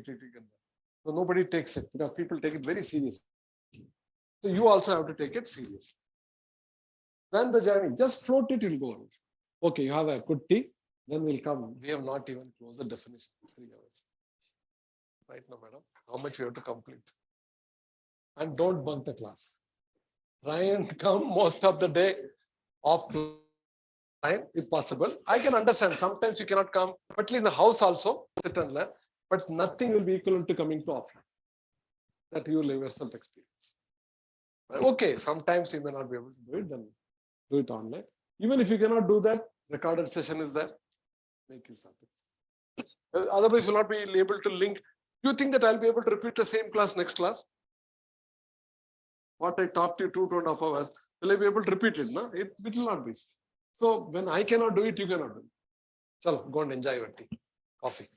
So nobody takes it because people take it very seriously. So you also have to take it seriously. Then the journey, just float it, will go on. Okay, you have a good tea, then we'll come. We have not even closed the definition. 3 hours. Right now, madam, how much we have to complete? And don't bunk the class. Try and come most of the day offline if possible. I can understand sometimes you cannot come, but at least in the house also sit and learn. But nothing will be equivalent to coming to offline. That you will have yourself experience. Okay, sometimes you may not be able to do it, then do it online. Even if you cannot do that, recorded session is there. Make use of it. Otherwise, you will not be able to link. You think that I'll be able to repeat the same class next class? What I taught you 2.5 hours, will I be able to repeat it? No, it will not be. So when I cannot do it, you cannot do it. Chalo, go and enjoy your tea, coffee.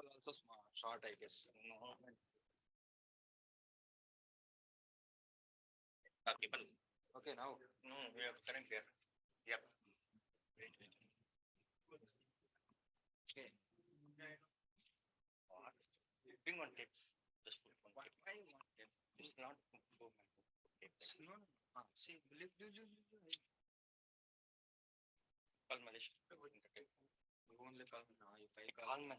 Also small, short, I guess. People. Okay, now no, we are current here. Yep. Wait. Okay. Bring one tape. Just put one. Why you want tape? It's not go tape. No. See, believe you. Call Malish. You only call me now. If I call me.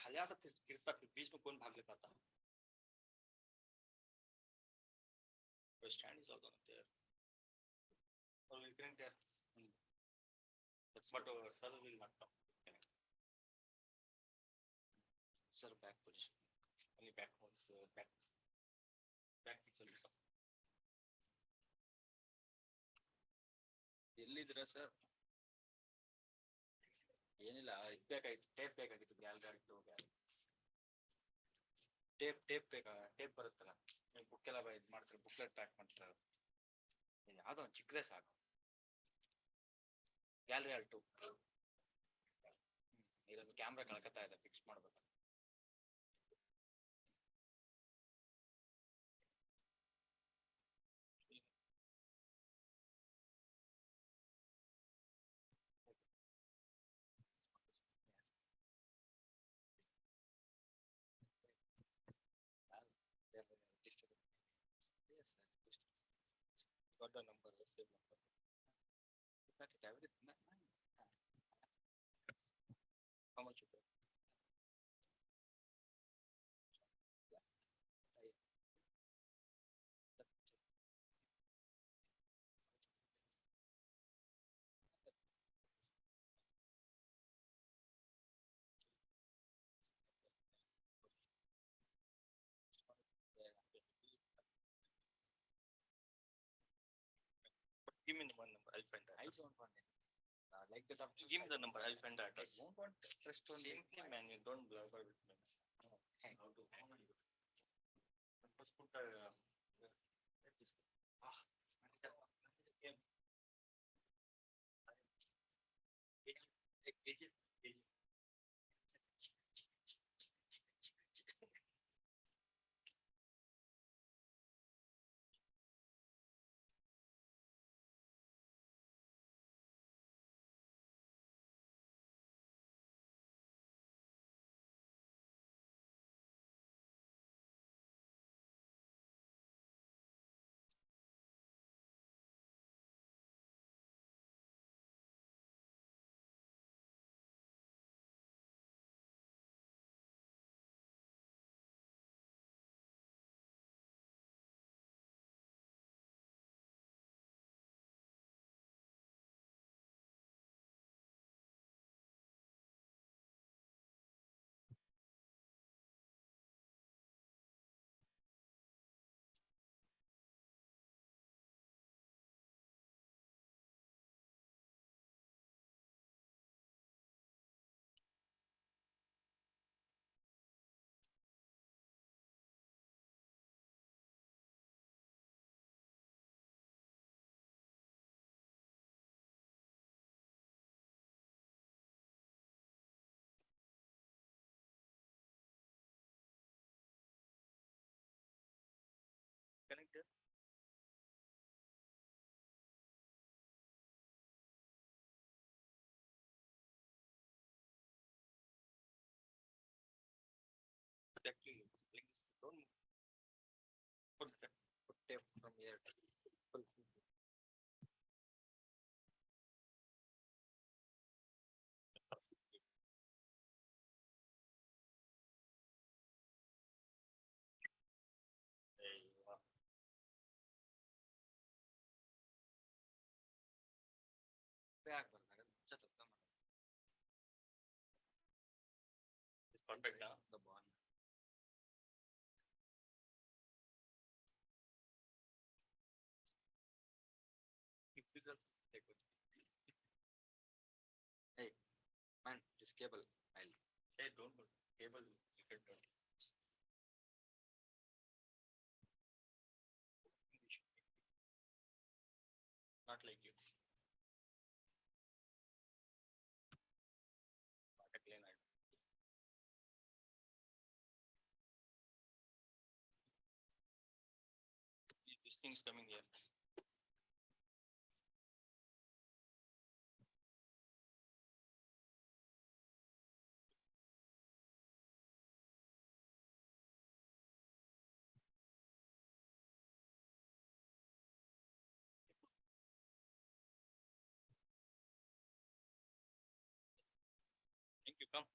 हलिया फिर गिरता फिर बीच में कौन भाग लेता था stand is also not there or we can there but sir will not come sir back position only back was back picture will come ಎಲ್ಲಿದ್ದೀರಾ sir ಏನಿಲ್ಲ ಇದು ಬೇಕಾಗಿತ್ತು ಟೇಪ್ ಬೇಕಾಗಿತ್ತು ಗ್ಯಾಲರಿ ಟೇಪ್ ಟೇಪ್ ಬರುತ್ತಲ್ಲ ನೀವು ಬುಕ್ ಎಲ್ಲ ಇದು ಮಾಡ್ತಾರೆ ಬುಕ್ಲೆಟ್ ಪ್ಯಾಕ್ ಮಾಡ್ತಾರೆ ಯಾವುದೋ ಒಂದು ಚಿಕ್ಕದೇ ಸಾಕು ಗ್ಯಾಲರಿ ಆಲ್ಟು ಇರೋದು ಕ್ಯಾಮ್ರಾ ಕಳ್ಕತ್ತಾ ಇದೆ, ಫಿಕ್ಸ್ ಮಾಡ್ಬೇಕು. Got the number, same number. Got it, everything. How much you pay? Give me the one number, I'll find that. I don't want it. Like that, give me the number, I'll find that. I won't want trust on simply, man, you don't bluff with me. No. How to just put connected. Actually, like, don't put tape from here. There you are. Back one, it's perfect now. The bond. Hey, man, this cable. Hey, don't put cable. You can don't. Not like you. Not a clean item. This thing is coming here. Thank you, come.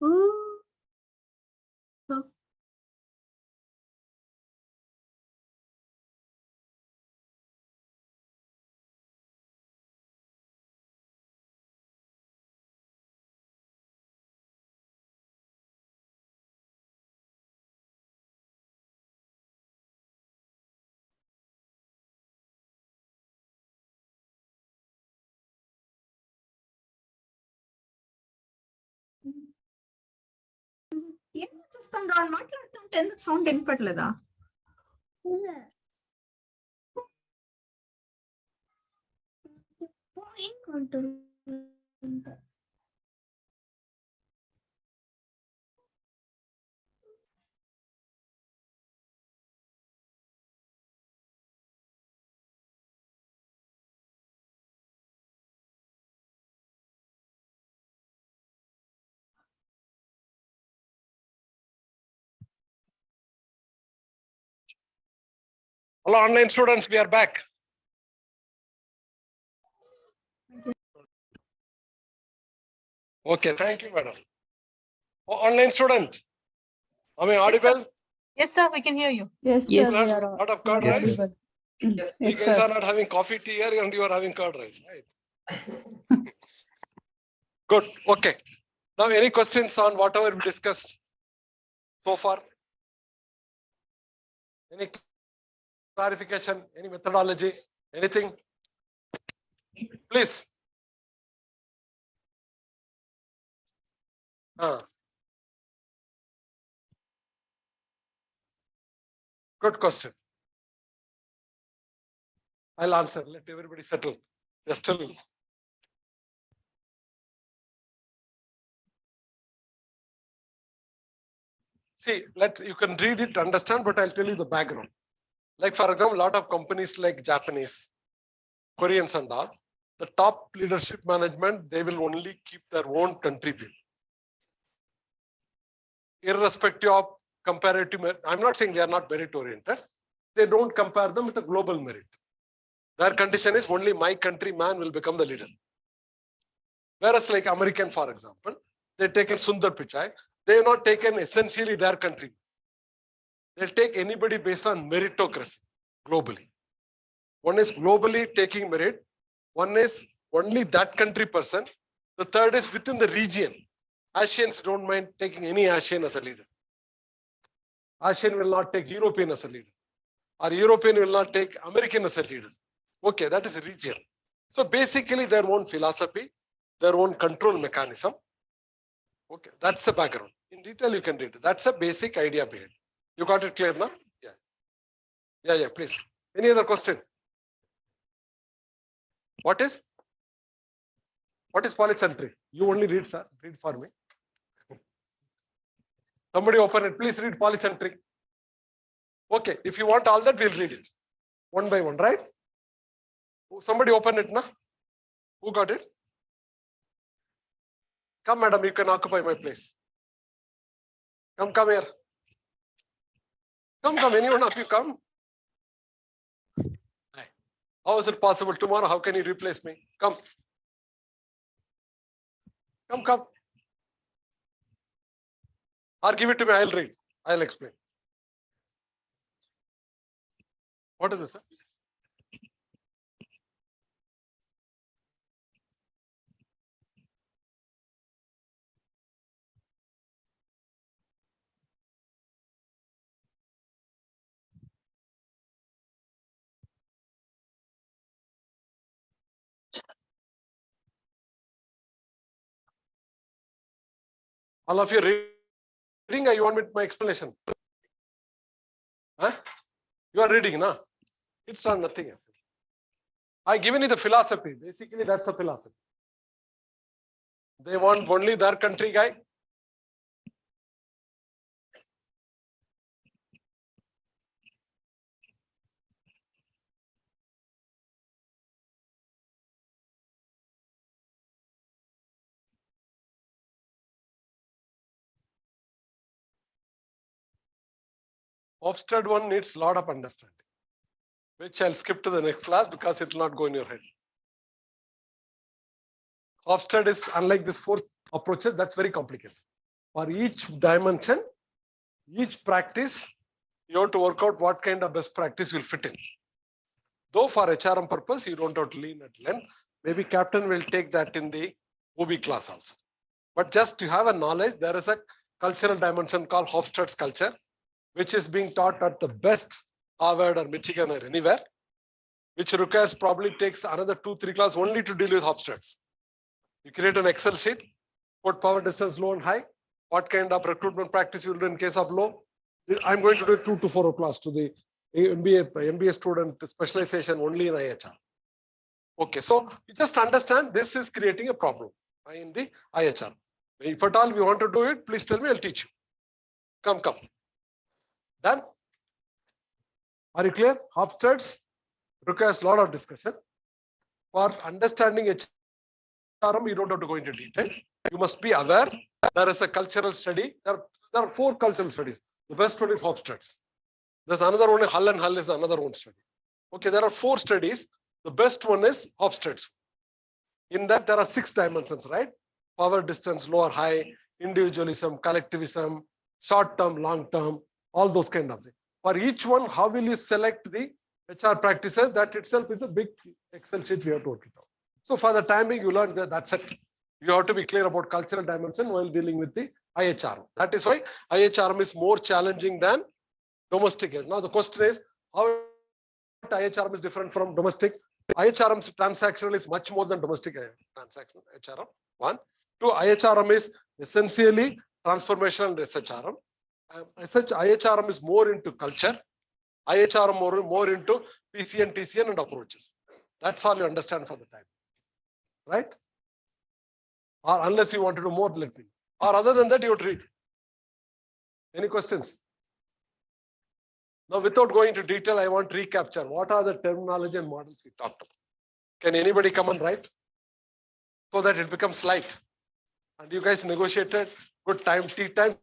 Ooh. So- ఏం చేస్తాం రా మాట్లాడుతుంటే ఎందుకు sound వినపట్లేదా? Hello, online students, we are back. Okay, thank you, madam. Oh, online student, am I audible? Yes, sir, we can hear you. Yes, You sir. have We are lot of we are curd rice? audible. You Yes, guys sir. are not having coffee, tea here, and you are having curd rice, right? Good, okay. Now, any questions on whatever we discussed so far? Any clarification, any methodology, anything? Please. Good question. I'll answer. Let everybody settle. Just tell me. See, you can read it, understand, but I'll tell you the background. Like, for example, a lot of companies like Japanese, Koreans and all, the top leadership management, they will only keep their own country people. Irrespective of comparative merit. I'm not saying they are not merit oriented. They don't compare them with a global merit. Their condition is only my country man will become the leader. Whereas like American, for example, they taken Sundar Pichai, they have not taken essentially their country. They'll take anybody based on meritocracy globally. One is globally taking merit. One is only that country person. The third is within the region. Asians don't mind taking any Asian as a leader. Asian will not take European as a leader. Or European will not take American as a leader. Okay, that is a region. So basically their own philosophy, their own control mechanism. Okay, that's the background. In detail, you can read it. That's a basic idea behind it. You got it clear now? Yeah. Yeah, please. Any other question? What is polycentric? You only read, sir. Read for me. Somebody open it. Please read polycentric. Okay, if you want all that, we'll read it one by one, right? Somebody open it now. Who got it? Come, madam, you can occupy my place. Come here. Come, any one of you come. How is it possible? Tomorrow, how can you replace me? Come. Come. Or give it to me, I'll read. I'll explain. What is this, sir? All of you reading, or you want me my explanation? Huh? You are reading, no? It's not nothing else. I given you the philosophy. Basically, that's the philosophy. They want only their country guy. Hofstede one needs a lot of understanding, which I'll skip to the next class because it will not go in your head. Hofstede is unlike this fourth approaches, that's very complicated. For each dimension, each practice, you have to work out what kind of best practice will fit in. Though for HRM purpose, you don't have to lean at length. Maybe captain will take that in the OB class also. But just to have a knowledge, there is a cultural dimension called Hofstede's culture, which is being taught at the best Harvard or Michigan or anywhere, which requires probably takes another 2-3 classes only to deal with Hofstede's. You create an Excel sheet, put power distance low and high, what kind of recruitment practice you will do in case of low. I'm going to do 2 to 4 class to the MBA student specialization only in IHR. Okay, so you just understand this is creating a problem in the IHR. If at all you want to do it, please tell me, I'll teach you. Come. Done? Are you clear? Hofstede's requires a lot of discussion. For understanding HRM, you don't have to go into detail. You must be aware there is a cultural study. There are 4 cultural studies. The best one is Hofstede's. There's another one, Hull and Hull is another one study. Okay, there are 4 studies. The best one is Hofstede's. In that, there are 6 dimensions, right? Power distance, low or high, individualism, collectivism, short term, long term, all those kind of things. For each one, how will you select the HR practices? That itself is a big Excel sheet we have to work it out. So for the timing, you learn that that's it. You have to be clear about cultural dimension while dealing with the IHRM. That is why IHRM is more challenging than domestic. Now the question is, how IHRM is different from domestic? IHRM's transactional is much more than domestic transactional HRM. 1. 2, IHRM is essentially transformational and SHRM. Such IHRM is more into culture. IHRM more into PCN, TCN and approaches. That's all you understand for the time. Right? Or unless you want to do more, let me. Or other than that, you would read. Any questions? Now, without going into detail, I want to recapture. What are the terminology and models we talked about? Can anybody come and write? So that it becomes light. And you guys negotiated good time, tea time.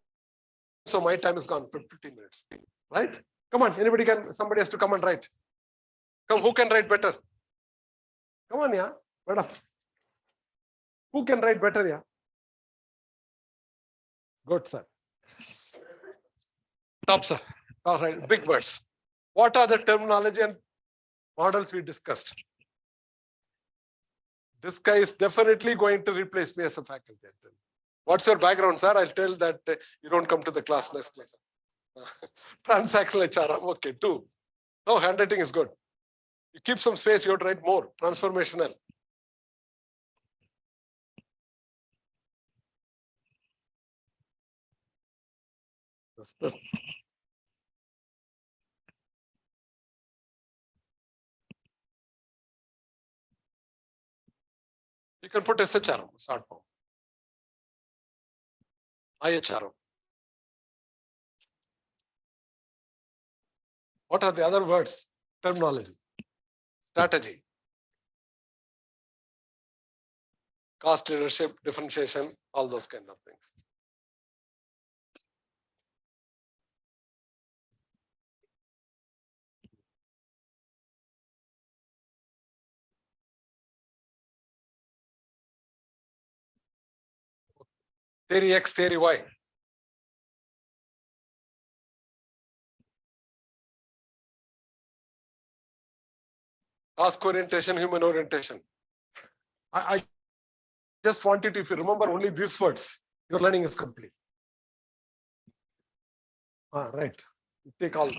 So my time is gone, 15 minutes. Right? Come on, somebody has to come and write. Come, who can write better? Come on, yeah. Madam. Who can write better, yeah? Good, sir. Top, sir. All right, big words. What are the terminology and models we discussed? This guy is definitely going to replace me as a faculty. What's your background, sir? I'll tell that you don't come to the class next class. Transactional HRM, okay, 2. No, handwriting is good. You keep some space, you have to write more. Transformational. You can put SHRM, short form. IHRM. What are the other words? Terminology. Strategy. Cost leadership, differentiation, all those kind of things. Theory X, theory Y. Task orientation, human orientation. I just wanted to, if you remember only these words, your learning is complete. Right. You take all.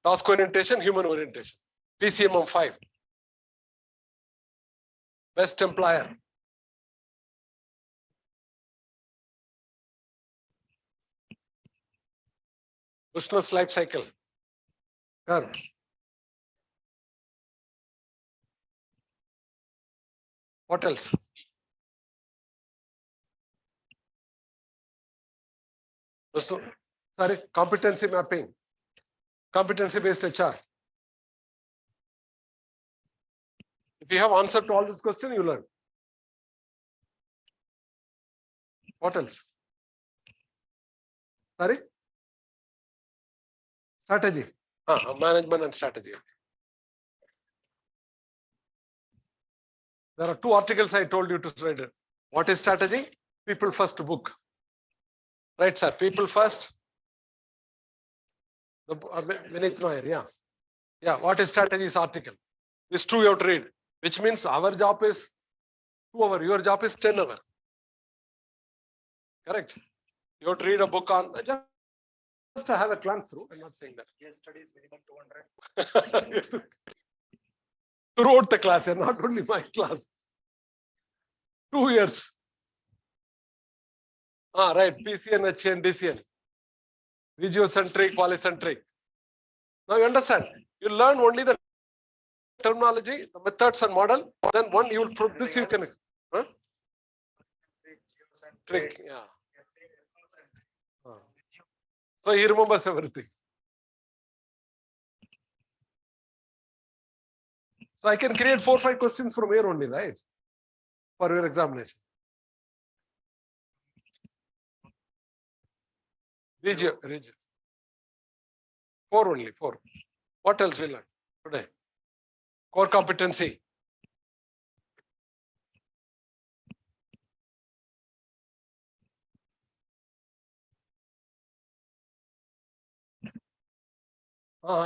Task orientation, human orientation. PCMM 5. Best employer. Business life cycle. Curve. What else? Sorry, competency mapping. Competency-based HR. If you have answer to all this question, you learn. What else? Sorry? Strategy. Management and strategy. There are 2 articles I told you to read. What is strategy? People first book. Right, sir. People first. Vinith Nair, yeah. Yeah, what is strategies article? This 2 you have to read, which means our job is 2 hours, your job is 10 hours. Correct? You have to read a book on, just to have a glance through. I'm not saying that. Case studies minimum 200. Throughout the class, and not only my class. 2 years. Right. PCN, HN, DCN. Regiocentric, polycentric. Now you understand. You learn only the terminology, the methods and model. Then one you will prove this you can. Huh? Trick, yeah. So he remembers everything. So I can create 4 or 5 questions from here only, right? For your examination. Regio. 4 only, 4. What else we learn today? Core competency.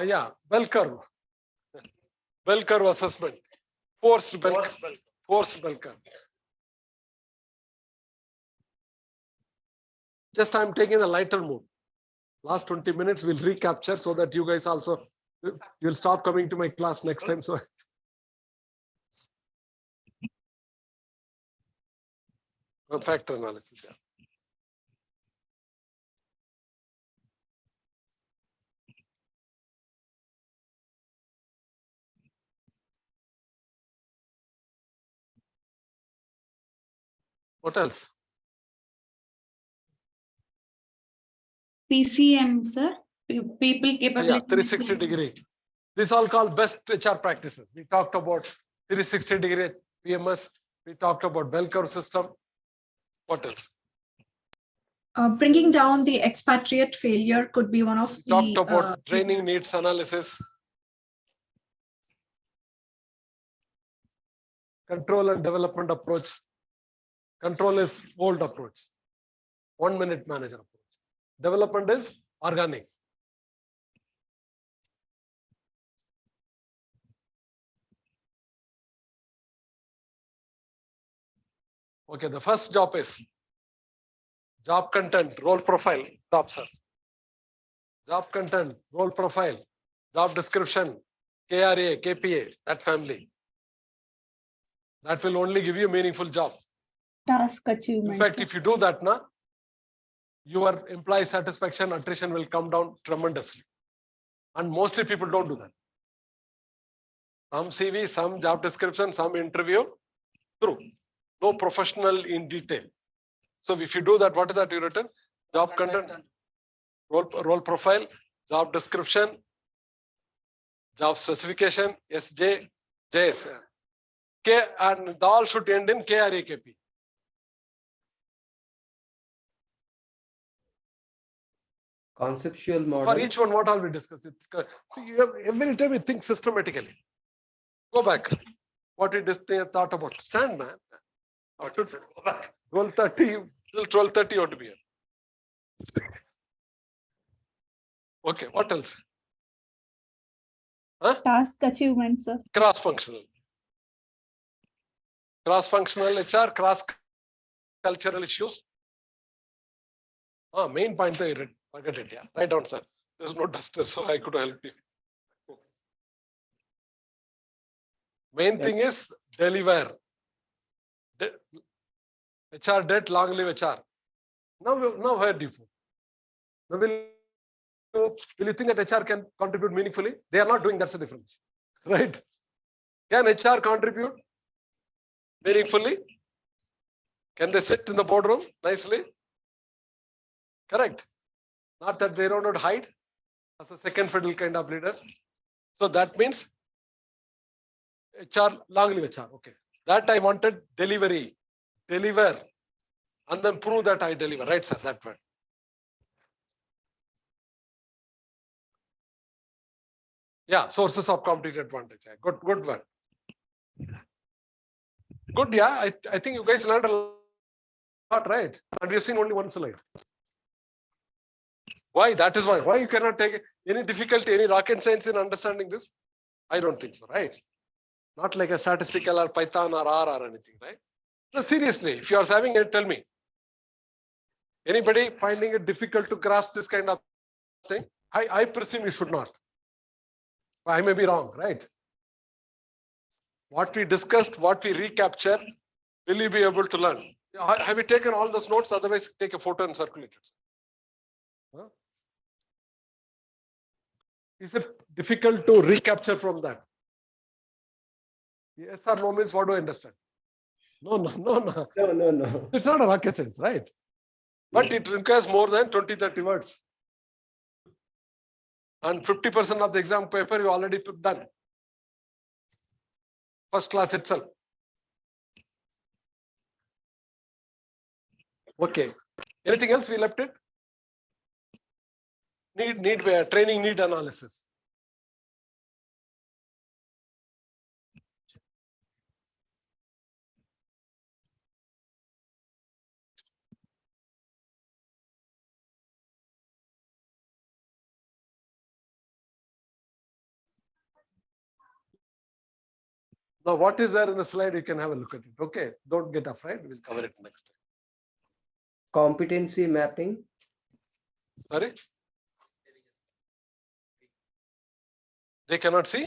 Yeah, bell curve. Bell curve assessment. Forced bell curve. Just I'm taking a lighter mood. Last 20 minutes we'll recapture so that you guys also you'll stop coming to my class next time. So factor analysis. Yeah. What else? PCM, sir. People capability. Yeah, 360 degree. This all called best HR practices. We talked about 360 degree PMS. We talked about bell curve system. What else? Bringing down the expatriate failure could be one of We the. talked about training needs analysis. Control and development approach. Control is old approach. 1 minute manager approach. Development is organic. Okay, the first job is job content, role profile, job sir. Job content, role profile, job description, KRA, KPA, that family. That will only give you a meaningful job. Task achievement. In fact, if you do that now, your employee satisfaction, attrition will come down tremendously. And mostly people don't do that. Some CV, some job description, some interview, true. No professional in detail. So if you do that, what is that you written? Job content, role profile, job description, job specification, SJ, JS. K, and they all should end in KRA, KP. Conceptual model. For each one, what all we discuss? See, you have, every time you think systematically. Go back. What we thought about. Stand, man. Go back. 12:30 till 12:30 you have to be here. Okay, what else? Huh? Task achievement, sir. Cross-functional. Cross-functional HR, cross-cultural issues. Main point I read. Forget it, yeah. Write down, sir. There's no duster, so I could help you. Main thing is deliver. HR debt, long live HR. Now where do you put? Now will you think that HR can contribute meaningfully? They are not doing, that's the difference. Right? Can HR contribute meaningfully? Can they sit in the boardroom nicely? Correct. Not that they don't know to hide as a second fiddle kind of leaders. So that means HR, long live HR. Okay. That I wanted delivery. Deliver. And then prove that I deliver. Right, sir? That word. Yeah, sources of competitive advantage. Good word. Good, yeah. I think you guys learned a lot, right? And we've seen only one slide. Why? That is why. Why you cannot take any difficulty, any rocket science in understanding this? I don't think so, right? Not like a statistical or Python or R or anything, right? No, seriously, if you are having it, tell me. Anybody finding it difficult to grasp this kind of thing? I presume you should not. I may be wrong, right? What we discussed, what we recapture, will you be able to learn? Have you taken all those notes? Otherwise, take a photo and circulate it. Huh? Is it difficult to recapture from that? Yes or no means what do I understand? No. No. It's not a rocket science, right? But Yes. it requires more than 20-30 words. And 50% of the exam paper you already done. First class itself. Okay. Anything else we left it? Need training need analysis. Now, what is there in the slide? You can have a look at it. Okay. Don't get afraid. We'll cover it next time. Competency mapping. Sorry? They cannot see?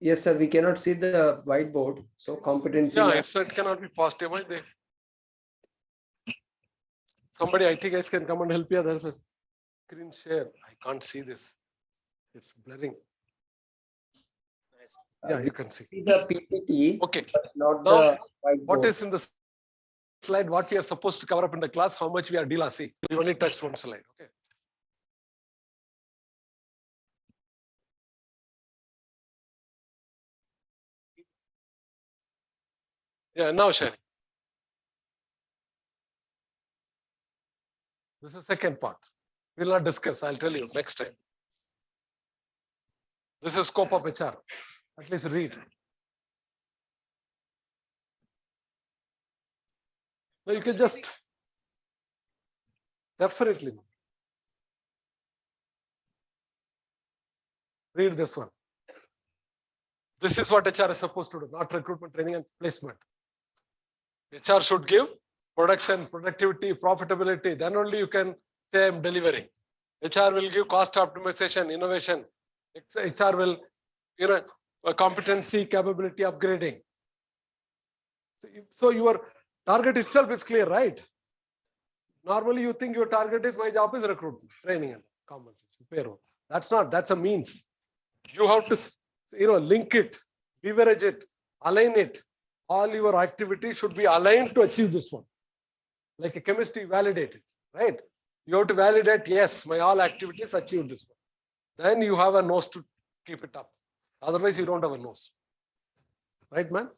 Yes, sir. We cannot see the whiteboard. So competency Yeah, map. it cannot be positive. Somebody IT guys can come and help you. There's a screen share. I can't see this. It's blurring. Yeah, you can see. See the PPT. Okay. But not Now, the whiteboard. what is in the slide? What we are supposed to cover up in the class? How much we are dealing? See, we only touched one slide. Okay. Yeah, now sharing. This is the second part. We'll not discuss. I'll tell you next time. This is scope of HR. At least read. No, you can just definitely read this one. This is what HR is supposed to do, not recruitment, training, and placement. HR should give production, productivity, profitability. Then only you can say I'm delivering. HR will give cost optimization, innovation. HR will, competency, capability upgrading. So your target itself is clear, right? Normally you think your target is my job is recruitment, training, and compensation, payroll. That's not. That's a means. You have to, link it, leverage it, align it. All your activities should be aligned to achieve this one. Like a chemistry, validate it, right? You have to validate, yes, my all activities achieve this one. Then you have a nose to keep it up. Otherwise, you don't have a nose. Right, man?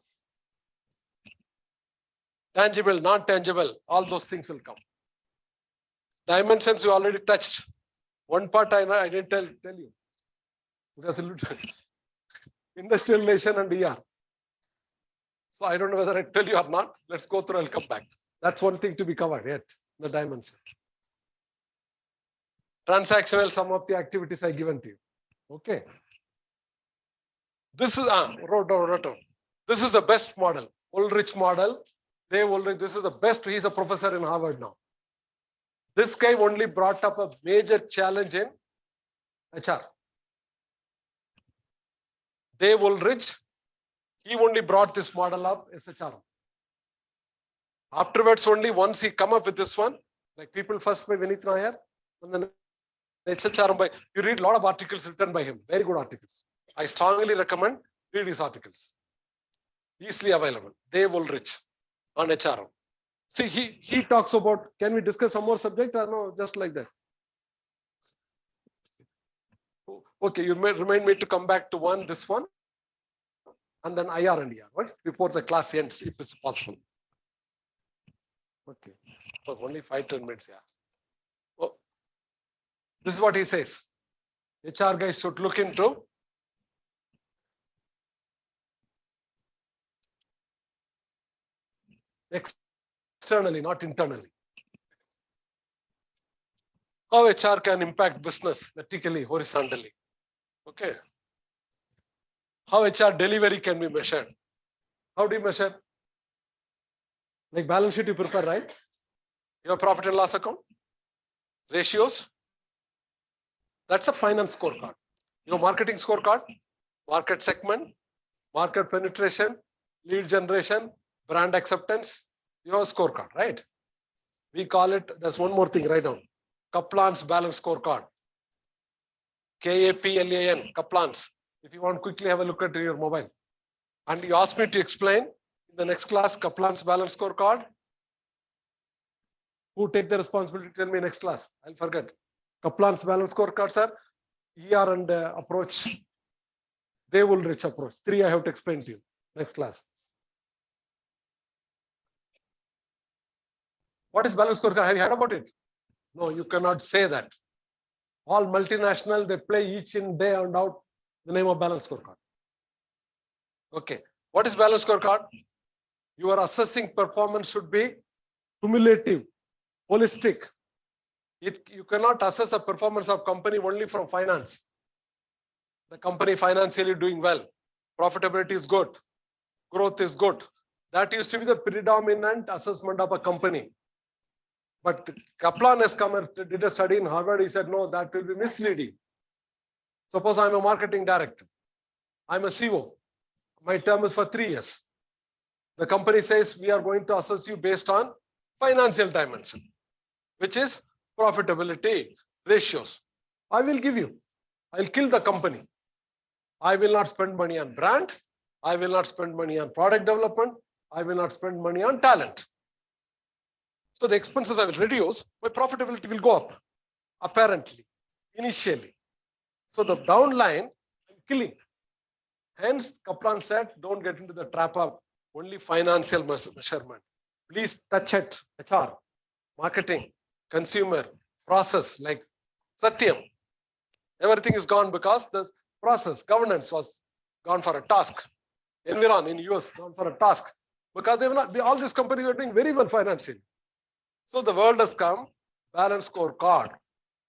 Tangible, non-tangible, all those things will come. Dimensions you already touched. One part I didn't tell you. Because industrial relation and ER. So I don't know whether I tell you or not. Let's go through, I'll come back. That's one thing to be covered yet, the dimension. Transactional, some of the activities I given to you. Okay. This is Roto. This is the best model. Ulrich model. This is the best. He's a professor in Harvard now. This guy only brought up a major challenge in HR. Dave Ulrich, he only brought this model up as HR. Afterwards, only once he come up with this one, like people first by Vinith Nair, and then HRM by, you read a lot of articles written by him, very good articles. I strongly recommend read his articles. Easily available. Dave Ulrich on HRM. See, he talks about, can we discuss some more subject or no, just like that? Okay, you may remind me to come back to this one, and then IR and ER, right? Before the class ends, if it's possible. Okay, so only 5-10 minutes, yeah. Oh, this is what he says. HR guys should look into externally, not internally. How HR can impact business vertically, horizontally. Okay. How HR delivery can be measured. How do you measure? Like balance sheet you prepare, right? Your profit and loss account, ratios. That's a finance scorecard. Your marketing scorecard, market segment, market penetration, lead generation, brand acceptance, your scorecard, right? We call it, there's one more thing, write down. Kaplan's balance scorecard. KAPLAN, Kaplan's. If you want quickly have a look at your mobile. And you ask me to explain in the next class, Kaplan's balance scorecard. Who take the responsibility? Tell me next class. I'll forget. Kaplan's balance scorecard, sir. ER and approach. They will reach approach. 3 I have to explain to you. Next class. What is balance scorecard? Have you heard about it? No, you cannot say that. All multinational, they play each in day and out the name of balance scorecard. Okay. What is balance scorecard? Your assessing performance should be cumulative, holistic. You cannot assess the performance of company only from finance. The company financially doing well, profitability is good, growth is good. That used to be the predominant assessment of a company. But Kaplan has come and did a study in Harvard. He said, no, that will be misleading. Suppose I'm a marketing director. I'm a CEO. My term is for 3 years. The company says we are going to assess you based on financial dimension, which is profitability, ratios. I will give you. I'll kill the company. I will not spend money on brand. I will not spend money on product development. I will not spend money on talent. So the expenses I will reduce, my profitability will go up, apparently, initially. So the downline, I'm killing. Hence, Kaplan said, don't get into the trap of only financial measurement. Please touch it, HR, marketing, consumer, process, like Satyam. Everything is gone because the process, governance was gone for a task. Environ in US gone for a task. Because they were not, all these companies were doing very well financially. So the world has come, balance scorecard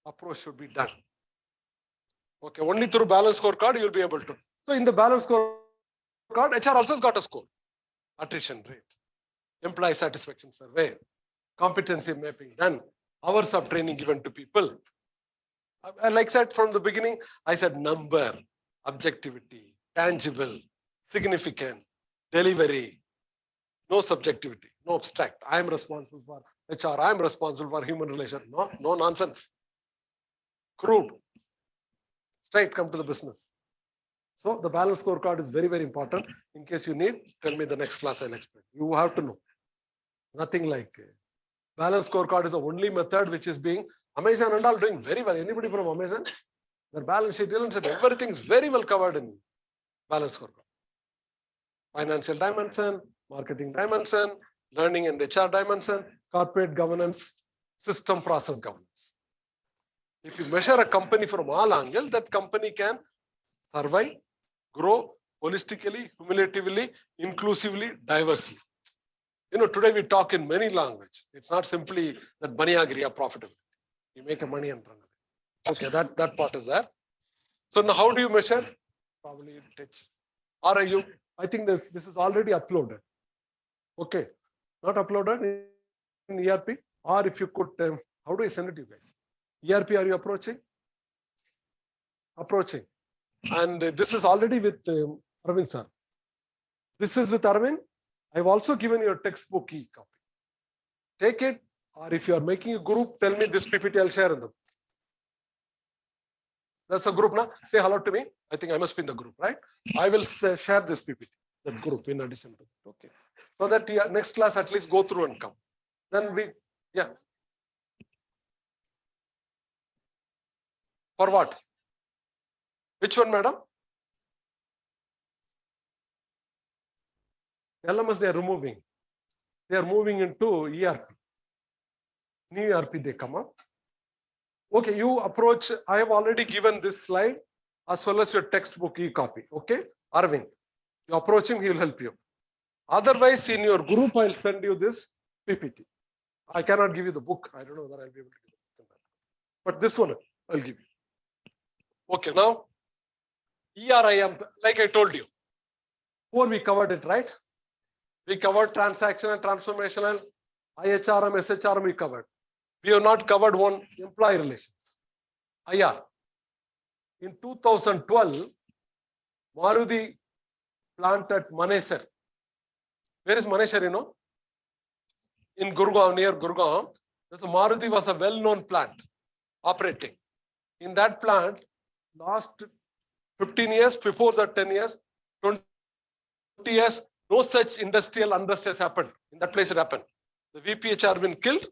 approach should be done. Okay, only through balance scorecard you'll be able to. So in the balance scorecard, HR also has got a score. Attrition rate, employee satisfaction survey, competency mapping done, hours of training given to people. Like I said from the beginning, I said number, objectivity, tangible, significant, delivery, no subjectivity, no abstract. I am responsible for HR, I am responsible for human relation. No nonsense. Crude. Straight come to the business. So the balance scorecard is very, very important. In case you need, tell me the next class I'll explain. You have to know. Nothing like balance scorecard is the only method which is being Amazon and all doing very well. Anybody from Amazon? Their balance sheet, everything is very well covered in balance scorecard. Financial dimension, marketing dimension, learning and HR dimension, corporate governance, system process governance. If you measure a company from all angles, that company can survive, grow holistically, cumulatively, inclusively, diversely. Today we talk in many languages. It's not simply that money agree or profitability. You make a money and run away. Okay, that part is there. So now how do you measure? Probably touch. Or are you? I think this is already uploaded. Okay, not uploaded in ERP. Or if you could, how do I send it to you guys? ERP, are you approaching? Approaching. And this is already with Arvind sir. This is with Arvind. I've also given you a textbook e-copy. Take it, or if you are making a group, tell me this PPT, I'll share in the group. That's a group now. Say hello to me. I think I must be in the group, right? I will share this PPT, that group in addition to it. Okay. So that next class at least go through and come. Then yeah. For what? Which one, madam? LMS they are removing. They are moving into ERP. New ERP they come up. Okay, you approach. I have already given this slide as well as your textbook e-copy. Okay, Arvind, you approach him, he will help you. Otherwise, in your group, I'll send you this PPT. I cannot give you the book. I don't know whether I'll be able to give it. But this one I'll give you. Okay, now ERIM, like I told you, before we covered it, right? We covered transactional, transformational, IHRM, SHRM we covered. We have not covered one employee relations. IR. In 2012, Maruti plant at Manesar. Where is Manesar, you know? In Gurgaon, near Gurgaon. This Maruti was a well-known plant operating. In that plant, last 15 years, before that 10 years, 20 years, no such industrial unrest has happened. In that place it happened. The VPHR been killed.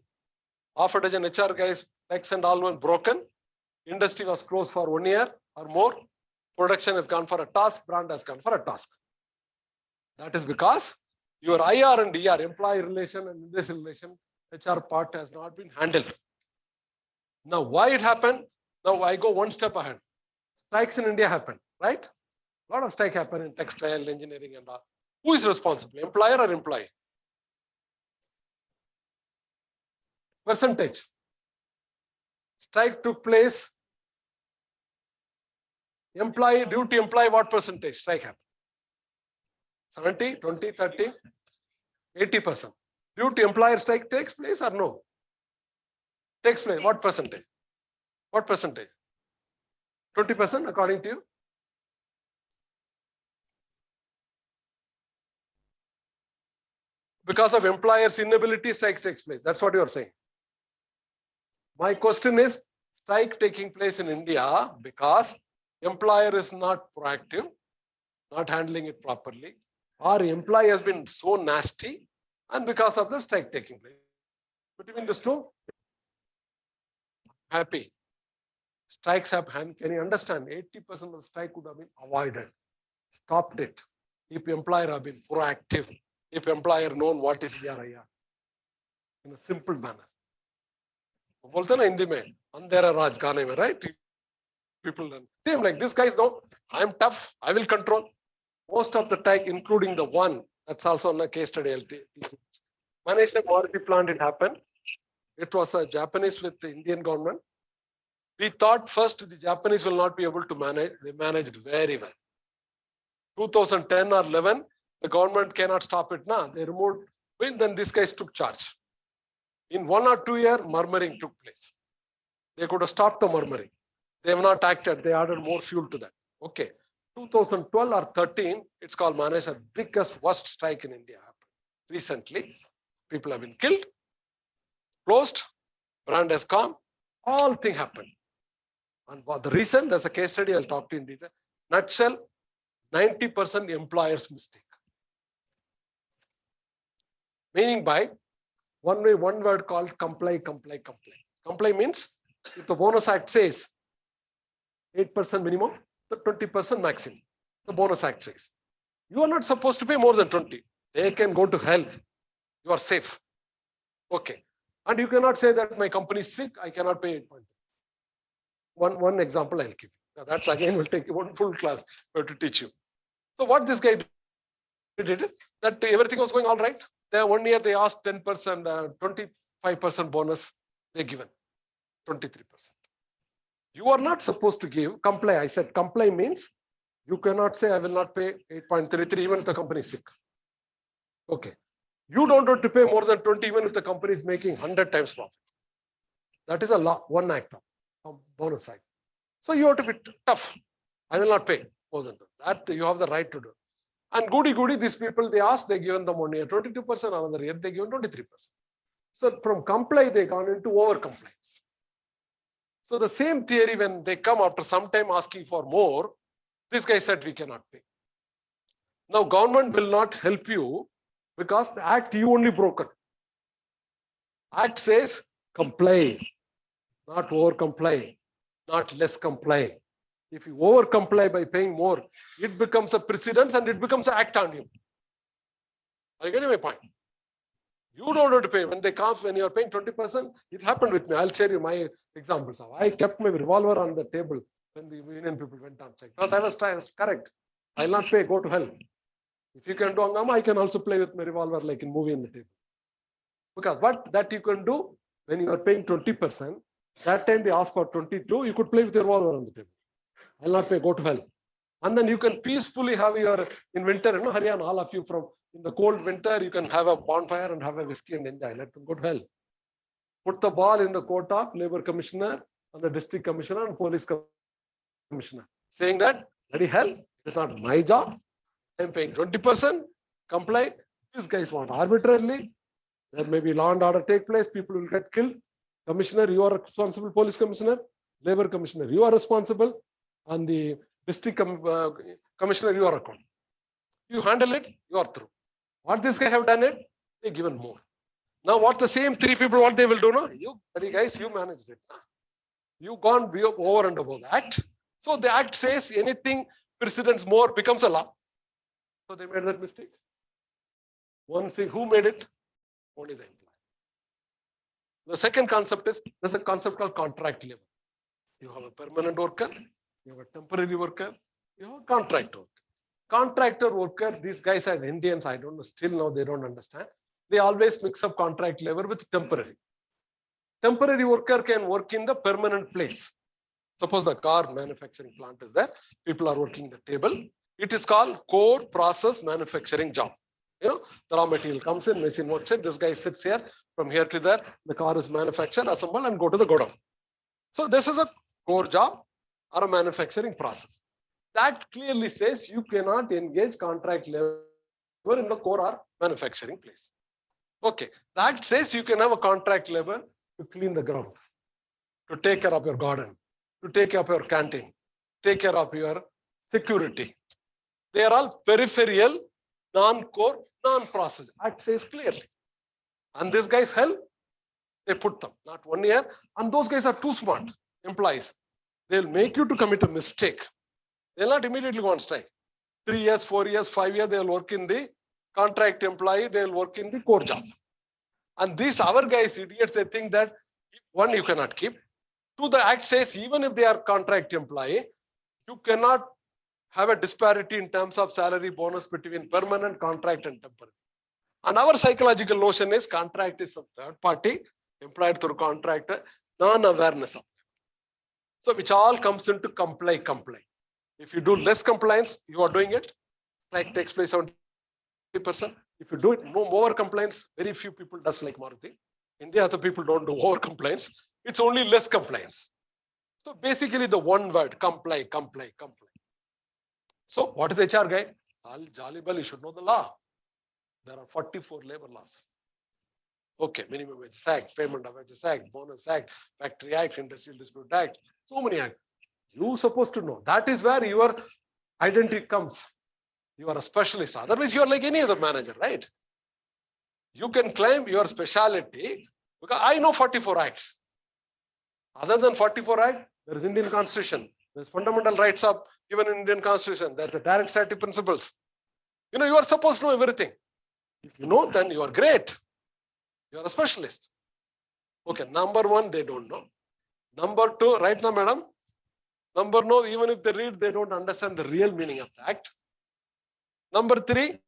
Half a dozen HR guys, legs and all were broken. Industry was closed for 1 year or more. Production has gone for a task. Brand has gone for a task. That is because your IR and ER, employee relation and industry relation, HR part has not been handled. Now, why it happened? Now I go one step ahead. Strikes in India happened, right? A lot of strike happened in textile, engineering and all. Who is responsible, employer or employee? Percentage. Strike took place. Employee, due to employee, what percentage strike happened? 70, 20, 30, 80%. Due to employer strike takes place or no? Takes place. What percentage? What percentage? 20% according to you? Because of employer's inability, strike takes place. That's what you are saying. My question is, strike taking place in India because employer is not proactive, not handling it properly, or employee has been so nasty, and because of the strike taking place. Between these two, happy. Strikes have happened. Can you understand? 80% of the strike could have been avoided. Stopped it. If employer have been proactive, if employer known what is ERIR in a simple manner. बोलते ना हिंदी में अंधेरा राज गाने में, right? People same like this guys know I am tough, I will control. Most of the time, including the one that's also on a case study. Manesar Maruti plant, it happened. It was a Japanese with the Indian government. We thought first the Japanese will not be able to manage. They managed very well. 2010 or 11, the government cannot stop it now. They removed. Then these guys took charge. In 1 or 2 years, murmuring took place. They could have stopped the murmuring. They have not acted. They added more fuel to that. Okay. 2012 or 13, it's called Manesar, biggest worst strike in India happened. Recently, people have been killed, closed, brand has come, all things happened. And for the reason, there's a case study I'll talk to you in detail. Nutshell, 90% employer's mistake. Meaning by one word called comply. Comply means if the bonus act says 8% minimum, the 20% maximum. The bonus act says. You are not supposed to pay more than 20. They can go to hell. You are safe. Okay. And you cannot say that my company is sick, I cannot pay 8.3. One example I'll give you. Now that's again will take one full class to teach you. So what this guy did, that everything was going all right. There 1 year they asked 10%, 25% bonus, they given 23%. You are not supposed to give comply. I said comply means you cannot say I will not pay 8.33 even if the company is sick. Okay. You don't have to pay more than 20 even if the company is making 100 times profit. That is a law, one act of bonus side. So you have to be tough. I will not pay more than that. That you have the right to do. And goody, these people, they asked, they given them 1 year 22%, another year they given 23%. So from comply, they gone into over compliance. So the same theory, when they come after some time asking for more, this guy said we cannot pay. Now government will not help you because the act you only broken. Act says comply, not over comply, not less comply. If you over comply by paying more, it becomes a precedence and it becomes an act on you. Are you getting my point? You don't have to pay. When they come, when you are paying 20%, it happened with me. I'll share you my examples. I kept my revolver on the table when the union people went on strike. Because I was trying, correct. I'll not pay, go to hell. If you can do hangama, I can also play with my revolver like in movie in the table. Because what that you can do when you are paying 20%, That time they asked for 22, you could play with your revolver on the table. I'll not pay, go to hell. And then you can peacefully have your, in winter, you know, Haryana, all of you from, in the cold winter, you can have a bonfire and have a whiskey and enjoy. Let them go to hell. Put the ball in the court of labor commissioner and the district commissioner and police commissioner, saying that, bloody hell, it's not my job. I'm paying 20%, comply. These guys want arbitrarily. There may be law and order take place, people will get killed. Commissioner, you are responsible, police commissioner, labor commissioner, you are responsible, and the district commissioner, you are accountable. You handle it, you are through. What this guy have done it, they given more. Now what the same three people, what they will do now? You guys, you managed it. You gone over and above the act. So the act says anything precedence more becomes a law. So they made that mistake. One thing, who made it? Only the employee. The second concept is, there's a concept called contract labor. You have a permanent worker, you have a temporary worker, you have a contract worker. Contractor worker, these guys are Indians, I don't know, still now they don't understand. They always mix up contract labor with temporary. Temporary worker can work in the permanent place. Suppose the car manufacturing plant is there, people are working the table. It is called core process manufacturing job. You know, the raw material comes in, machine works it, this guy sits here, from here to there, the car is manufactured, assembled, and go to the godown. So this is a core job or a manufacturing process. That clearly says you cannot engage contract labor in the core or manufacturing place. Okay, that says you can have a contract labor to clean the ground, to take care of your garden, to take care of your canteen, take care of your security. They are all peripheral, non-core, non-process. Act says clearly. And these guys help, they put them, not 1 year. And those guys are too smart, employees. They'll make you to commit a mistake. They'll not immediately go on strike. 3 years, 4 years, 5 years, they'll work in the contract employee, they'll work in the core job. And these our guys, idiots, they think that one, you cannot keep. Two, the act says even if they are contract employee, you cannot have a disparity in terms of salary bonus between permanent, contract, and temporary. And our psychological notion is contract is a third party, employed through contractor, non-awareness of. So which all comes into comply. If you do less compliance, you are doing it. Strike takes place 70%. If you do it no more compliance, very few people does like Maruti. India, other people don't do over compliance. It's only less compliance. So basically the one word, comply. So what is HR guy? Jolly well, you should know the law. There are 44 labor laws. Okay, Minimum Wage Act, Payment of Wages Act, Bonus Act, Factory Act, Industrial Dispute Act, so many acts. You're supposed to know. That is where your identity comes. You are a specialist. Otherwise, you are like any other manager, right? You can claim your specialty because I know 44 acts. Other than 44 Act, there is Indian Constitution. There's fundamental rights of given in Indian Constitution. There's the direct society principles. You know, you are supposed to know everything. If you know, then you are great. You are a specialist. Okay, number one, they don't know. Number two, right now, madam. Number no, even if they read, they don't understand the real meaning of the act. Number three,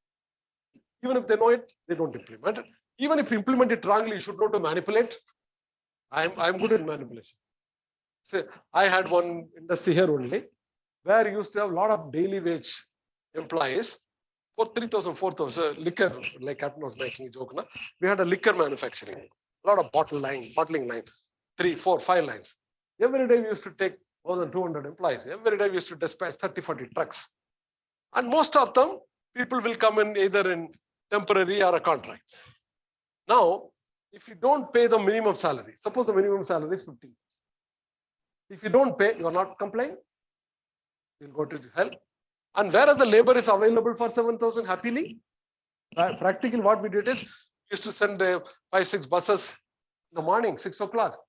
even if they know it, they don't implement it. Even if you implement it wrongly, you should know to manipulate. I'm good in manipulation. So I had one industry here only, where you used to have a lot of daily wage employees. For 3,000, 4,000 liquor, like Captain was making a joke. We had a liquor manufacturing, a lot of bottling line, 3, 4, 5 lines. Every day we used to take more than 200 employees. Every day we used to dispatch 30, 40 trucks. And most of them, people will come in either in temporary or a contract. Now, if you don't pay the minimum salary, suppose the minimum salary is 15,000. If you don't pay, you are not complying, you'll go to hell. And whereas the labor is available for 7,000 happily, practically what we did is, we used to send 5, 6 buses in the morning, 6 o'clock.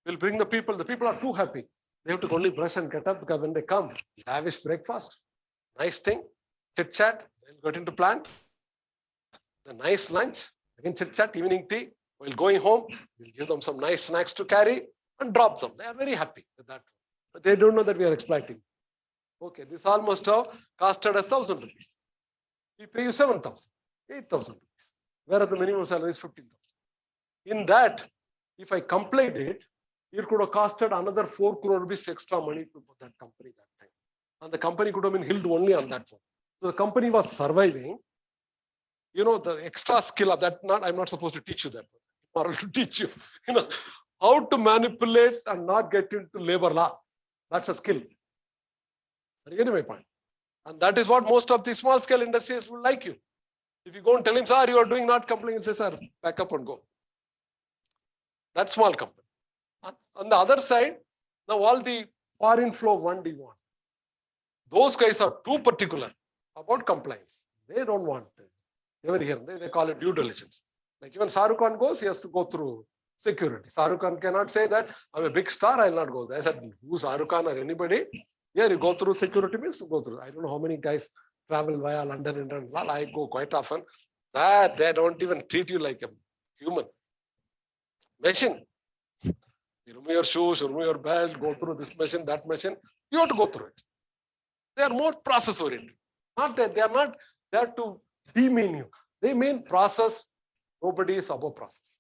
We'll bring the people are too happy. They have to only brush and get up because when they come, lavish breakfast, nice thing, chit chat, they'll get into plant, the nice lunch, again chit chat, evening tea. While going home, we'll give them some nice snacks to carry and drop them. They are very happy with that. But they don't know that we are exploiting. Okay, this almost costed 1,000 rupees. We pay you 7,000, 8,000 rupees, whereas the minimum salary is 15,000. In that, if I complied it, it could have costed another 4 crore rupees extra money to put that company that time. And the company could have been held only on that one. So the company was surviving. You know, the extra skill of that, I'm not supposed to teach you that, or to teach you, how to manipulate and not get into labor law. That's a skill. Are you getting my point? And that is what most of the small scale industries would like you. If you go and tell him, sir, you are doing not complying, he says, sir, back up and go. That's small company. On the other side, now all the foreign flow 1D1. Those guys are too particular about compliance. They don't want it. Every here, they call it due diligence. Like even Shahrukh Khan goes, he has to go through security. Shahrukh Khan cannot say that I'm a big star, I'll not go there. I said, who's Shahrukh Khan or anybody? Yeah, you go through security means you go through. I don't know how many guys travel via London international. I go quite often. That they don't even treat you like a human. Machine. You remove your shoes, remove your belt, go through this machine, that machine. You have to go through it. They are more process oriented. Not that they are not there to demean you. They mean process. Nobody is above process.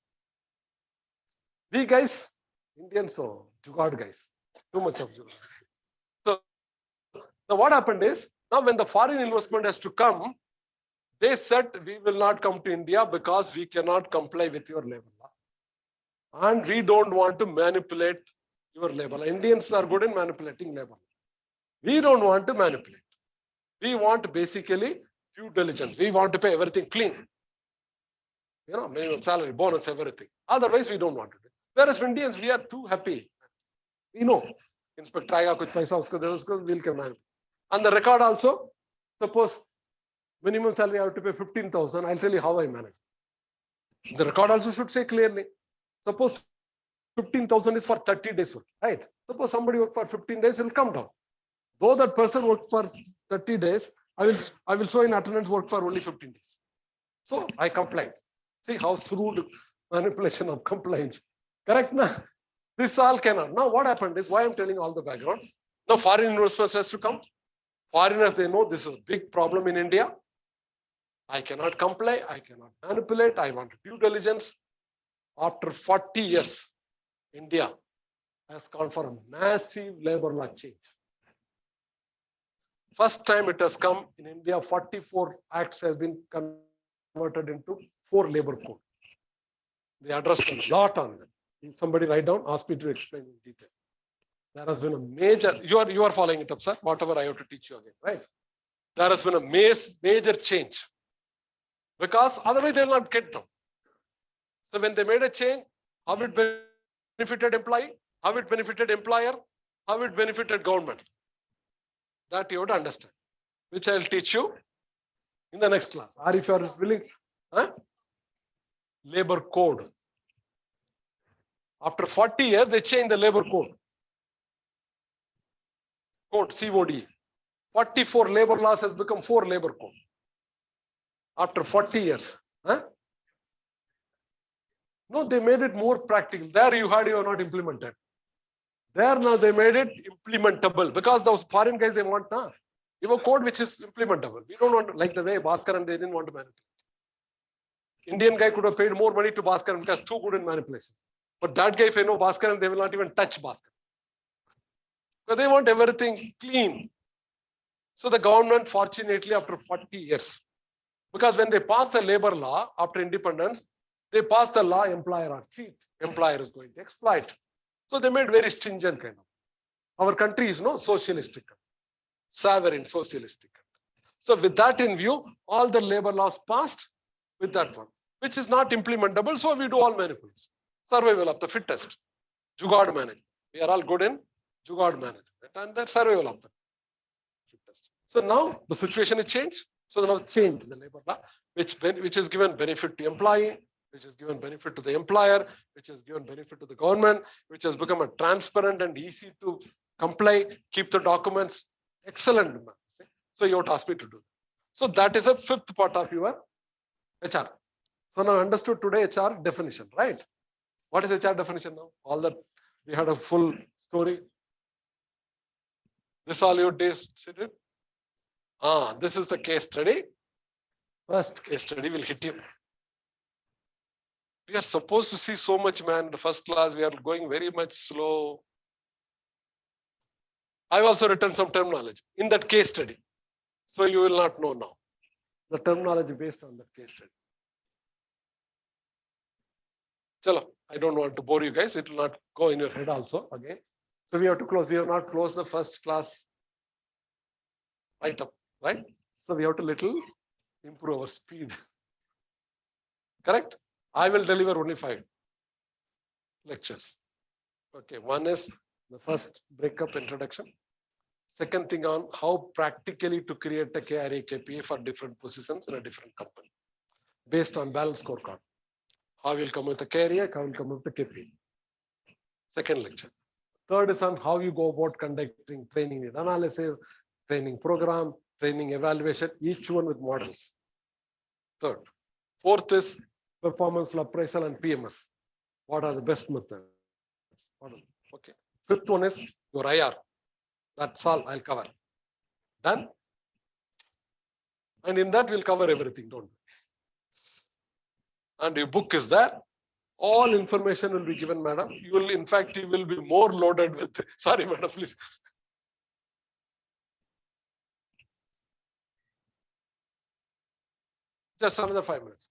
We guys, Indians, so jugaad guys, too much of jugaad. So now what happened is, now when the foreign investment has to come, they said we will not come to India because we cannot comply with your labor law. And we don't want to manipulate your labor law. Indians are good in manipulating labor law. We don't want to manipulate. We want basically due diligence. We want to pay everything clean. You know, minimum salary, bonus, everything. Otherwise, we don't want to do. Whereas Indians, we are too happy. We know. Inspector aega kuch paisa usko we'll can manage. And the record also, suppose minimum salary I have to pay 15,000. I'll tell you how I manage. The record also should say clearly. Suppose 15,000 is for 30 days work, right? Suppose somebody worked for 15 days, it will come down. Though that person worked for 30 days, I will show in attendance work for only 15 days. So I complied. See how shrewd manipulation of compliance. Correct now? This all cannot. Now what happened is, why I'm telling all the background. Now foreign investors has to come. Foreigners, they know this is a big problem in India. I cannot comply. I cannot manipulate. I want due diligence. After 40 years, India has gone for a massive labor law change. First time it has come in India, 44 acts has been converted into 4 labor code. They addressed a lot on them. Somebody write down, ask me to explain in detail. There has been a major, you are following it up, sir, whatever I have to teach you again, right? There has been a major change. Because otherwise they will not get them. So when they made a change, how it benefited employee, how it benefited employer, how it benefited government. That you have to understand, which I will teach you in the next class. Or if you are willing, labor code. After 40 years, they changed the labor code. Code, COD. 44 labor laws has become 4 labor code. After 40 years. No, they made it more practical. There you have not implemented. There now they made it implementable because those foreign guys, they want now. You have a code which is implementable. We don't want to, like the way Bhaskar and they didn't want to manipulate. Indian guy could have paid more money to Bhaskar because too good in manipulation. But that guy, if they know Bhaskar, they will not even touch Bhaskar. Because they want everything clean. So the government, fortunately, after 40 years, because when they passed the labor law after independence, they passed the law, employer are cheat. Employer is going to exploit. So they made very stringent kind of. Our country is no socialistic, sovereign socialistic. So with that in view, all the labor laws passed with that one, which is not implementable. So we do all manipulation. Survival of the fittest, jugaad management. We are all good in jugaad management and that survival of the fittest. So now the situation is changed. So now change the labor law, which is given benefit to employee, which is given benefit to the employer, which is given benefit to the government, which has become a transparent and easy to comply, keep the documents excellent. So you have to ask me to do. So that is a 5th part of your HR. So now understood today HR definition, right? What is HR definition now? All that we had a full story. This all you did. This is the case study. First case study will hit you. We are supposed to see so much, man. The first class, we are going very much slow. I've also written some terminology in that case study. So you will not know now. The terminology based on that case study. Chalo, I don't want to bore you guys. It will not go in your head also again. So we have to close. We have not closed the first class item, right? So we have to little improve our speed. Correct? I will deliver only 5 lectures. Okay, one is the first breakup introduction. Second thing on how practically to create a KRA KPA for different positions in a different company based on balanced scorecard. How we'll come with the KRA, how we'll come with the KPA. Second lecture. Third is on how you go about conducting training need analysis, training program, training evaluation, each one with models. Third. Fourth is performance appraisal and PMS. What are the best methods? Okay. Fifth one is your IR. That's all I'll cover. Done? And in that we'll cover everything, don't we? And your book is there. All information will be given, madam. You will, in fact, you will be more loaded with. Sorry, madam, please. Just another 5 minutes.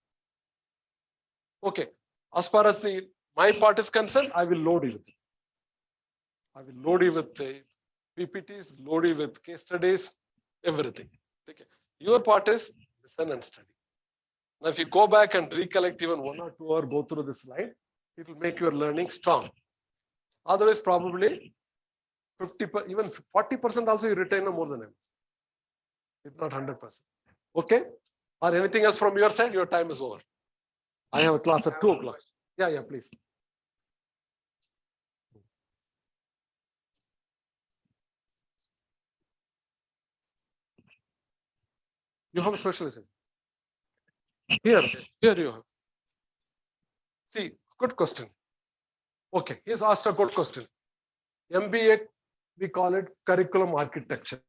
Okay. As far as my part is concerned, I will load you with it. I will load you with the PPTs, load you with case studies, everything. Okay. Your part is listen and study. Now, if you go back and recollect even 1 or 2 hours, go through this slide, it will make your learning strong. Otherwise, probably 50, even 40% also you retain more than him, if not 100%. Okay? Or anything else from your side? Your time is over. I have a class at 2 o'clock. Yeah, please. You have a specialization. Here you have. See, good question. Okay, he's asked a good question. MBA, we call it curriculum architecture.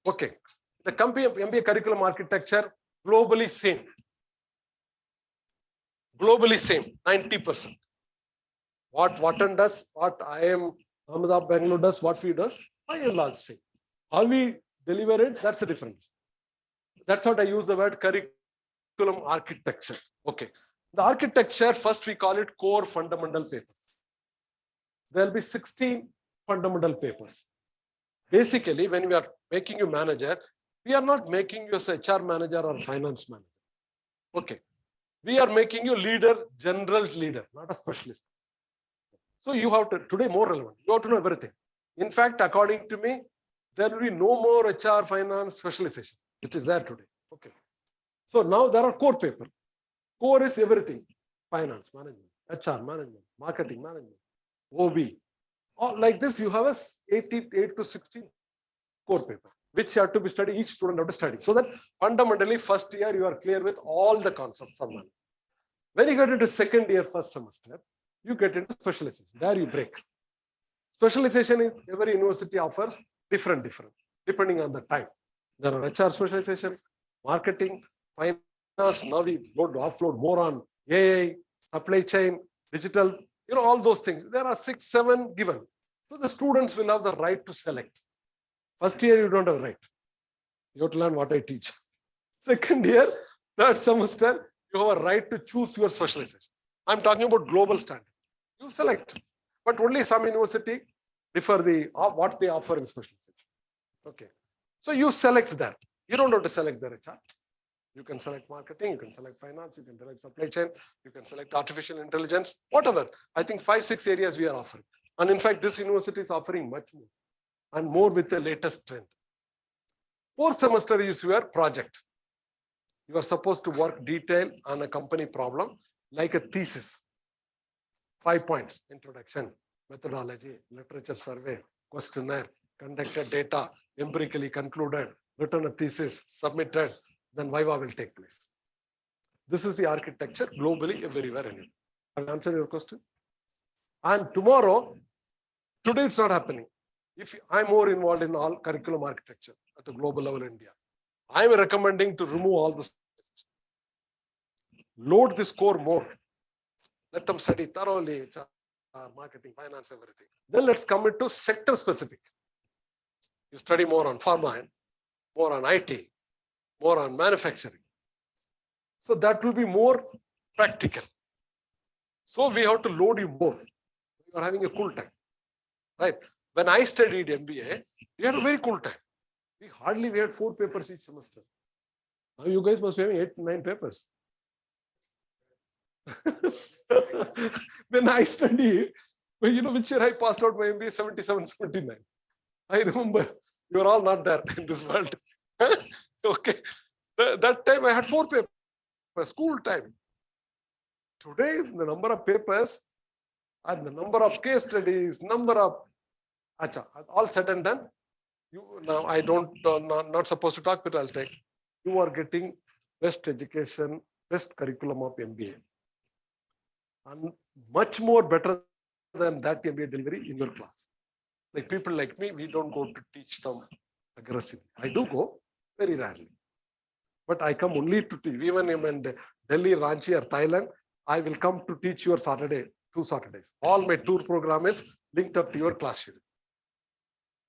Okay, the MBA curriculum architecture globally same. Globally same, 90%. What Wharton does, what IIM Ahmedabad Bangalore does, what we does, by and large same. How we deliver it, that's the difference. That's what I use the word curriculum architecture. Okay. The architecture, first we call it core fundamental papers. There'll be 16 fundamental papers. Basically, when we are making you manager, we are not making you as HR manager or finance manager. Okay. We are making you leader, general leader, not a specialist. So you have to, today more relevant, you have to know everything. In fact, according to me, there will be no more HR finance specialization, which is there today. Okay. So now there are core paper. Core is everything. Finance management, HR management, marketing management, OB. All like this, you have a 8 to 16 core paper, which you have to be studied, each student have to study. So that fundamentally first year you are clear with all the concepts of management. When you get into second year, first semester, you get into specialization. There you break. Specialization is every university offers different, depending on the time. There are HR specialization, marketing, finance. Now we offload more on AI, supply chain, digital, all those things. There are 6, 7 given. So the students will have the right to select. First year, you don't have a right. You have to learn what I teach. Second year, third semester, you have a right to choose your specialization. I'm talking about global standard. You select, but only some university differ what they offer in specialization. Okay. So you select that. You don't have to select the HR. You can select marketing, you can select finance, you can select supply chain, you can select artificial intelligence, whatever. I think 5, 6 areas we are offering. And in fact, this university is offering much more and more with the latest trend. 4th semester is your project. You are supposed to work detail on a company problem like a thesis. 5 points: introduction, methodology, literature survey, questionnaire, conducted data, empirically concluded, written a thesis, submitted, then Viva will take place. This is the architecture globally everywhere. I'll answer your question. And tomorrow, today it's not happening. If I'm more involved in all curriculum architecture at the global level in India, I'm recommending to remove all this. load this core more. Let them study thoroughly, marketing, finance, everything. Then let's come into sector specific. You study more on pharma, more on IT, more on manufacturing. So that will be more practical. So we have to load you more. You are having a cool time, right? When I studied MBA, we had a very cool time. We had 4 papers each semester. Now you guys must be having 8, 9 papers. When I studied, well, you know which year I passed out my MBA? 77, 79. I remember you are all not there in this world. Okay. That time I had 4 papers, school time. Today, the number of papers and the number of case studies, all said and done. Now I don't, not supposed to talk, but I'll take. You are getting best education, best curriculum of MBA. And much more better than that MBA delivery in your class. Like people like me, we don't go to teach them aggressively. I do go very rarely. But I come only to teach. Even in Delhi, Ranchi or Thailand, I will come to teach your Saturday, 2 Saturdays. All my tour program is linked up to your class schedule.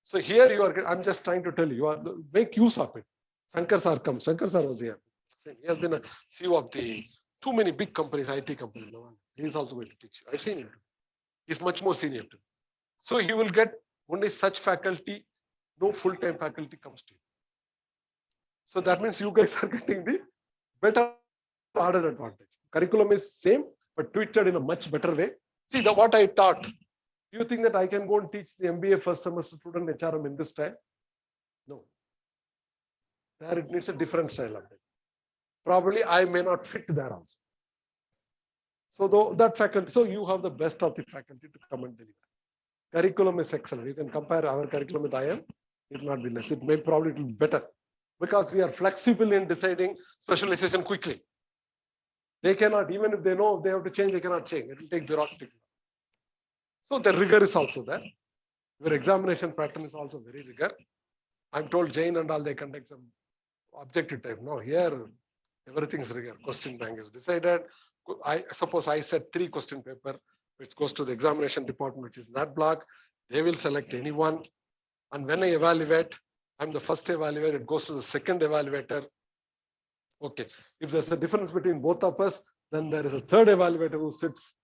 So here you are, I'm just trying to tell you, make use of it. Shankar sir comes. Shankar sir was here. He has been a CEO of too many big companies, IT companies. He is also going to teach you. I've seen him. He's much more senior too. So he will get only such faculty, no full-time faculty comes to you. So that means you guys are getting the better added advantage. Curriculum is same, but tweeted in a much better way. See, what I taught. Do you think that I can go and teach the MBA first semester student HRM in this time? No. There it needs a different style of it. Probably I may not fit there also. So that faculty, so you have the best of the faculty to come and deliver. Curriculum is excellent. You can compare our curriculum with IM. It will not be less. It may probably be better because we are flexible in deciding specialization quickly. They cannot, even if they know they have to change, they cannot change. It will take bureaucratic. So the rigor is also there. Your examination pattern is also very rigor. I'm told Jain and all, they conduct some objective type. No, here everything is rigor. Question bank is decided. I suppose I said 3 question paper, which goes to the examination department, which is that block. They will select anyone. And when I evaluate, I'm the first evaluator. It goes to the second evaluator. Okay. If there's a difference between both of us, then there is a third evaluator who sits.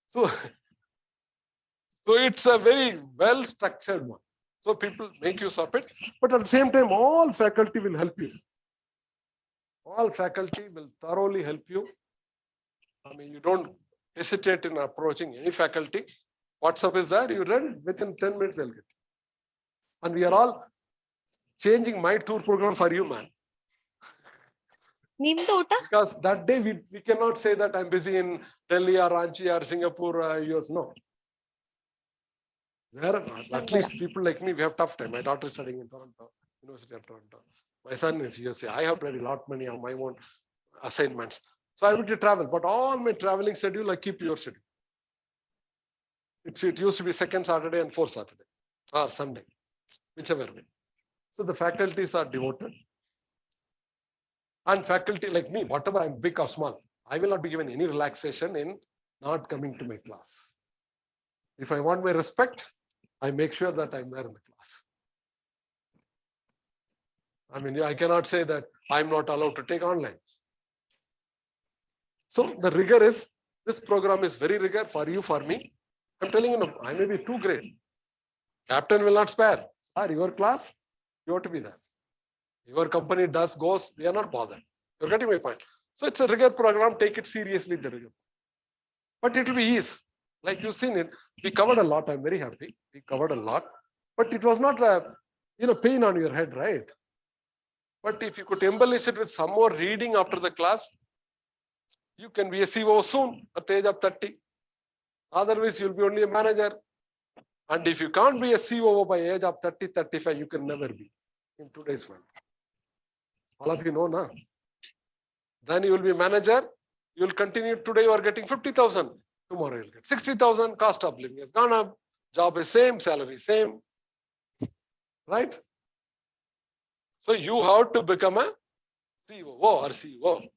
So it's a very well structured one. So people make use of it, but at the same time, all faculty will help you. All faculty will thoroughly help you. I mean, you don't hesitate in approaching any faculty. WhatsApp is there, you run within 10 minutes, they'll get it. And we are all changing my tour program for you, man. Because that day we cannot say that I'm busy in Delhi or Ranchi or Singapore or US. No. There, at least people like me, we have tough time. My daughter is studying in Toronto, University of Toronto. My son is USA. I have to have a lot of money on my own assignments. So I will travel, but all my traveling schedule, I keep your schedule. It used to be second Saturday and fourth Saturday or Sunday, whichever way. So the faculties are devoted. And faculty like me, whatever I'm big or small, I will not be given any relaxation in not coming to my class. If I want my respect, I make sure that I'm there in the class. I mean, I cannot say that I'm not allowed to take online. So the rigor is, this program is very rigor for you, for me. I'm telling you, I may be too great. Captain will not spare. Your class, you have to be there. Your company goes, we are not bothered. You're getting my point. So it's a rigor program, take it seriously, the rigor. But it will be easy. Like you've seen it, we covered a lot. I'm very happy. We covered a lot. But it was not a pain on your head, right? But if you could embellish it with some more reading after the class, you can be a CEO soon at the age of 30. Otherwise, you'll be only a manager. And if you can't be a CEO by age of 30, 35, you can never be in today's world. All of you know now. Then you will be manager. You will continue. Today you are getting 50,000. Tomorrow you'll get 60,000. Cost of living has gone up. Job is same. Salary same. Right? So you have to become a COO or CEO.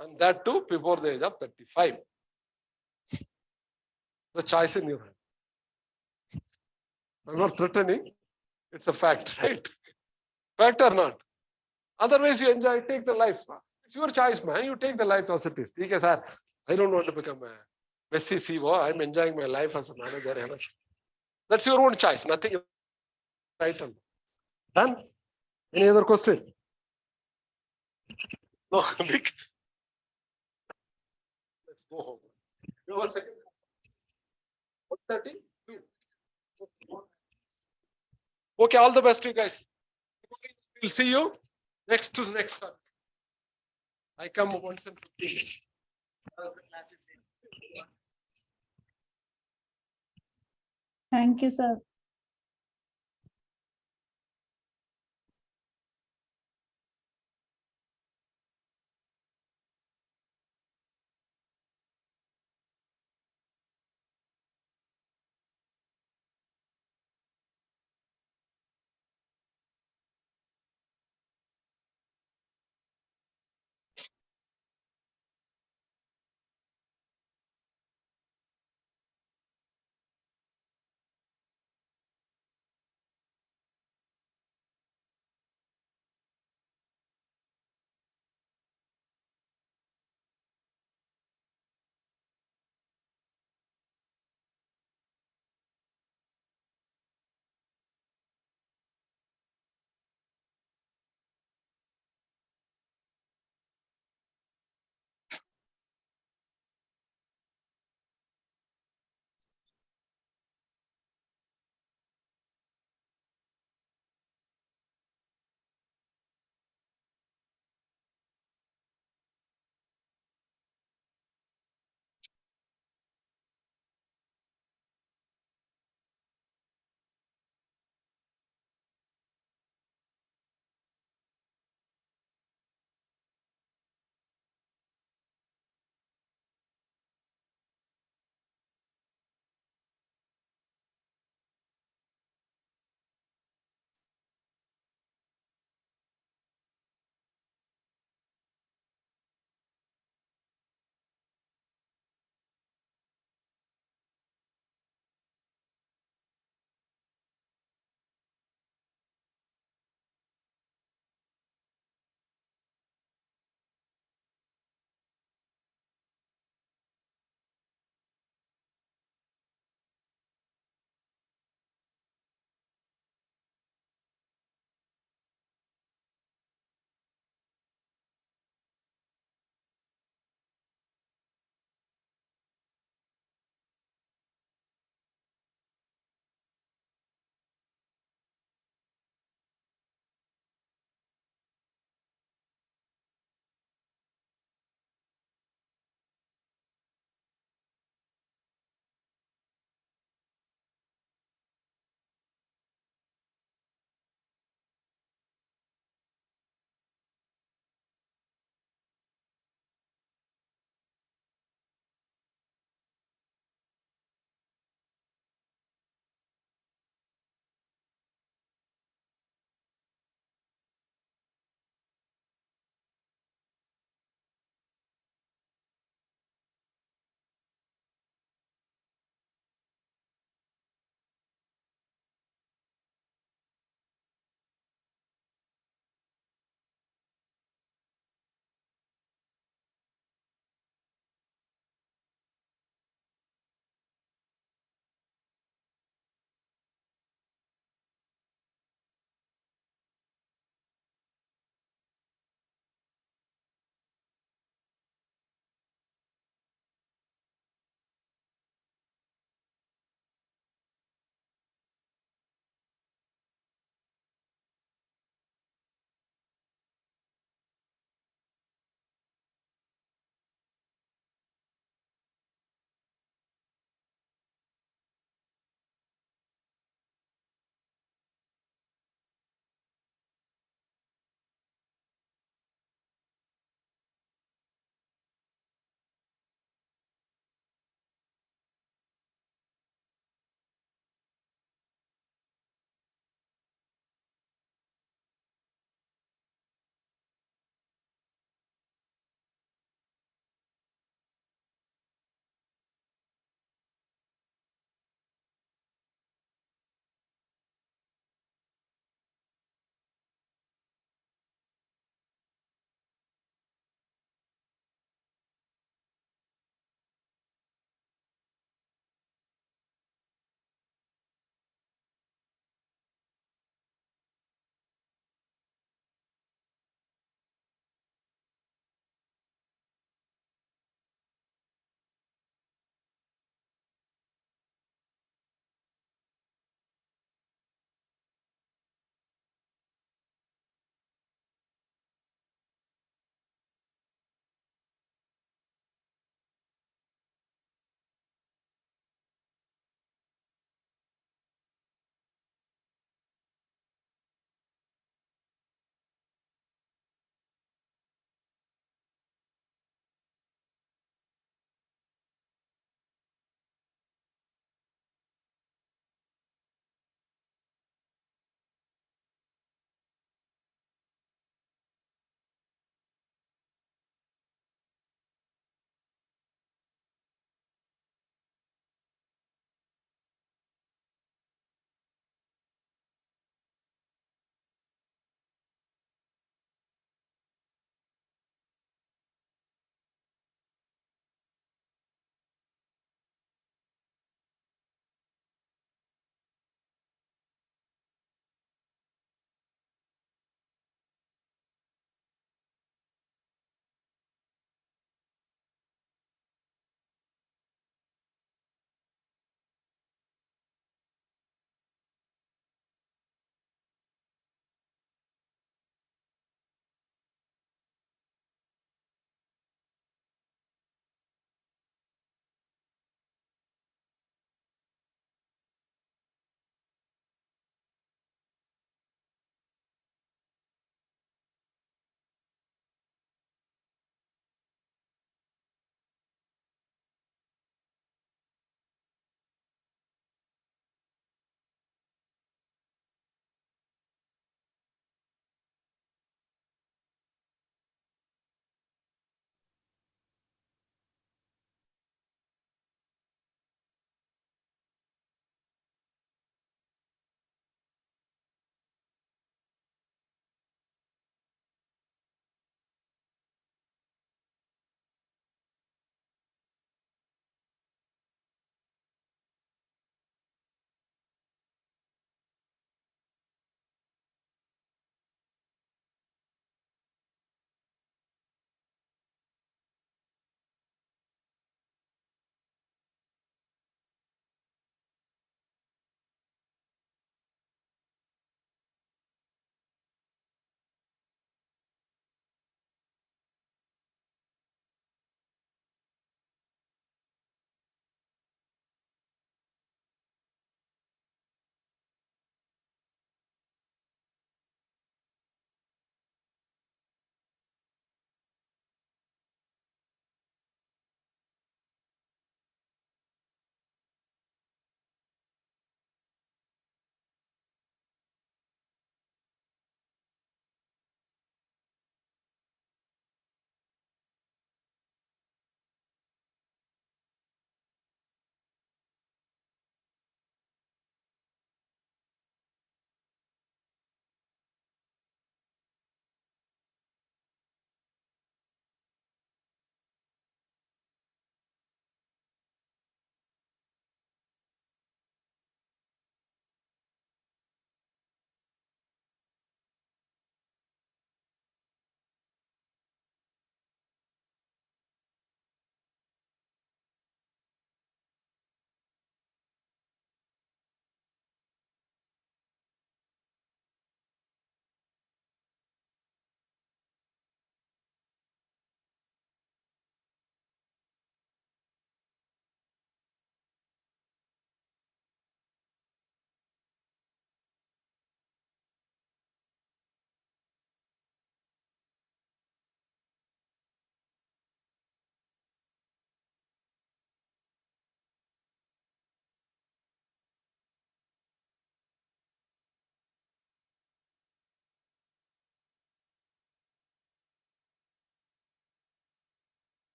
And that too before the age of 35. The choice in your hand. I'm not threatening. It's a fact, right? Fact or not? Otherwise, you enjoy, take the life. It's your choice, man. You take the life as it is. Okay, sir. I don't want to become a messy CEO. I'm enjoying my life as a manager. That's your own choice. Nothing right on. Done? Any other question? No, let's go home. You have a second? 1:30? Okay, all the best to you guys. We'll see you next. I come once in 15 minutes. Thank you, sir.